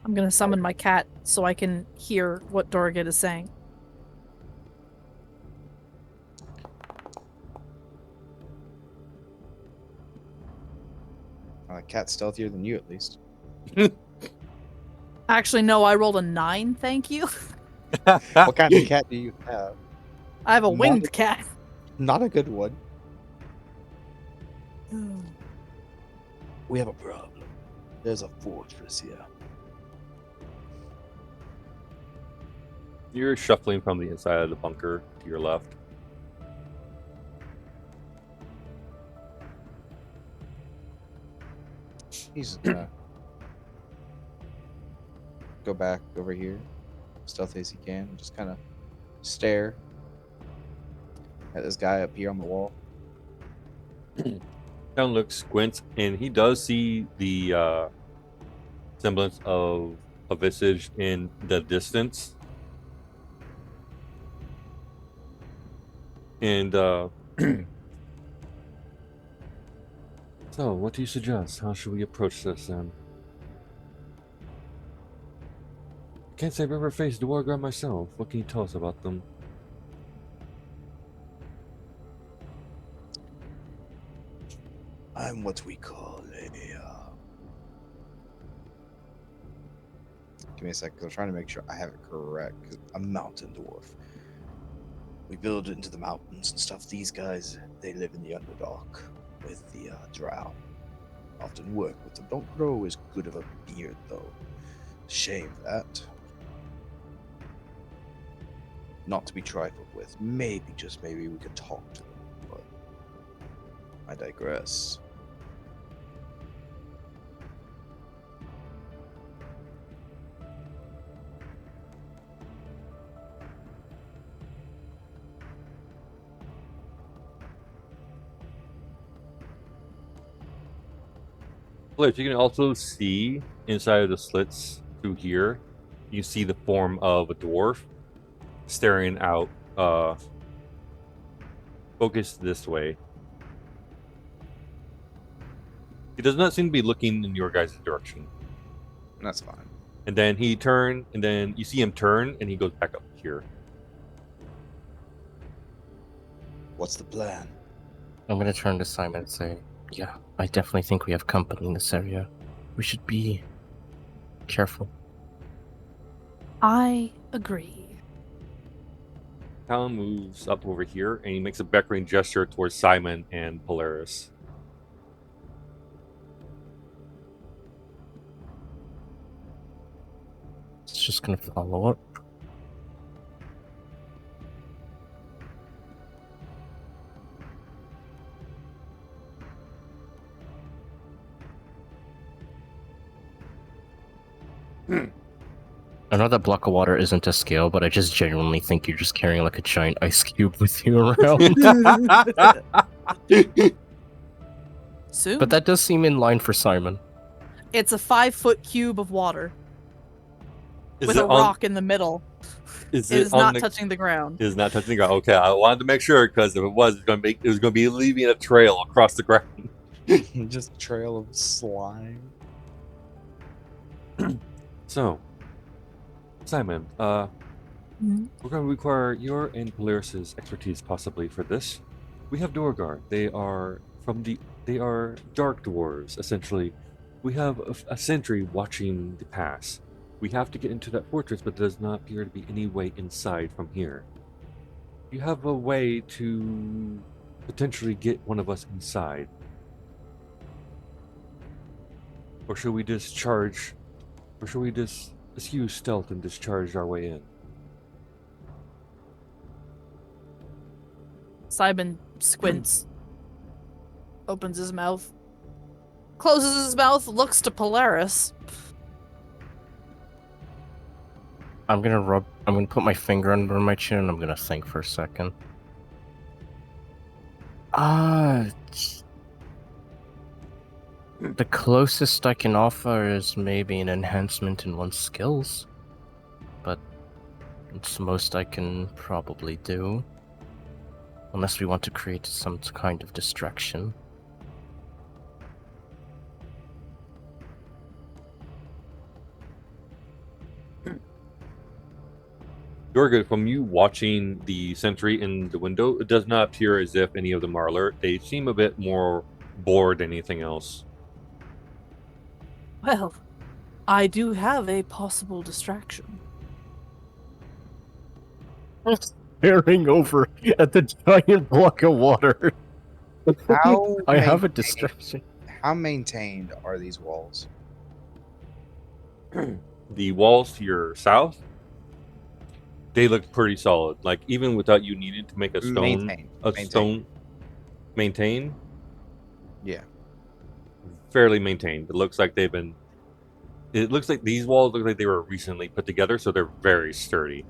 I'm gonna summon my cat so I can hear what Dorgid is saying. Cat's stealthier than you, at least. Actually, no, I rolled a 9, thank you. What kind of cat do you have? I have a Not winged a- cat. Not a good one. We have a problem. There's a fortress here. You're shuffling from the inside of the bunker to your left. He's gonna go back over here, stealthy as he can, and just kind of stare at this guy up here on the wall. Down looks, squints, and he does see the semblance of a visage in the distance. And so, what do you suggest? How should we approach this then? I can't say I've ever faced a warguard myself. What can you tell us about them? I'm what we call a. Give me a sec, 'cause I'm trying to make sure I have it correct. 'Cause a mountain dwarf. We build into the mountains and stuff. These guys, they live in the Underdark with the drow. Often work with them. Don't grow as good of a beard, though. Shame that. Not to be trifled with. Maybe, just maybe, we could talk to them, but I digress. Blitz, you can also see inside of the slits through here. You see the form of a dwarf staring out, focused this way. He does not seem to be looking in your guys' direction. That's fine. And then he turned, and then you see him turn, and he goes back up here. What's the plan? I'm gonna turn to Simon and say, yeah, I definitely think we have company in this area. We should be careful. I agree. Talon moves up over here, and he makes a beckoning gesture towards Simon and Polaris. It's just gonna follow up. I know that block of water isn't to scale, but I just genuinely think you're just carrying like a giant ice cube with you around. Soon. But that does seem in line for Simon. It's a 5-foot cube of water Is with it a on- rock in the middle. Is It it is on not the- touching the ground. It is not touching the ground. Okay, I wanted to make sure because if it was, it was going to be leaving a trail across the ground. Just a trail of slime. So, Simon, Mhm. we're going to require your and Polaris's expertise possibly for this. We have Dorgard. They are dark dwarves essentially. We have a sentry watching the pass. We have to get into that fortress, but there does not appear to be any way inside from here. Do you have a way to potentially get one of us inside? Or should we just use stealth and discharge our way in? Simon squints, opens his mouth, closes his mouth, looks to Polaris. I'm gonna put my finger under my chin and I'm gonna think for a second. The closest I can offer is maybe an enhancement in one's skills. But it's the most I can probably do. Unless we want to create some kind of distraction. Dorga, from you watching the sentry in the window, it does not appear as if any of them are alert. They seem a bit more bored than anything else. Well, I do have a possible distraction. Staring over at the giant block of water. How I have a maintained- distraction. How maintained are these walls? The walls to your south, they look pretty solid. Like, even without you needing to make a stone, Maintained. maintain, Yeah. fairly maintained. It looks like they've been. It looks like these walls look like they were recently put together, so they're very sturdy.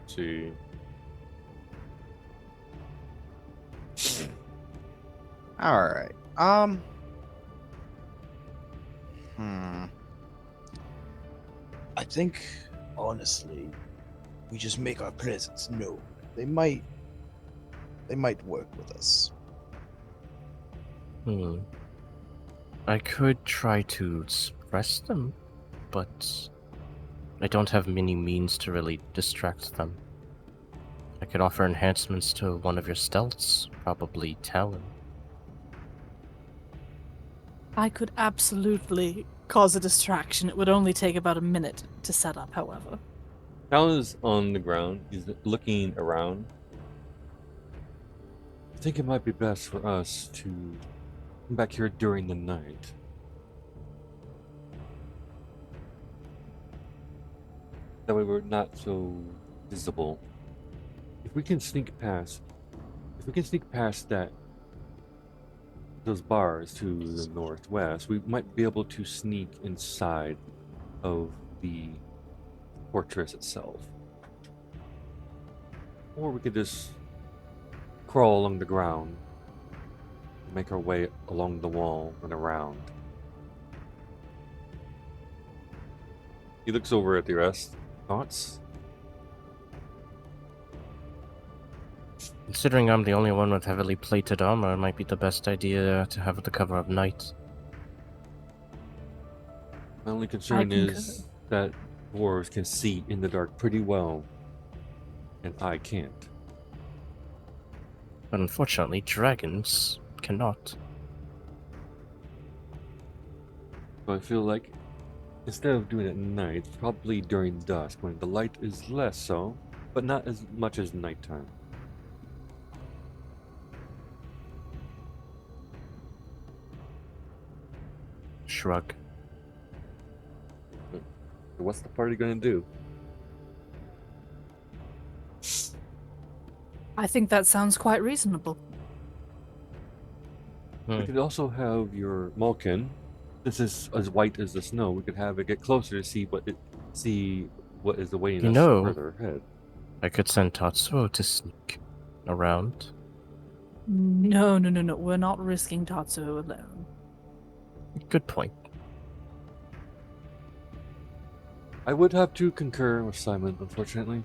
Let's see. All right. I think, honestly, we just make our presence known. They might work with us. I could try to suppress them, but I don't have many means to really distract them. I could offer enhancements to one of your stealths, probably Talon. I could absolutely cause a distraction. It would only take about a minute to set up, however. Talon is on the ground. He's looking around. I think it might be best for us to come back here during the night. That way we're not so visible. If we can sneak past those bars to the northwest, we might be able to sneak inside of the fortress itself. Or we could just crawl along the ground, make our way along the wall and around. He looks over at the rest. Thoughts? Considering I'm the only one with heavily plated armor, it might be the best idea to have the cover of night. My only concern concur. is that dwarves can see in the dark pretty well, and I can't. But unfortunately, dragons cannot. So I feel like instead of doing it at night, probably during dusk when the light is less so, but not as much as nighttime. Shrug. What's the party gonna do? I think that sounds quite reasonable. We could also have your Malkin. This is as white as the snow. We could have it get closer to see what is awaiting You us know- further ahead. I could send Tatsuo to sneak around. No. We're not risking Tatsuo alone. Good point. I would have to concur with Simon, unfortunately.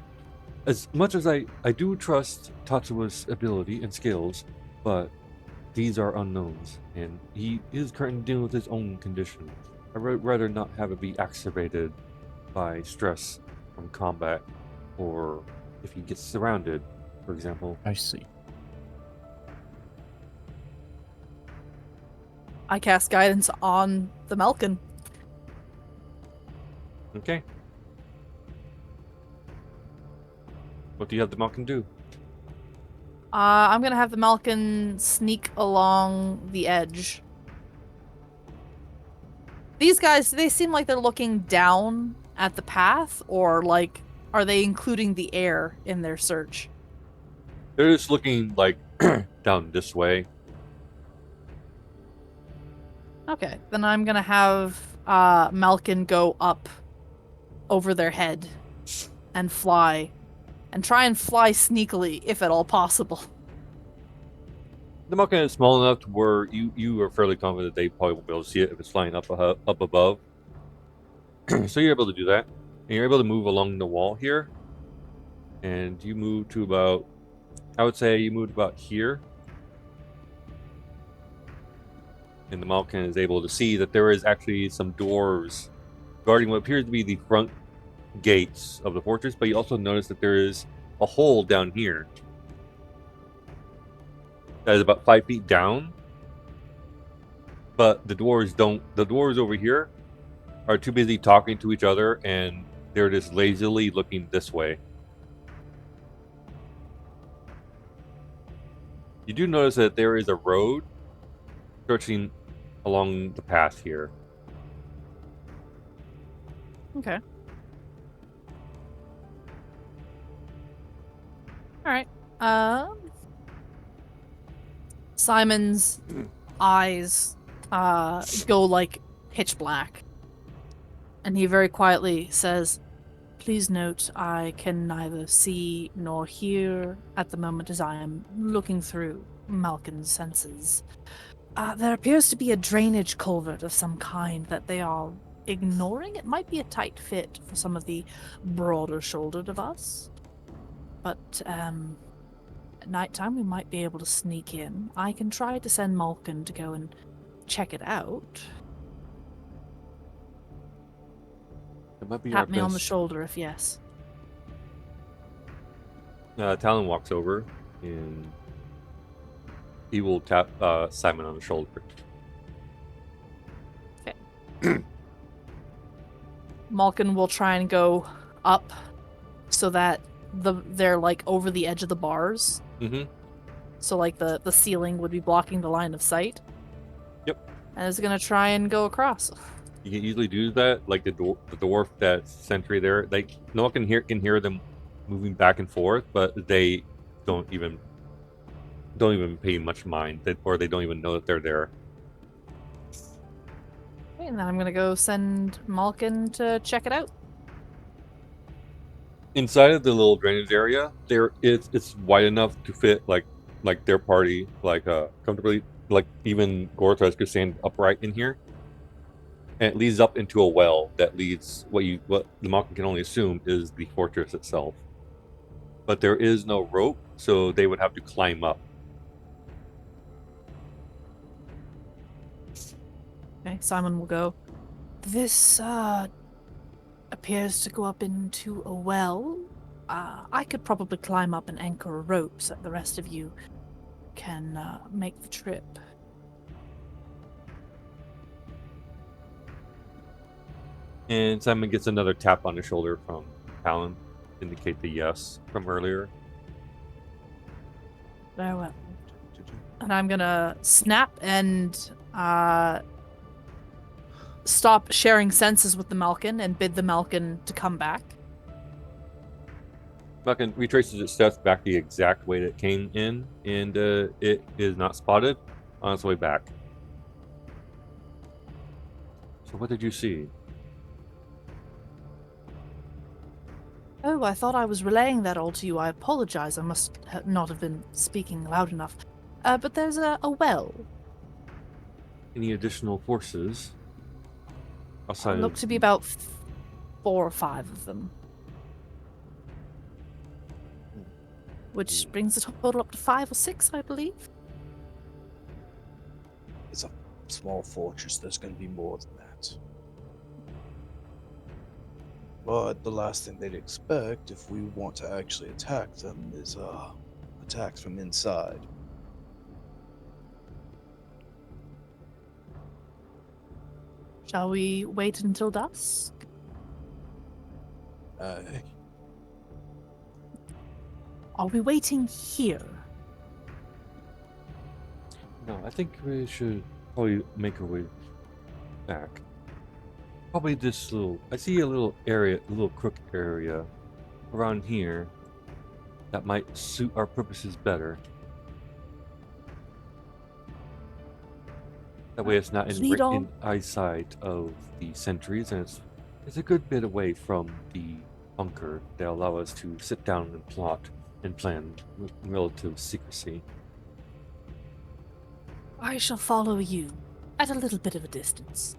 As much as I do trust Tatsuo's ability and skills, but these are unknowns, and he is currently dealing with his own condition. I would rather not have it be exacerbated by stress from combat, or if he gets surrounded, for example. I see. I cast guidance on the Malkin. Okay. What do you have the Malkin do? I'm gonna have the Malkin sneak along the edge. These guys, they seem like they're looking down at the path, or like, are they including the air in their search? They're just looking like down this way. Okay, then I'm gonna have Malkin go up over their head and fly. And try and fly sneakily, if at all possible. The Malkin is small enough to where you are fairly confident they probably won't be able to see it if it's flying up above. So you're able to do that. And you're able to move along the wall here. And you move to about I would say you moved about here. And the Malkin is able to see that there is actually some doors guarding what appears to be the front gates of the fortress, but you also notice that there is a hole down here that is about 5 feet down. But the dwarves over here are too busy talking to each other, and they're just lazily looking this way. You do notice that there is a road stretching along the path here. Okay. All right. Simon's eyes go like pitch black, and he very quietly says, "Please note, I can neither see nor hear at the moment as I am looking through Malkin's senses. There appears to be a drainage culvert of some kind that they are ignoring. It might be a tight fit for some of the broader-shouldered of us, but at nighttime we might be able to sneak in. I can try to send Malkin to go and check it out. It might be Tap our me on the best. shoulder if yes." Talon walks over and he will tap Simon on the shoulder. Malkin will try and go up so that they're like over the edge of the bars. Mm-hmm. So like the ceiling would be blocking the line of sight. Yep. And is gonna try and go across. You can easily do that, like the dwarf that's sentry there. Like no one can hear them moving back and forth, but they don't even pay much mind, or they don't even know that they're there. Okay, and then I'm gonna go send Malkin to check it out. Inside of the little drainage area, it's wide enough to fit like their party comfortably. Like even Gorthas could stand upright in here. And it leads up into a well that leads what the Malkin can only assume is the fortress itself. But there is no rope, so they would have to climb up. Okay, Simon will go. This appears to go up into a well. I could probably climb up and anchor a rope so that the rest of you can make the trip. And Simon gets another tap on the shoulder from Talon to indicate the yes from earlier. Very well. And I'm gonna snap and stop sharing senses with the Malkin and bid the Malkin to come back. Malkin retraces its steps back the exact way that it came in, and it is not spotted on its way back. So what did you see? Oh, I thought I was relaying that all to you. I apologize. I must not have been speaking loud enough. But there's a well. Any additional forces outside Look to be about 4 or 5 of them. Which brings the total up to 5 or 6, I believe. It's a small fortress. There's going to be more than that. But the last thing they'd expect if we want to actually attack them is attacks from inside. Shall we wait until dusk? Are we waiting here? No, I think we should probably make our way back. Probably this I see a little area, a little crook area around here that might suit our purposes better. That way it's not in eyesight of the sentries, and it's a good bit away from the bunker that allow us to sit down and plot and plan with relative secrecy. I shall follow you at a little bit of a distance.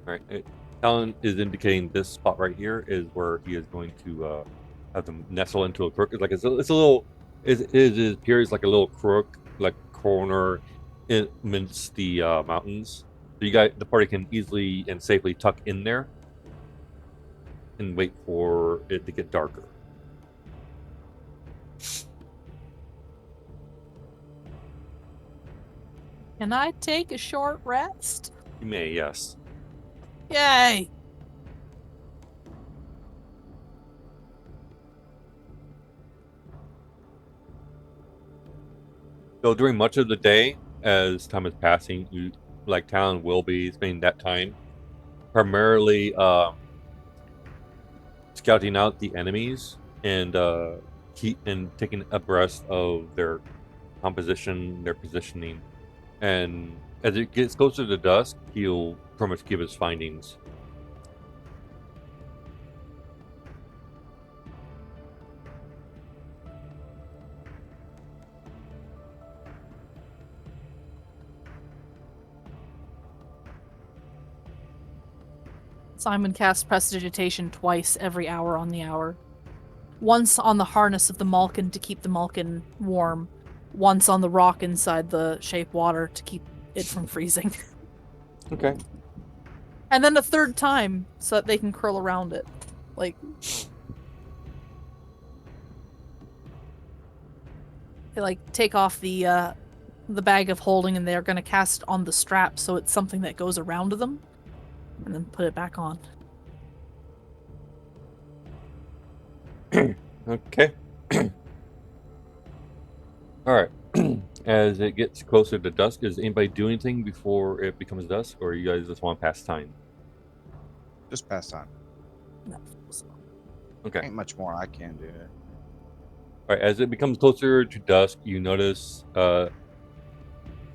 Alright, Alan is indicating this spot right here is where he is going to have them nestle into a crook. Like it's a little It appears like a little crook, like corner, amidst the mountains. So the party can easily and safely tuck in there and wait for it to get darker. Can I take a short rest? You may, yes. Yay! So during much of the day, as time is passing, Talon will be spending that time primarily scouting out the enemies and taking abreast of their composition, their positioning, and as it gets closer to dusk, he'll pretty much give his findings. Simon casts Prestidigitation twice every hour on the hour. Once on the harness of the Malkin to keep the Malkin warm. Once on the rock inside the shape water to keep it from freezing. Okay. And then a third time so that they can curl around it. Like... They, like, take off the bag of holding and they're gonna cast on the strap so it's something that goes around them. And then put it back on. Okay. Alright. As it gets closer to dusk, does anybody do anything before it becomes dusk, or you guys just want to pass time? Just pass time. No. Okay. Ain't much more I can do. Alright, as it becomes closer to dusk, you notice,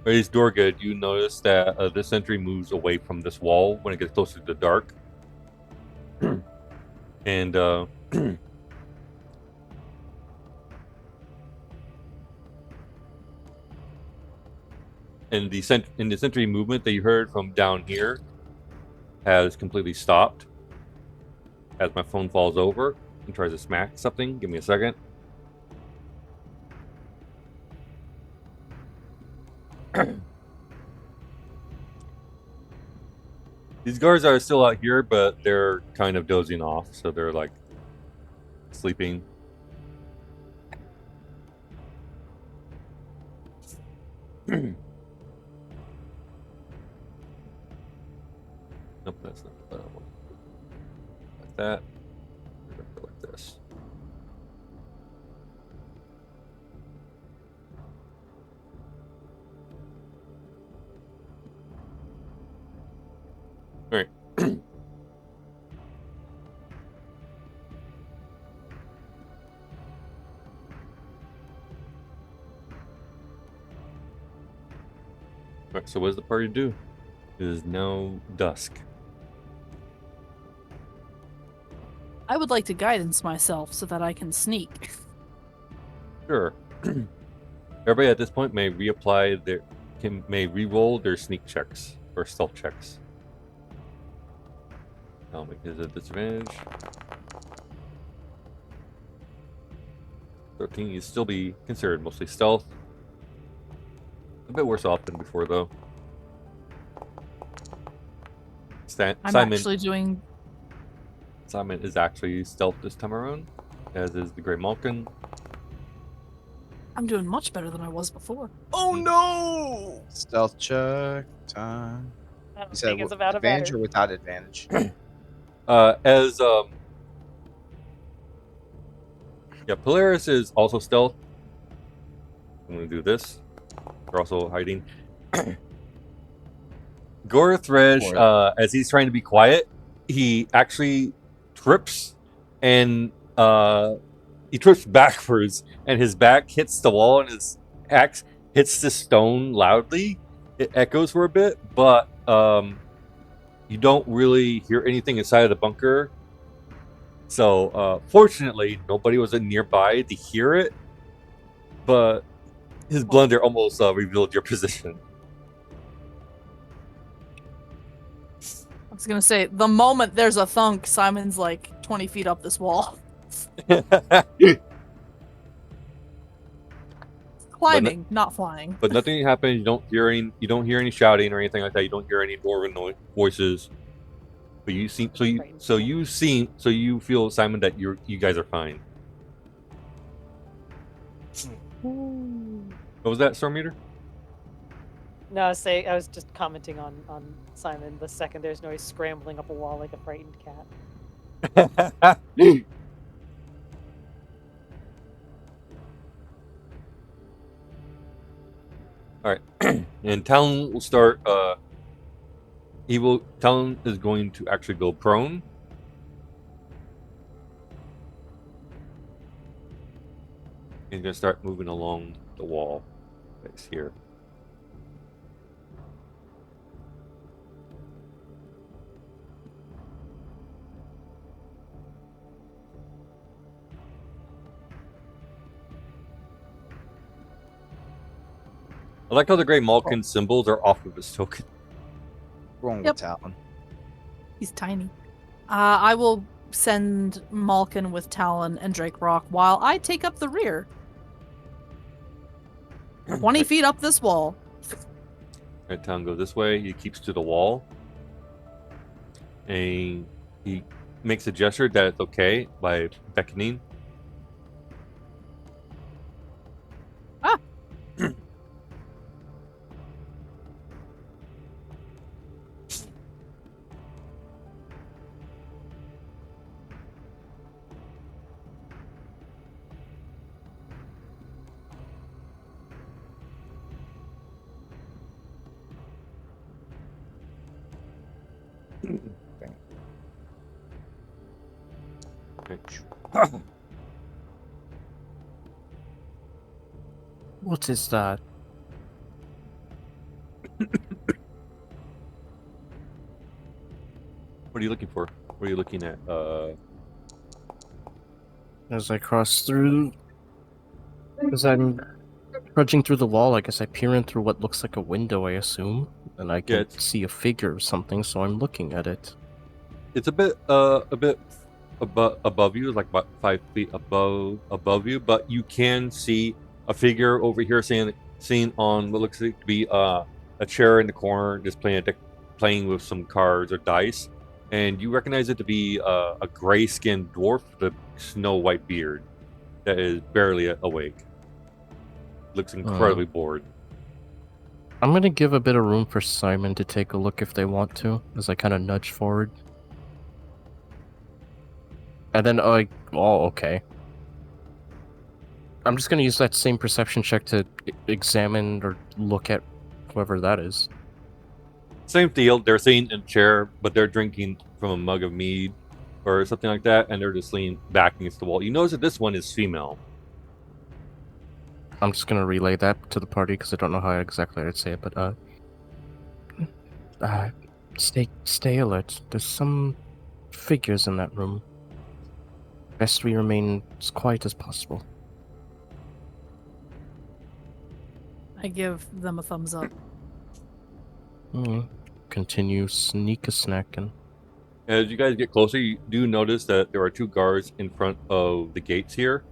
raised Dorgood, you notice that this sentry moves away from this wall when it gets closer to dark. And, and the sentry movement that you heard from down here has completely stopped. As my phone falls over and tries to smack something. Give me a second. These guards are still out here, but they're kind of dozing off, so they're like sleeping. Nope, that's not that one. Like that. Like this. All right. Alright, so what does the party do? It is now dusk. I would like to guidance myself so that I can sneak. Sure. Everybody at this point may may re-roll their sneak checks or stealth checks. I'll make this a disadvantage. 13, you'd still be considered mostly stealth. A bit worse off than before, though. Simon is actually stealth this time around, as is the Grey Malkin. I'm doing much better than I was before. Oh no! Stealth check time. I don't You think said it's about advantage better. or without advantage? Yeah, Polaris is also stealth. I'm gonna do this. They're also hiding. Gorthresh, as he's trying to be quiet, he actually trips and he trips backwards, and his back hits the wall, and his axe hits the stone loudly. It echoes for a bit, but you don't really hear anything inside of the bunker. So, fortunately, nobody was nearby to hear it, but his blunder almost revealed your position. I was gonna say, the moment there's a thunk, Simon's like 20 feet up this wall. Climbing, not flying. But nothing happens. You don't hear any shouting or anything like that. You don't hear any dwarven voices. But you feel, Simon, that you guys are fine. What was that, Storm Meter? No, I was just commenting on Simon. The second there's noise scrambling up a wall like a frightened cat. All right, and Talon will start. Talon is going to actually go prone. He's going to start moving along the wall. That's here. I like how the Grey Malkin symbols are off of his token. Wrong Yep. with Talon. He's tiny. I will send Malkin with Talon and Drake Rock while I take up the rear. 20 feet up this wall. Right, Talon goes this way. He keeps to the wall. And he makes a gesture that it's okay by beckoning. Ah! What is that? What are you looking for? What are you looking at? As I cross through, as I'm trudging through the wall, I guess I peer in through what looks like a window, I assume, and I can it's- see a figure or something, so I'm looking at it. It's a bit above you, like about 5 feet above you, but you can see a figure over here seen on what looks like to be a chair in the corner, just playing with some cards or dice, and you recognize it to be a gray-skinned dwarf with a snow white beard that is barely awake. Looks incredibly bored. I'm gonna give a bit of room for Simon to take a look if they want to, as I kind of nudge forward. And then, okay. I'm just gonna use that same perception check to examine or look at whoever that is. Same deal. They're sitting in a chair, but they're drinking from a mug of mead or something like that, and they're just leaning back against the wall. You notice that this one is female. I'm just gonna relay that to the party because I don't know how exactly I'd say it, but stay alert. There's some figures in that room. Best we remain as quiet as possible. I give them a thumbs up. Continue sneak-a-snacking. As you guys get closer, you do notice that there are 2 guards in front of the gates here,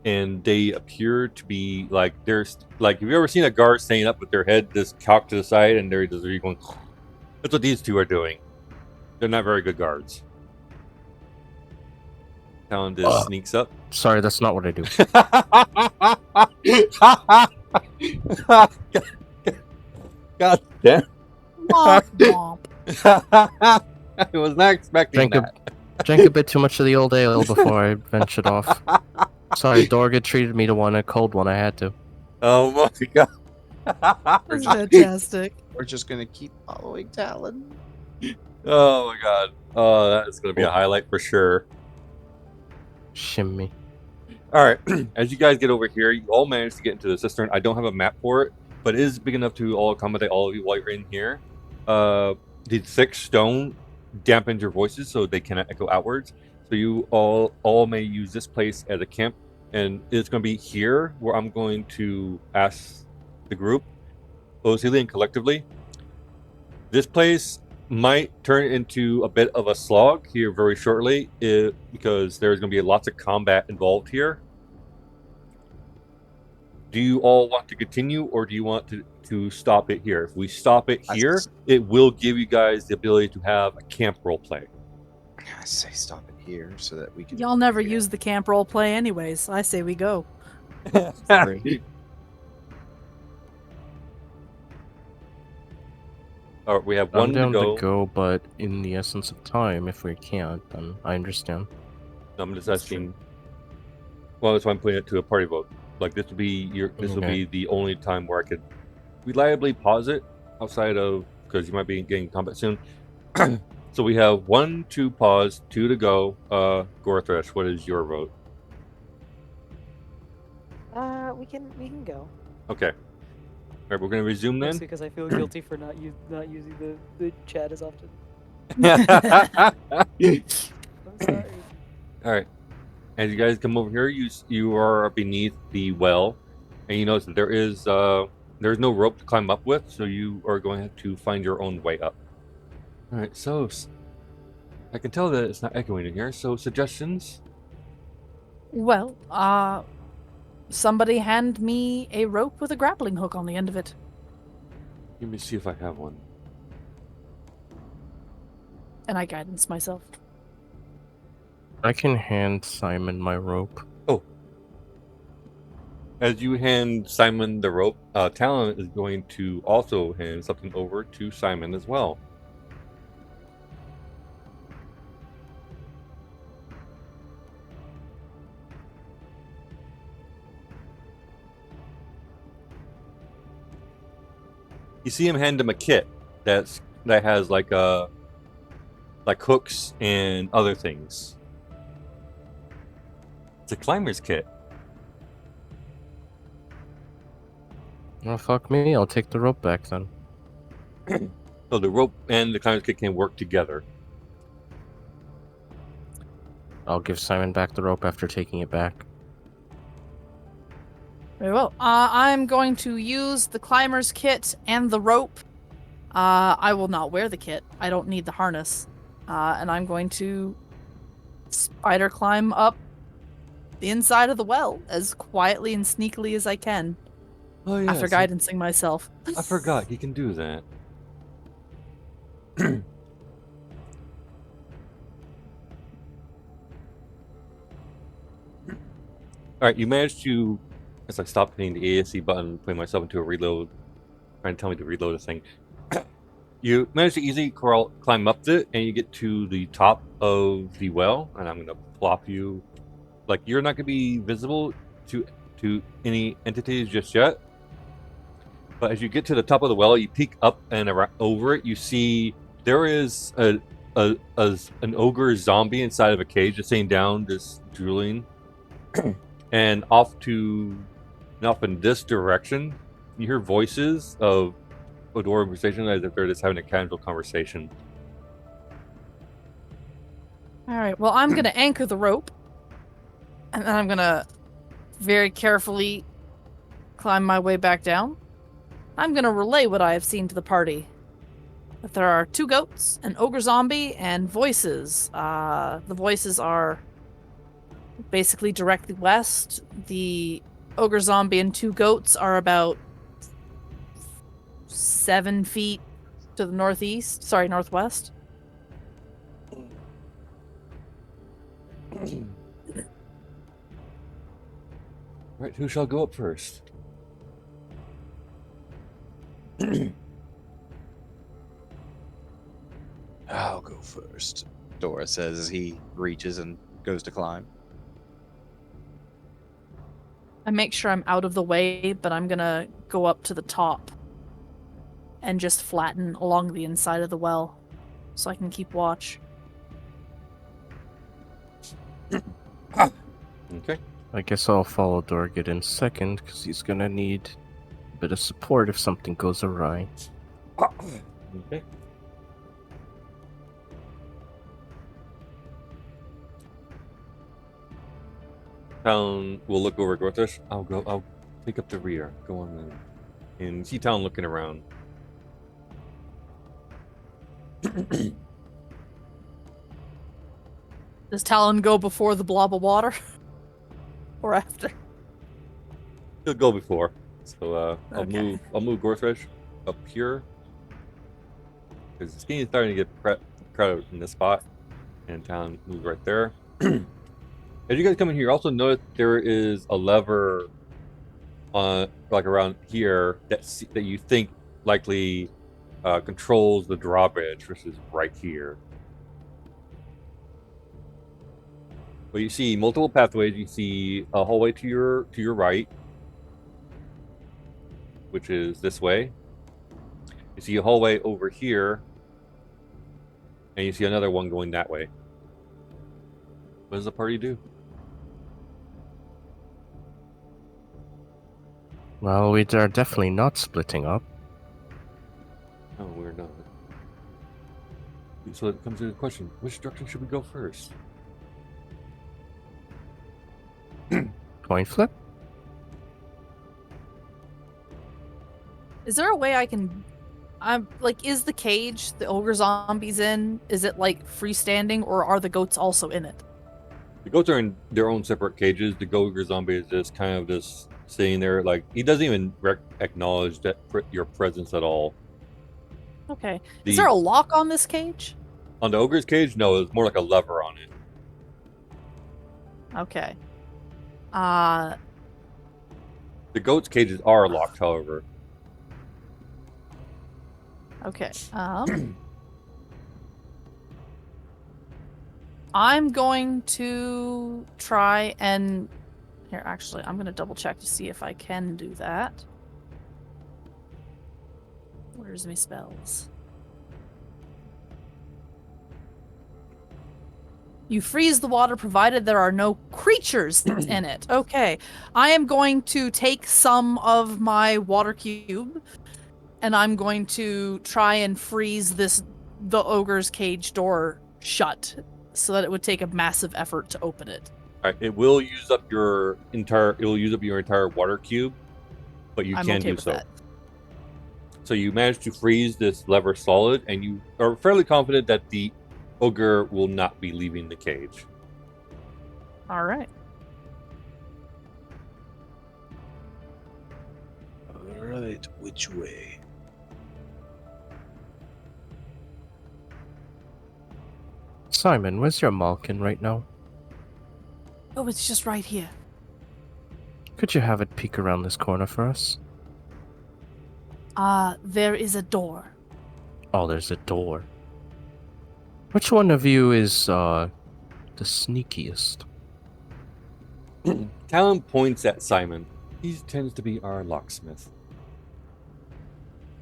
and they appear to be like there's like, have you ever seen a guard standing up with their head just cocked to the side and they're just going? That's what these 2 are doing. They're not very good guards. Talon just sneaks up. Sorry, that's not what I do. God damn. Womp womp. I was not expecting that. Drank a bit too much of the old ale before I ventured off. Sorry, Dorga treated me to a cold one. I had to. Oh my god. That's fantastic. We're just gonna keep following Talon. Oh my god. Oh, that's gonna be a highlight for sure. Shimmy. All right. As you guys get over here, you all manage to get into the cistern. I don't have a map for it, but it is big enough to all accommodate all of you while you're in here. The thick stone dampens your voices so they cannot echo outwards. So you all may use this place as a camp, and it's going to be here where I'm going to ask the group, closely and collectively. This place might turn into a bit of a slog here very shortly, because there's going to be lots of combat involved here. do you all want to continue, or do you want to stop it here? If we stop it I here, s- it will give you guys the ability to have a camp role play. I say stop it here so that we can. Y'all never Yeah. use the camp role play anyways. I say we go. Sorry. All right, we have I'm one to down go. to go, but in the essence of time, if we can't, then I understand. I'm just That's true. asking. Well, that's why I'm putting it to a party vote. Like this will be This will Okay. be the only time where I could reliably pause it outside of because you might be getting combat soon. So we have 1, 2 pause, 2 to go. Gorthresh, what is your vote? We can go. Okay. All right, we're gonna resume then. Mostly because I feel guilty for not using the chat as often. I'm sorry. All right. As you guys come over here, you are beneath the well, and you notice that there's no rope to climb up with, so you are going to have to find your own way up. All right. So I can tell that it's not echoing in here. So suggestions? Well, somebody hand me a rope with a grappling hook on the end of it. Let me see if I have one. And I guidance myself. I can hand Simon my rope. As you hand Simon the rope, Talon is going to also hand something over to Simon as well. You see him hand him a kit that has like hooks and other things. It's a climber's kit. Oh, fuck me, I'll take the rope back then. So the rope and the climber's kit can work together. I'll give Simon back the rope after taking it back. Very well. I'm going to use the climber's kit and the rope. I will not wear the kit. I don't need the harness. And I'm going to spider climb up the inside of the well as quietly and sneakily as I can. Oh yeah. After guidancing myself. I forgot he can do that. All right, you managed to. As I stopped hitting the ASC button, putting myself into a reload, trying to tell me to reload this thing. You managed to easily climb up it, and you get to the top of the well, and I'm gonna plop you. Like you're not gonna be visible to any entities just yet. But as you get to the top of the well, you peek up and over it. You see there is an ogre zombie inside of a cage, just sitting down, just drooling. And off in this direction, you hear voices of Odor conversation as if they're just having a casual conversation. All right. Well, I'm going to anchor the rope. And then I'm going to very carefully climb my way back down. I'm going to relay what I have seen to the party. That there are 2 goats, an ogre zombie, and voices. The voices are basically directly west. The ogre zombie and 2 goats are about 7 feet to the northwest. Right, who shall go up first? I'll go first, Dora says as he reaches and goes to climb. I make sure I'm out of the way, but I'm gonna go up to the top and just flatten along the inside of the well so I can keep watch. Okay. I guess I'll follow Dorgit in second, because he's gonna need a bit of support if something goes awry. Okay. Talon will look over at Gorthus. I'll pick up the rear. Go on then. And you see Talon looking around. Does Talon go before the blob of water? Or after? He'll go before. So I'll Okay. move Gorthresh up here because this game is starting to get crowded in this spot, and Town moves right there. As you guys come in here, also notice there is a lever on like around here that you think likely controls the drawbridge, which is right here. But you see multiple pathways. You see a hallway to your right, which is this way. You see a hallway over here, and you see another one going that way. What does the party do? Well, we are definitely not splitting up. No, we're not. So it comes to the question: which direction should we go first? Coin flip? Is there a way I can? I'm like, is the cage the ogre zombies in? Is it like freestanding, or are the goats also in it? The goats are in their own separate cages. The Goger zombie is just kind of just sitting there, like he doesn't even acknowledge that your presence at all. Okay. Is there a lock on this cage? On the ogre's cage? No, it's more like a lever on it. Okay. The goat's cages are locked, however. Okay. I'm going to try and here. Actually, I'm going to double check to see if I can do that. Where's my spells? You freeze the water provided there are no creatures in it. Okay. I am going to take some of my water cube and I'm going to try and freeze the ogre's cage door shut so that it would take a massive effort to open it. All right, it will use up your entire water cube, but you can do so. So you managed to freeze this lever solid, and you are fairly confident that the ogre will not be leaving the cage. All right. All right, which way? Simon, where's your Malkin right now? Oh, it's just right here. Could you have it peek around this corner for us? There is a door. Oh, there's a door. Which one of you is, the sneakiest? Talon points at Simon. He tends to be our locksmith.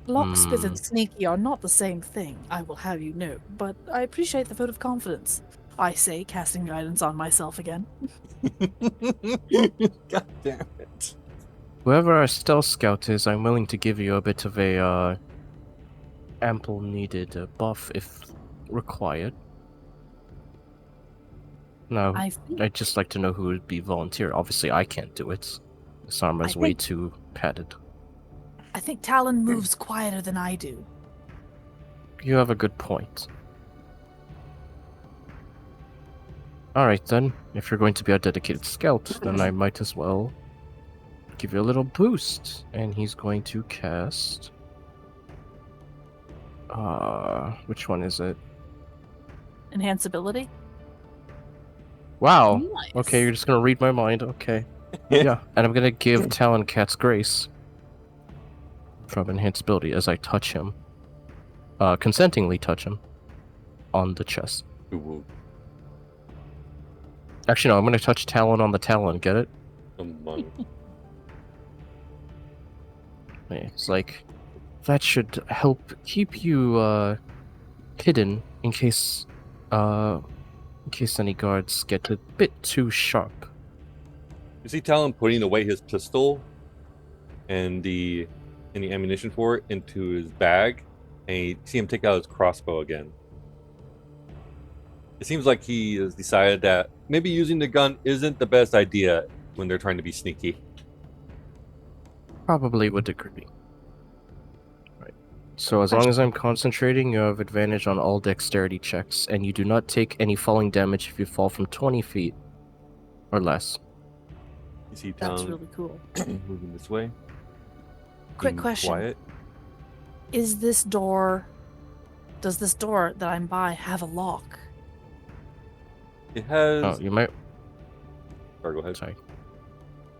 Locksmith and sneaky are not the same thing, I will have you know, but I appreciate the vote of confidence. I say, casting guidance on myself again. God damn it. Whoever our stealth scout is, I'm willing to give you a bit of a, ample needed buff if required. No, I'd just like to know who would be volunteer. Obviously, I can't do it. This armor's way too padded. I think Talon moves quieter than I do. You have a good point. Alright then, if you're going to be a dedicated scout, then I might as well give you a little boost. And he's going to cast... which one is it? Enhance ability? Wow. Nice. Okay, you're just gonna read my mind. Okay. Yeah, and I'm gonna give Talon Cat's Grace from Enhanceability as I touch him. Consentingly touch him on the chest. Ooh. Actually, no, I'm gonna touch Talon on the Talon, get it? It's like, that should help keep you, hidden in case any guards get a bit too sharp. You see Talon putting away his pistol and the ammunition for it into his bag, and you see him take out his crossbow again. It seems like he has decided that maybe using the gun isn't the best idea when they're trying to be sneaky. Probably would agree. Right. So as long as I'm concentrating, you have advantage on all dexterity checks, and you do not take any falling damage if you fall from 20 feet or less. You see That's Talon really cool. moving this way. Quick being question. Quiet. Does this door that I'm by have a lock? It has. Oh, you might. Sorry, go ahead. Sorry.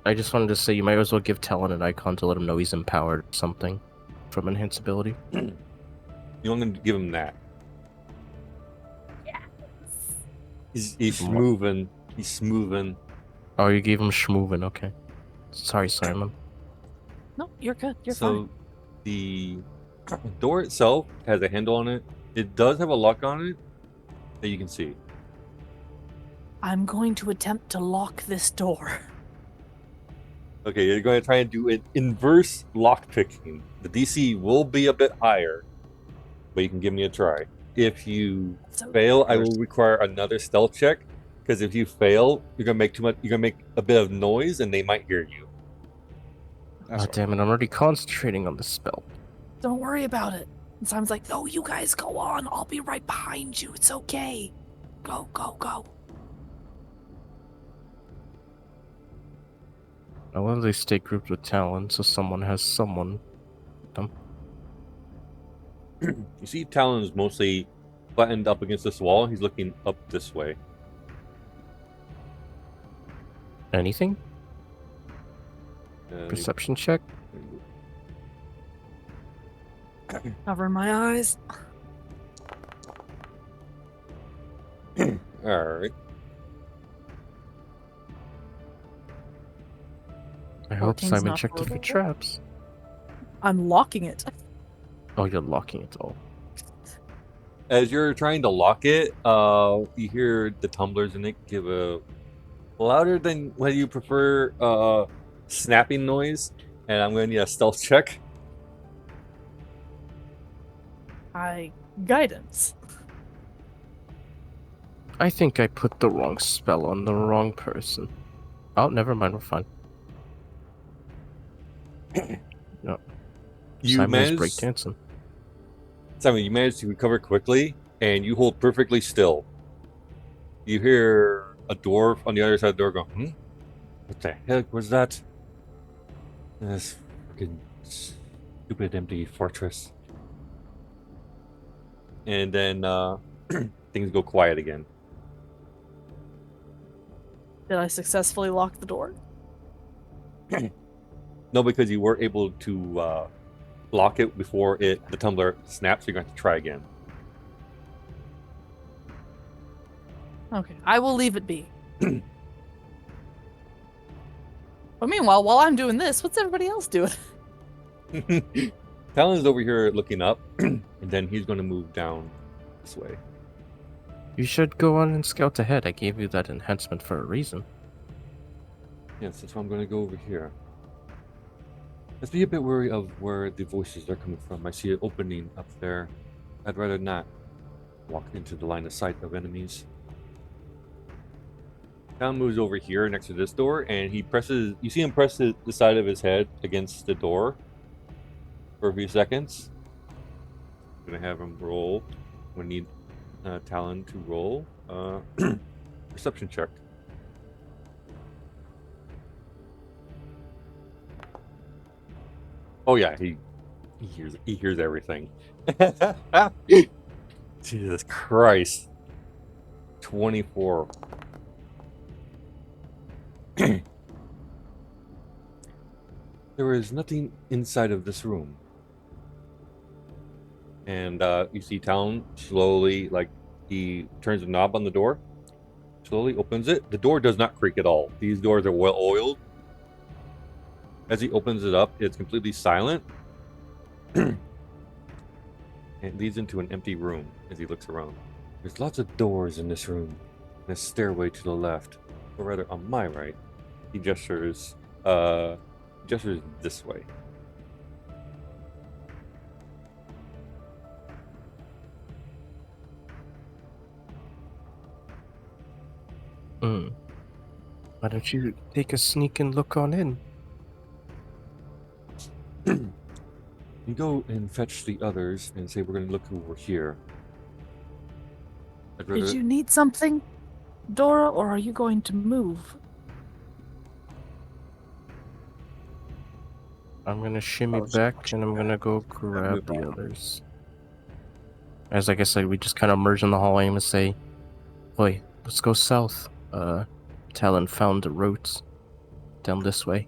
I just wanted to say you might as well give Talon an icon to let him know he's empowered or something from enhance ability. You want to give him that. He's What? moving. He's moving. Oh, you gave him schmoovin. Okay. Sorry, Simon. No, you're good. You're So fine. the door itself has a handle on it. It does have a lock on it that you can see. I'm going to attempt to lock this door. Okay, you're going to try and do an inverse lock picking. The DC will be a bit higher, but you can give me a try. If you So fail, I will require another stealth check. Because if you fail, you're gonna make too much. You're gonna make a bit of noise, and they might hear you. That's Oh, damn it, I'm already concentrating on the spell. don't worry about it. And Simon's like, no, you guys go on. I'll be right behind you. It's okay. Go, go, go. I love they stay grouped with Talon, so someone has someone. You see, Talon is mostly flattened up against this wall. He's looking up this way. Anything? Uh, Perception check? Cover my eyes. All right. I hope 14's Simon not checked it for horrible. traps. I'm locking it. Oh, you're locking it all. As you're trying to lock it, you hear the tumblers in it give a louder than what you prefer snapping noise, and I'm going to need a stealth check. Guidance. I think I put the wrong spell on the wrong person. Oh, never mind, we're fine. No. You Simon is managed, breakdancing. Simon, you managed to recover quickly, and you hold perfectly still. You hear a door on the other side of the door go, What the heck was that? This freaking stupid empty fortress. And then things go quiet again. Did I successfully lock the door? No, because you were able to lock it before the tumbler snaps, so you're going to have to try again. Okay, I will leave it be. But meanwhile, while I'm doing this, what's everybody else doing? Talon's over here looking up, and then he's going to move down this way. You should go on and scout ahead. I gave you that enhancement for a reason. Yes, that's why I'm going to go over here. Let's be a bit wary of where the voices are coming from. I see an opening up there. I'd rather not walk into the line of sight of enemies. Talon moves over here next to this door, and he presses. You see him press the side of his head against the door for a few seconds. I'm gonna have him roll. We need Talon to roll perception check. Oh yeah, he hears everything. Jesus Christ. 24. There is nothing inside of this room. And you see Talon slowly, like, he turns the knob on the door, slowly opens it. The door does not creak at all. These doors are well oiled. As he opens it up, it's completely silent. It leads into an empty room as he looks around. There's lots of doors in this room, and a stairway to the left, or rather on my right. He gestures this way. Why don't you take a sneak and look on in? You go and fetch the others and say we're going to look over here. Did you need something, Dora, or are you going to move? I'm gonna shimmy Oh, so back much and I'm gonna go grab move the on. others. As like I said, we just kind of merge in the hallway and say, "Boy, let's go south." Talon found the route down this way,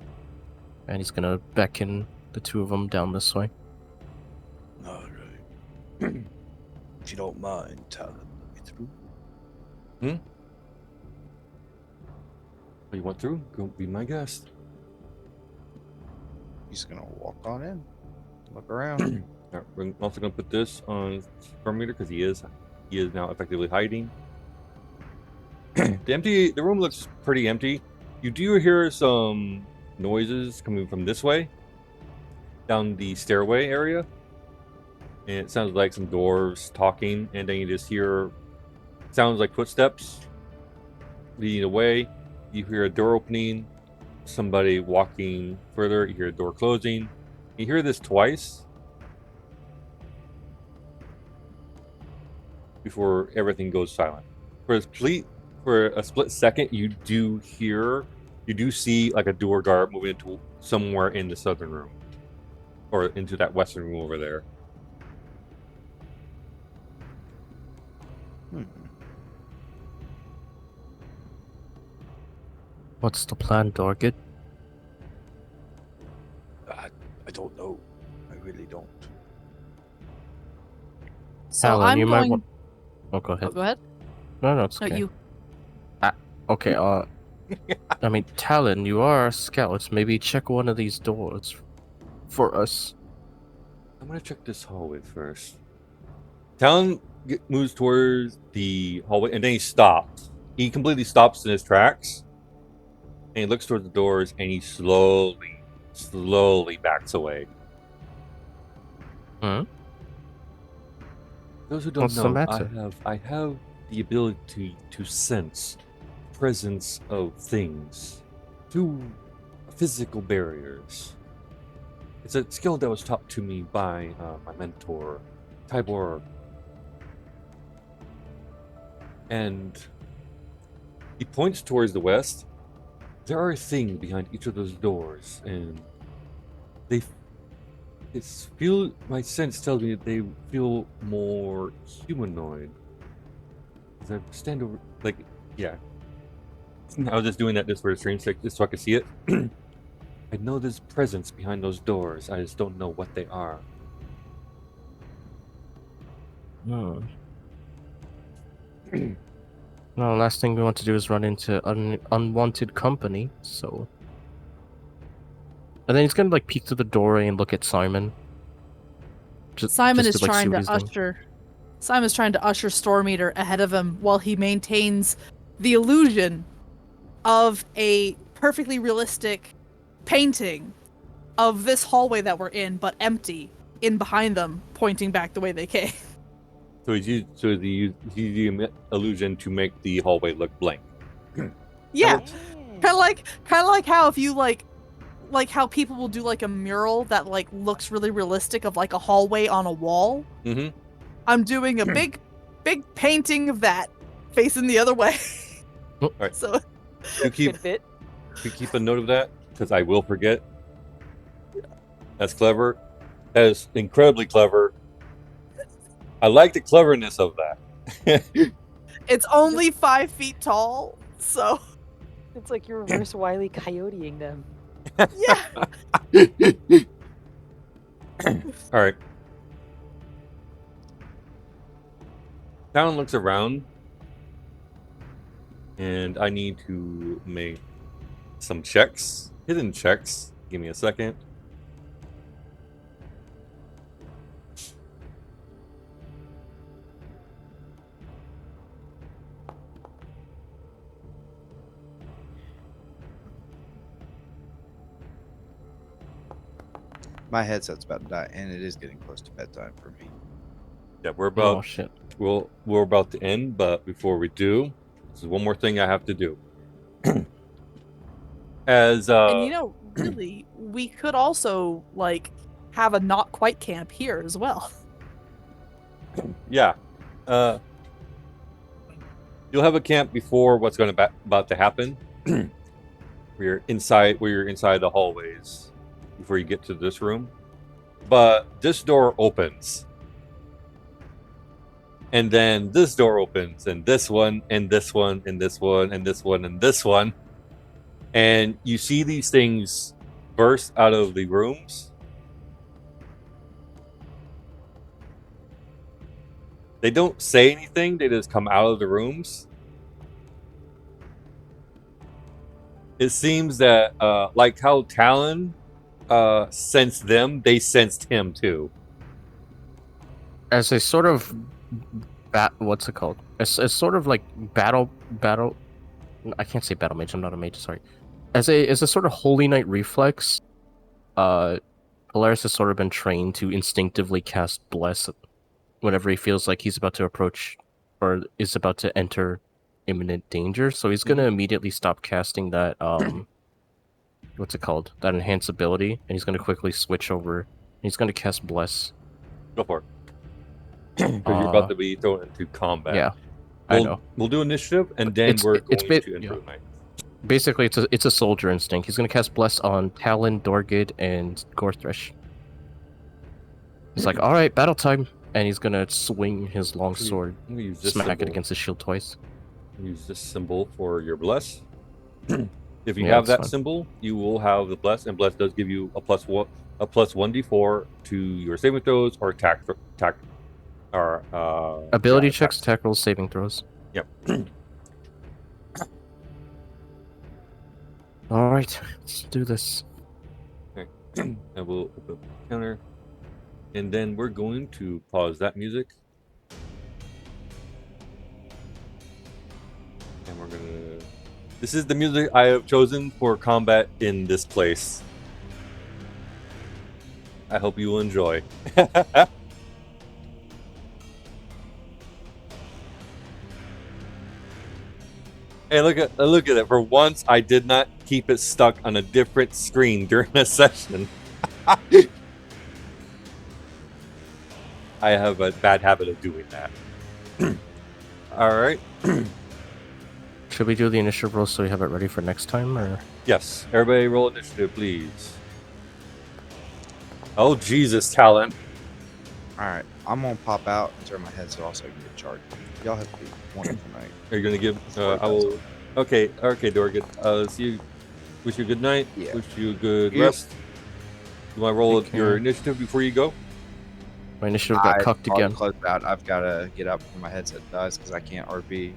and he's gonna beckon the two of them down this way. All right. If you don't mind, Talon, let me through. You want through? Go be my guest. He's gonna walk on in, look around. Alright, we're also gonna put this on Stormreader because he is now effectively hiding. The room looks pretty empty. You do hear some noises coming from this way, down the stairway area, and it sounds like some dwarves talking, and then you just hear sounds like footsteps leading away. You hear a door opening, somebody walking further. You hear a door closing. You hear this twice before everything goes silent. For a split second, you do see like a door guard moving into somewhere in the southern room, or into that western room over there. What's the plan, Dorgit? I don't know. I really don't. So Talon, I'm you might going. want. Oh, go ahead. Oh, go ahead. No, it's No, okay. you. Okay, I mean, Talon, you are a scout. Maybe check one of these doors for us. I'm gonna check this hallway first. Talon moves towards the hallway, and then he stops. He completely stops in his tracks, and he looks towards the doors, and he slowly backs away. Hmm? Those who don't What's the know, matter? I have the ability to sense presence of things through physical barriers. It's a skill that was taught to me by my mentor, Tybor. And he points towards the west. There are things behind each of those doors, and my sense tells me that they feel more humanoid. As I stand over, yeah. I was just doing that just for the stream's sake, just so I could see it. I know there's presence behind those doors. I just don't know what they are. Hmm. Well, last thing we want to do is run into unwanted company, so... And then he's gonna, like, peek through the doorway and look at Simon. Simon just is to, like, trying see what to he's doing. usher. Simon's trying to usher Stormeater ahead of him while he maintains the illusion of a perfectly realistic painting of this hallway that we're in, but empty, in behind them, pointing back the way they came. So he's used the illusion to make the hallway look blank. Yeah, Mm. kind of like how if you like how people will do like a mural that like looks really realistic of like a hallway on a wall. Mm-hmm. I'm doing a big painting of that facing the other way. Oh. Alright. So You keep Good bit. a note of that, because I will forget. That's clever. That is incredibly clever. I like the cleverness of that. it's only 5 feet tall, so It's like you're reverse Wile E. Coyoteing them. yeah. All right. Talon looks around, and I need to make some checks, hidden checks. Give me a second. My headset's about to die, and it is getting close to bedtime for me. Yeah, we're Oh, about shit. we're about to end, but before we do, this is one more thing I have to do. As And you know, really, we could also like have a not quite camp here as well. yeah, you'll have a camp before what's about to happen. Where you're inside the hallways, before you get to this room. But this door opens. And then this door opens, and this one, and this one, and this one, and this one, and this one. And you see these things burst out of the rooms. They don't say anything, they just come out of the rooms. It seems that, like how Talon sensed them, they sensed him too. As a sort of what's it called? As sort of like battle. I can't say battle mage. I'm not a mage. Sorry. As a sort of holy knight reflex, Polaris has sort of been trained to instinctively cast bless whenever he feels like he's about to approach or is about to enter imminent danger. So he's gonna immediately stop casting that what's it called? That enhance ability, and he's gonna quickly switch over. And he's gonna cast bless. Go for it. Because you're about to be thrown into combat. Yeah, I know. We'll do initiative, and then we're going to improve night. Basically, it's a soldier instinct. He's gonna cast bless on Talon, Dorgid, and Gorthresh. He's like, all right, battle time, and he's gonna swing his long sword, smack it against his shield twice. Use this symbol for your bless. If you have that symbol, you will have the bless, and bless does give you a plus 1d4 to your saving throws or attack or ability checks, attack rolls, saving throws. Yep. All right, let's do this. Okay. And we'll open the counter, and then we're going to pause that music, and we're gonna. This is the music I have chosen for combat in this place. I hope you will enjoy. Hey, look at it. For once, I did not keep it stuck on a different screen during a session. I have a bad habit of doing that. All right. Should we do the initiative roll so we have it ready for next time, or? Yes. Everybody roll initiative, please. Oh, Jesus, Talon. Alright, I'm gonna pop out and turn my headset off so I can get charged. Y'all have a wonderful night. Are you going to give... I will... Okay, Dorgan. See you. Wish you a good night. Yeah. Wish you a good rest. You want to roll your initiative before you go? My initiative got cucked again. Close out. I've got to get up before my headset dies because I can't RP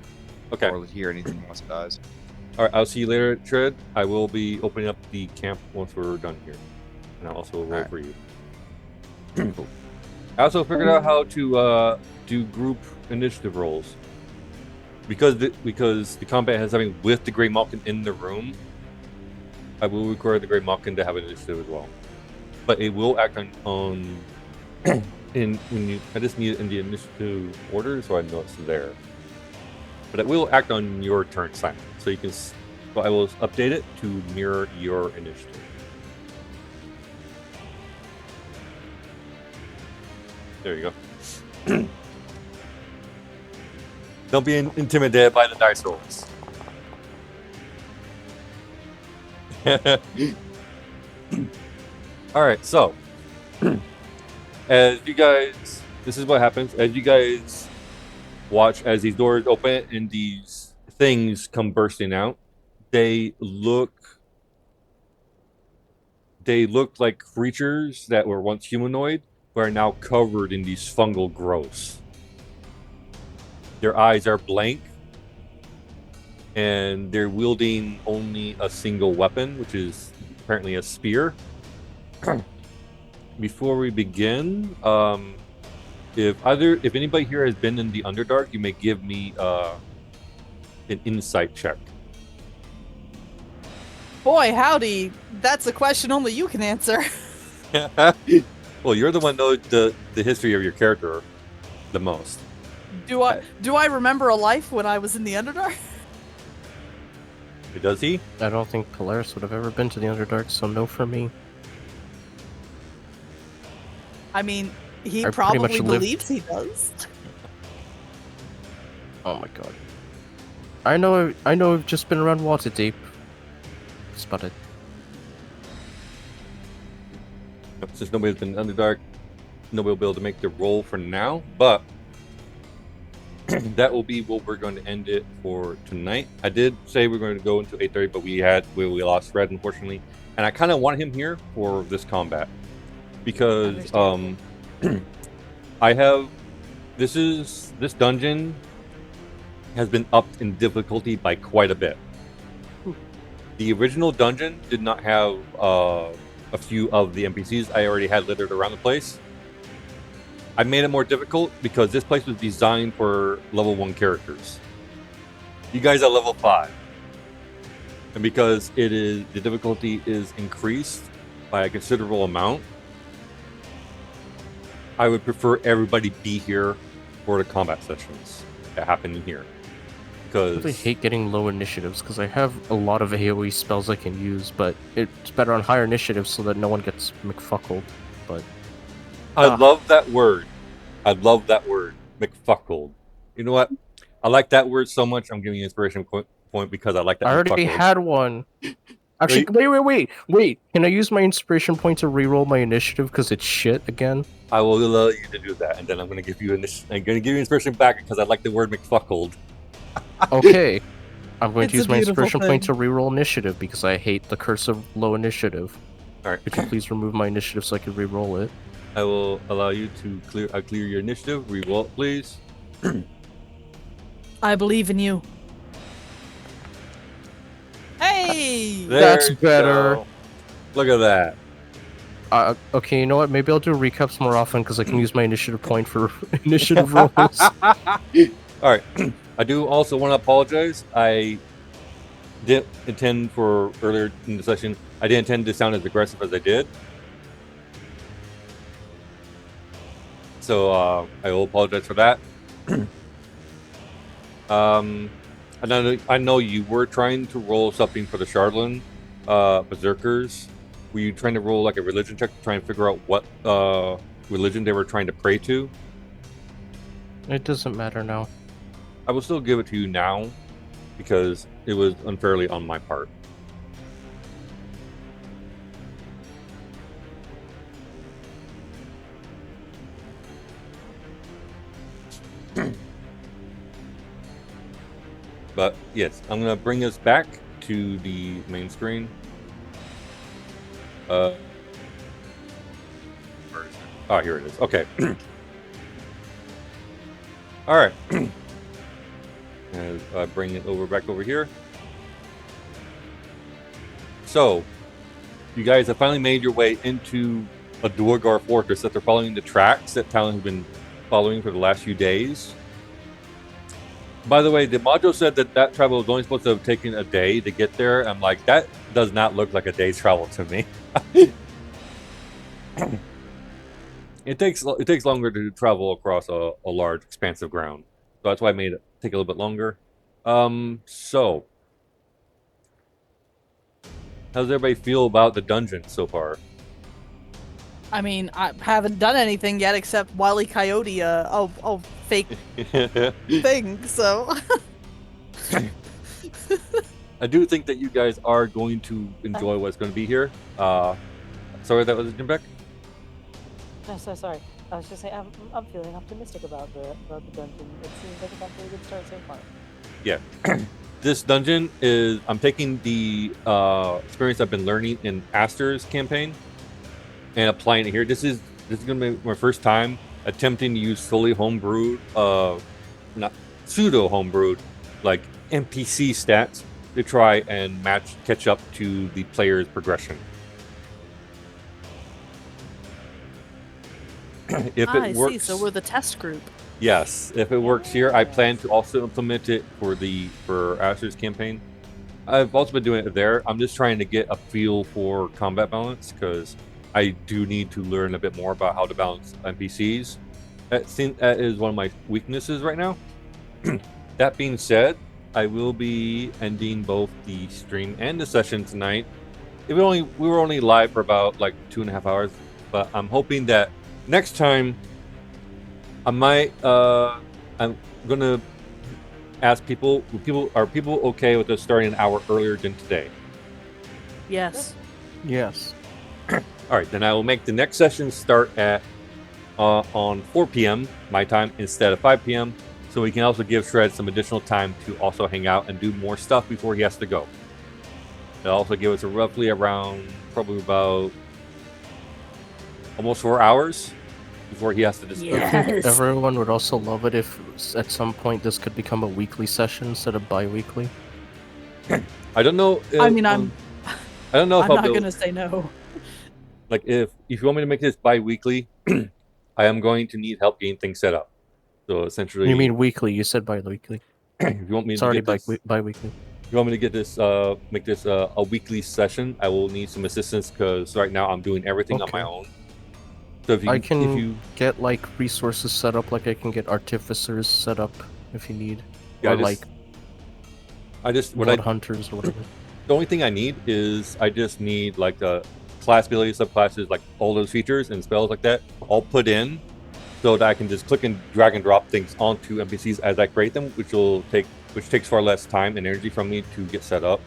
or hear anything once it dies. All right, I'll see you later at Tread. I will be opening up the camp once we're done here. And I'll also roll for you. Cool. I also figured out how to do group initiative rolls. Because the combat has something with the Grey Malkin in the room, I will require the Grey Malkin to have an initiative as well. But it will act on I just need it in the initiative order so I know it's there. But it will act on your turn, Simon. So you can. So I will update it to mirror your initiative. There you go. Don't be intimidated by the dice rolls. Alright, so as you guys, this is what happens as you guys watch as these doors open and these things come bursting out. They looked like creatures that were once humanoid, but are now covered in these fungal growths. Their eyes are blank, and they're wielding only a single weapon, which is apparently a spear. Before we begin, if anybody here has been in the Underdark, you may give me an insight check. Boy, howdy. That's a question only you can answer. Well, you're the one who knows the history of your character the most. Do I remember a life when I was in the Underdark? Does he? I don't think Polaris would have ever been to the Underdark, so no for me. I mean, he probably believes he does. Oh my god. I know I've just been around Waterdeep. That's about it. Since nobody's been in Underdark, nobody will be able to make the roll for now, but that will be what we're going to end it for tonight. I did say we're going to go into 8:30, but we lost Red, unfortunately, and I kind of want him here for this combat because I have this dungeon has been upped in difficulty by quite a bit. The original dungeon did not have a few of the NPCs I already had littered around the place. I made it more difficult because this place was designed for level 1 characters. You guys are level 5. And because the difficulty is increased by a considerable amount, I would prefer everybody be here for the combat sessions that happen in here. I really hate getting low initiatives because I have a lot of AoE spells I can use, but it's better on higher initiatives so that no one gets McFuckled. But I love that word. I love that word, McFuckled. You know what? I like that word so much. I'm giving you an inspiration point because I like that. I already had one. Actually, wait. Can I use my inspiration point to reroll my initiative because it's shit again? I will allow you to do that, and then I'm going to give you inspiration back because I like the word McFuckled. Okay. I'm going to use my inspiration point to reroll initiative because I hate the curse of low initiative. Alright. Could you please remove my initiative so I can reroll it? I will allow you to clear your initiative. Reroll it, please. I believe in you. Hey! That's you better. go. Look at that. Okay, you know what? Maybe I'll do recaps more often because I can use my initiative point for initiative rolls. Alright. I do also want to apologize. I didn't intend for earlier in the session, I didn't intend to sound as aggressive as I did. So I will apologize for that. I know you were trying to roll something for the Shardlin berserkers. Were you trying to roll like a religion check to try and figure out what religion they were trying to pray to? It doesn't matter now. I will still give it to you now because it was unfairly on my part. But yes, I'm gonna bring us back to the main screen. Where is it? Oh, here it is. Okay. All right. And bring it back over here. So, you guys have finally made your way into a Duergar fortress that they're following the tracks that Talon has been following for the last few days. By the way, the module said that travel was only supposed to have taken a day to get there. I'm like, that does not look like a day's travel to me. It takes longer to travel across a large expanse of ground. So that's why I made it take a little bit longer. So how does everybody feel about the dungeon so far? I mean, I haven't done anything yet except Wile E. Coyote a fake thing, so... I do think that you guys are going to enjoy what's going to be here. Sorry, that was Jimbeck? No, so sorry. I was just saying, I'm feeling optimistic about the dungeon. It seems like it's got a pretty good start so far. Yeah. This dungeon is... I'm taking the experience I've been learning in Aster's campaign and applying it here. This is going to be my first time attempting to use fully homebrewed, not pseudo homebrewed, like NPC stats to try and catch up to the player's progression. If it works, see. So we're the test group. Yes, if it works here, I plan to also implement it for Aster's campaign. I've also been doing it there. I'm just trying to get a feel for combat balance because I do need to learn a bit more about how to balance NPCs. That is one of my weaknesses right now. That being said, I will be ending both the stream and the session tonight. We were only live for about like 2.5 hours, but I'm hoping that next time I might I'm gonna ask people are people okay with us starting an hour earlier than today? Yes. Yes. All right, then I will make the next session start at on 4 p.m. my time instead of 5 p.m. So we can also give Shred some additional time to also hang out and do more stuff before he has to go. It'll also give us a roughly around probably about almost 4 hours before he has to disperse. I think Yes. everyone would also love it if at some point this could become a weekly session instead of bi-weekly. I don't know. If, I mean, I don't know if I'm I'll not be able- gonna say no. like if you want me to make this bi-weekly, I am going to need help getting things set up. So essentially, You mean weekly? You said bi-weekly. if you want me It's to already get this, bi-weekly. if you want me to get this, make this a weekly session, I will need some assistance because right now I'm doing everything on my Okay. own. So if you, I can if you, get like resources set up, like I can get artificers set up if you need, yeah, or like what blood hunters or whatever. the only thing I need is I just need like the class abilities, subclasses, like all those features and spells like that, all put in, so that I can just click and drag and drop things onto NPCs as I create them, which takes far less time and energy from me to get set up.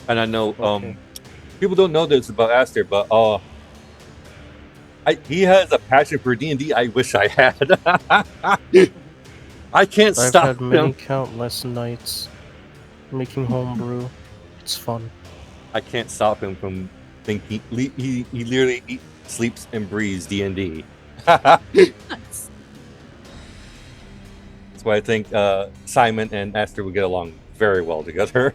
And I know Okay. people don't know this about Aster, but he has a passion for D&D I wish I had. I can't I've stop had many him. countless nights making homebrew. It's fun. I can't stop him from thinking. He literally eats, sleeps, and breathes D&D. That's Nice. why I think Simon and Aster would get along very well together.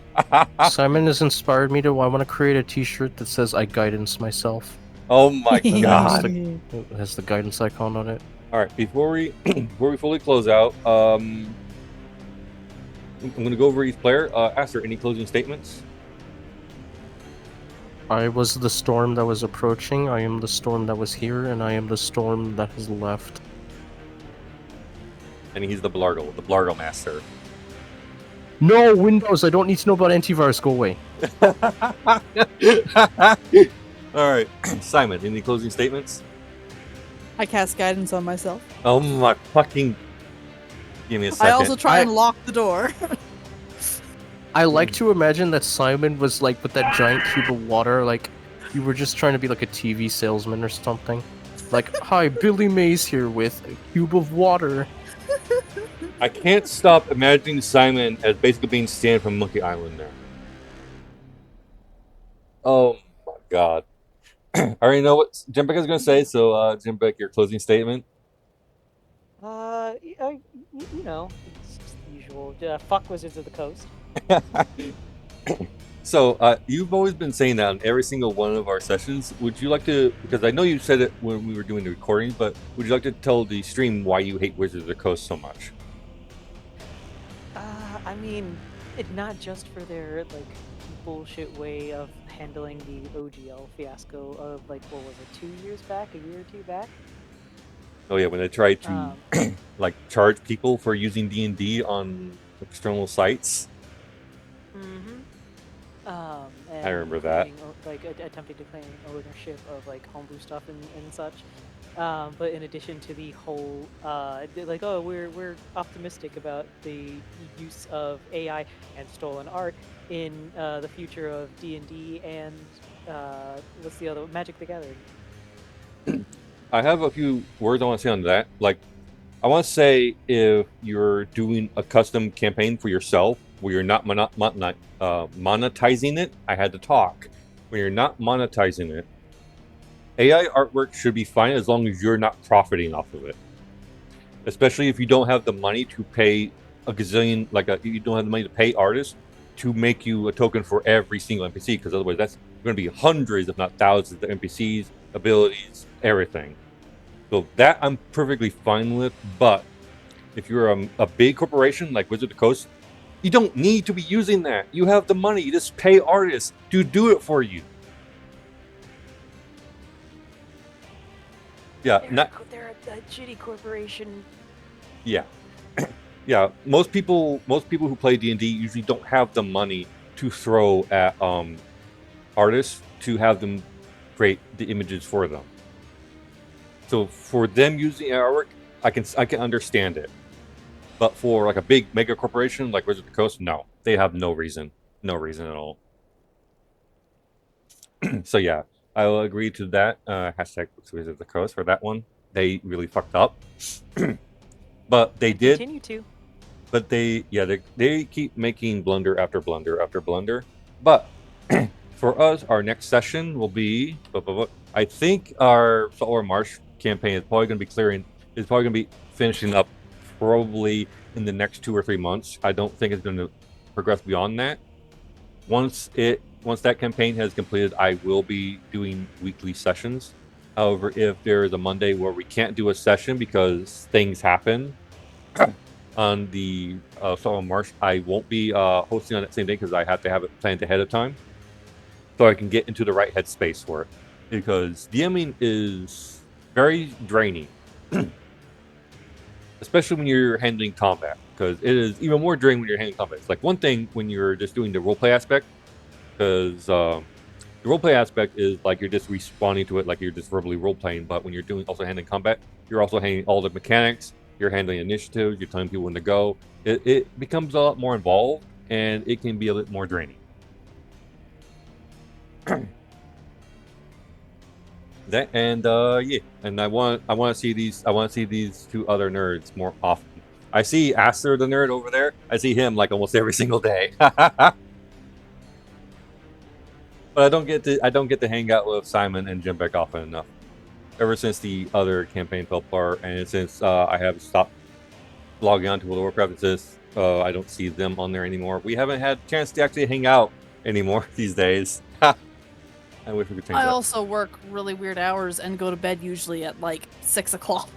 Simon has inspired me to. I want to create a T-shirt that says "I guidance myself." Oh my And then god! it has the guidance icon on it. All right, before we fully close out, I'm going to go over each player. Aster, any closing statements? I was the storm that was approaching. I am the storm that was here, and I am the storm that has left. And he's the Blargle Master. No, Windows! I don't need to know about antivirus. Go away. All right, Simon, any closing statements? I cast guidance on myself. Oh my fucking! Give me a second. I also try and lock the door. I like to imagine that Simon was like with that giant cube of water, like you were just trying to be like a TV salesman or something. Like, hi, Billy Mays here with a cube of water. I can't stop imagining Simon as basically being Stan from Monkey Island there. Oh my god. I already know what Jimbek is going to say, so Jimbek, your closing statement. You know, it's just the usual. Fuck Wizards of the Coast. So, you've always been saying that on every single one of our sessions. Would you like to, because I know you said it when we were doing the recording, but would you like to tell the stream why you hate Wizards of the Coast so much? I mean, not just for their like bullshit way of handling the OGL fiasco of like what was it, 2 years back, a year or two back. Oh yeah, when they try to like charge people for using D&D on external sites. Mm-hmm. I remember that. Like attempting to claim ownership of like homebrew stuff and such. But in addition to the whole, like, oh, we're optimistic about the use of AI and stolen art in the future of D&D and what's the other, Magic the Gathering. I have a few words I want to say on that. Like, I want to say if you're doing a custom campaign for yourself where you're not monetizing it, I had to talk. When you're not monetizing it, AI artwork should be fine as long as you're not profiting off of it. Especially if you don't have the money to pay a gazillion, you don't have the money to pay artists to make you a token for every single NPC, because otherwise that's going to be hundreds, if not thousands, of NPCs, abilities, everything. So that I'm perfectly fine with, but if you're a big corporation like Wizard of the Coast, you don't need to be using that. You have the money. You just pay artists to do it for you. Yeah, They're a shitty corporation. Yeah. Yeah, most people who play D&D usually don't have the money to throw at artists to have them create the images for them. So for them using artwork, I can understand it. But for like a big mega corporation like Wizard of the Coast, no. They have no reason at all. So yeah. I will agree to that. Hashtag Wizards of the Coast for that one. They really fucked up. But they did. Continue to. But they keep making blunder after blunder after blunder. But for us, our next session will be. I think our Saltwater Marsh campaign is probably going to be clearing. Is probably going to be finishing up probably in the next 2 or 3 months. I don't think it's going to progress beyond that. Once that campaign has completed, I will be doing weekly sessions. However, if there is a Monday where we can't do a session because things happen on the Saltwater Marsh, I won't be hosting on that same day because I have to have it planned ahead of time so I can get into the right headspace for it. Because DMing is very draining, especially when you're handling combat. Because it is even more draining when you're handling combat. It's like one thing when you're just doing the roleplay aspect, because the roleplay aspect is like you're just responding to it like you're just verbally roleplaying. But when you're doing also handling combat, you're also handling all the mechanics. You're handling initiatives. You're telling people when to go. It becomes a lot more involved, and it can be a little more draining. That and yeah, and I want to see these. I want to see these 2 other nerds more often. I see Aster the nerd over there. I see him like almost every single day. But I don't get to hang out with Simon and Jimbeck often enough. Ever since the other campaign fell apart, and since I have stopped logging on to World of Warcraft, and since I don't see them on there anymore, we haven't had a chance to actually hang out anymore these days. I wish we could change I that. also work really weird hours and go to bed usually at like 6 o'clock.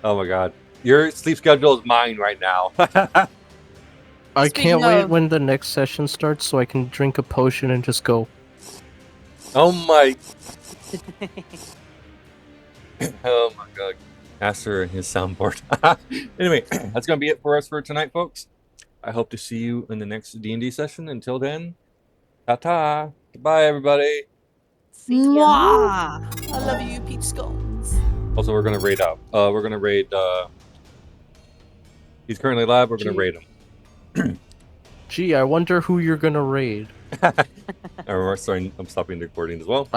Oh my god. Your sleep schedule is mine right now. I Speaking can't wait of- when the next session starts so I can drink a potion and just go. Oh my. Oh my god. Aster and his soundboard. Anyway, that's going to be it for us for tonight, folks. I hope to see you in the next D&D session. Until then, ta-ta. Goodbye, everybody. See ya. Mwah! I love you, peach scones. Also, we're going to raid out. We're going to raid... he's currently live. We're going to raid him. Gee, I wonder who you're gonna raid. I'm stopping the recording as well.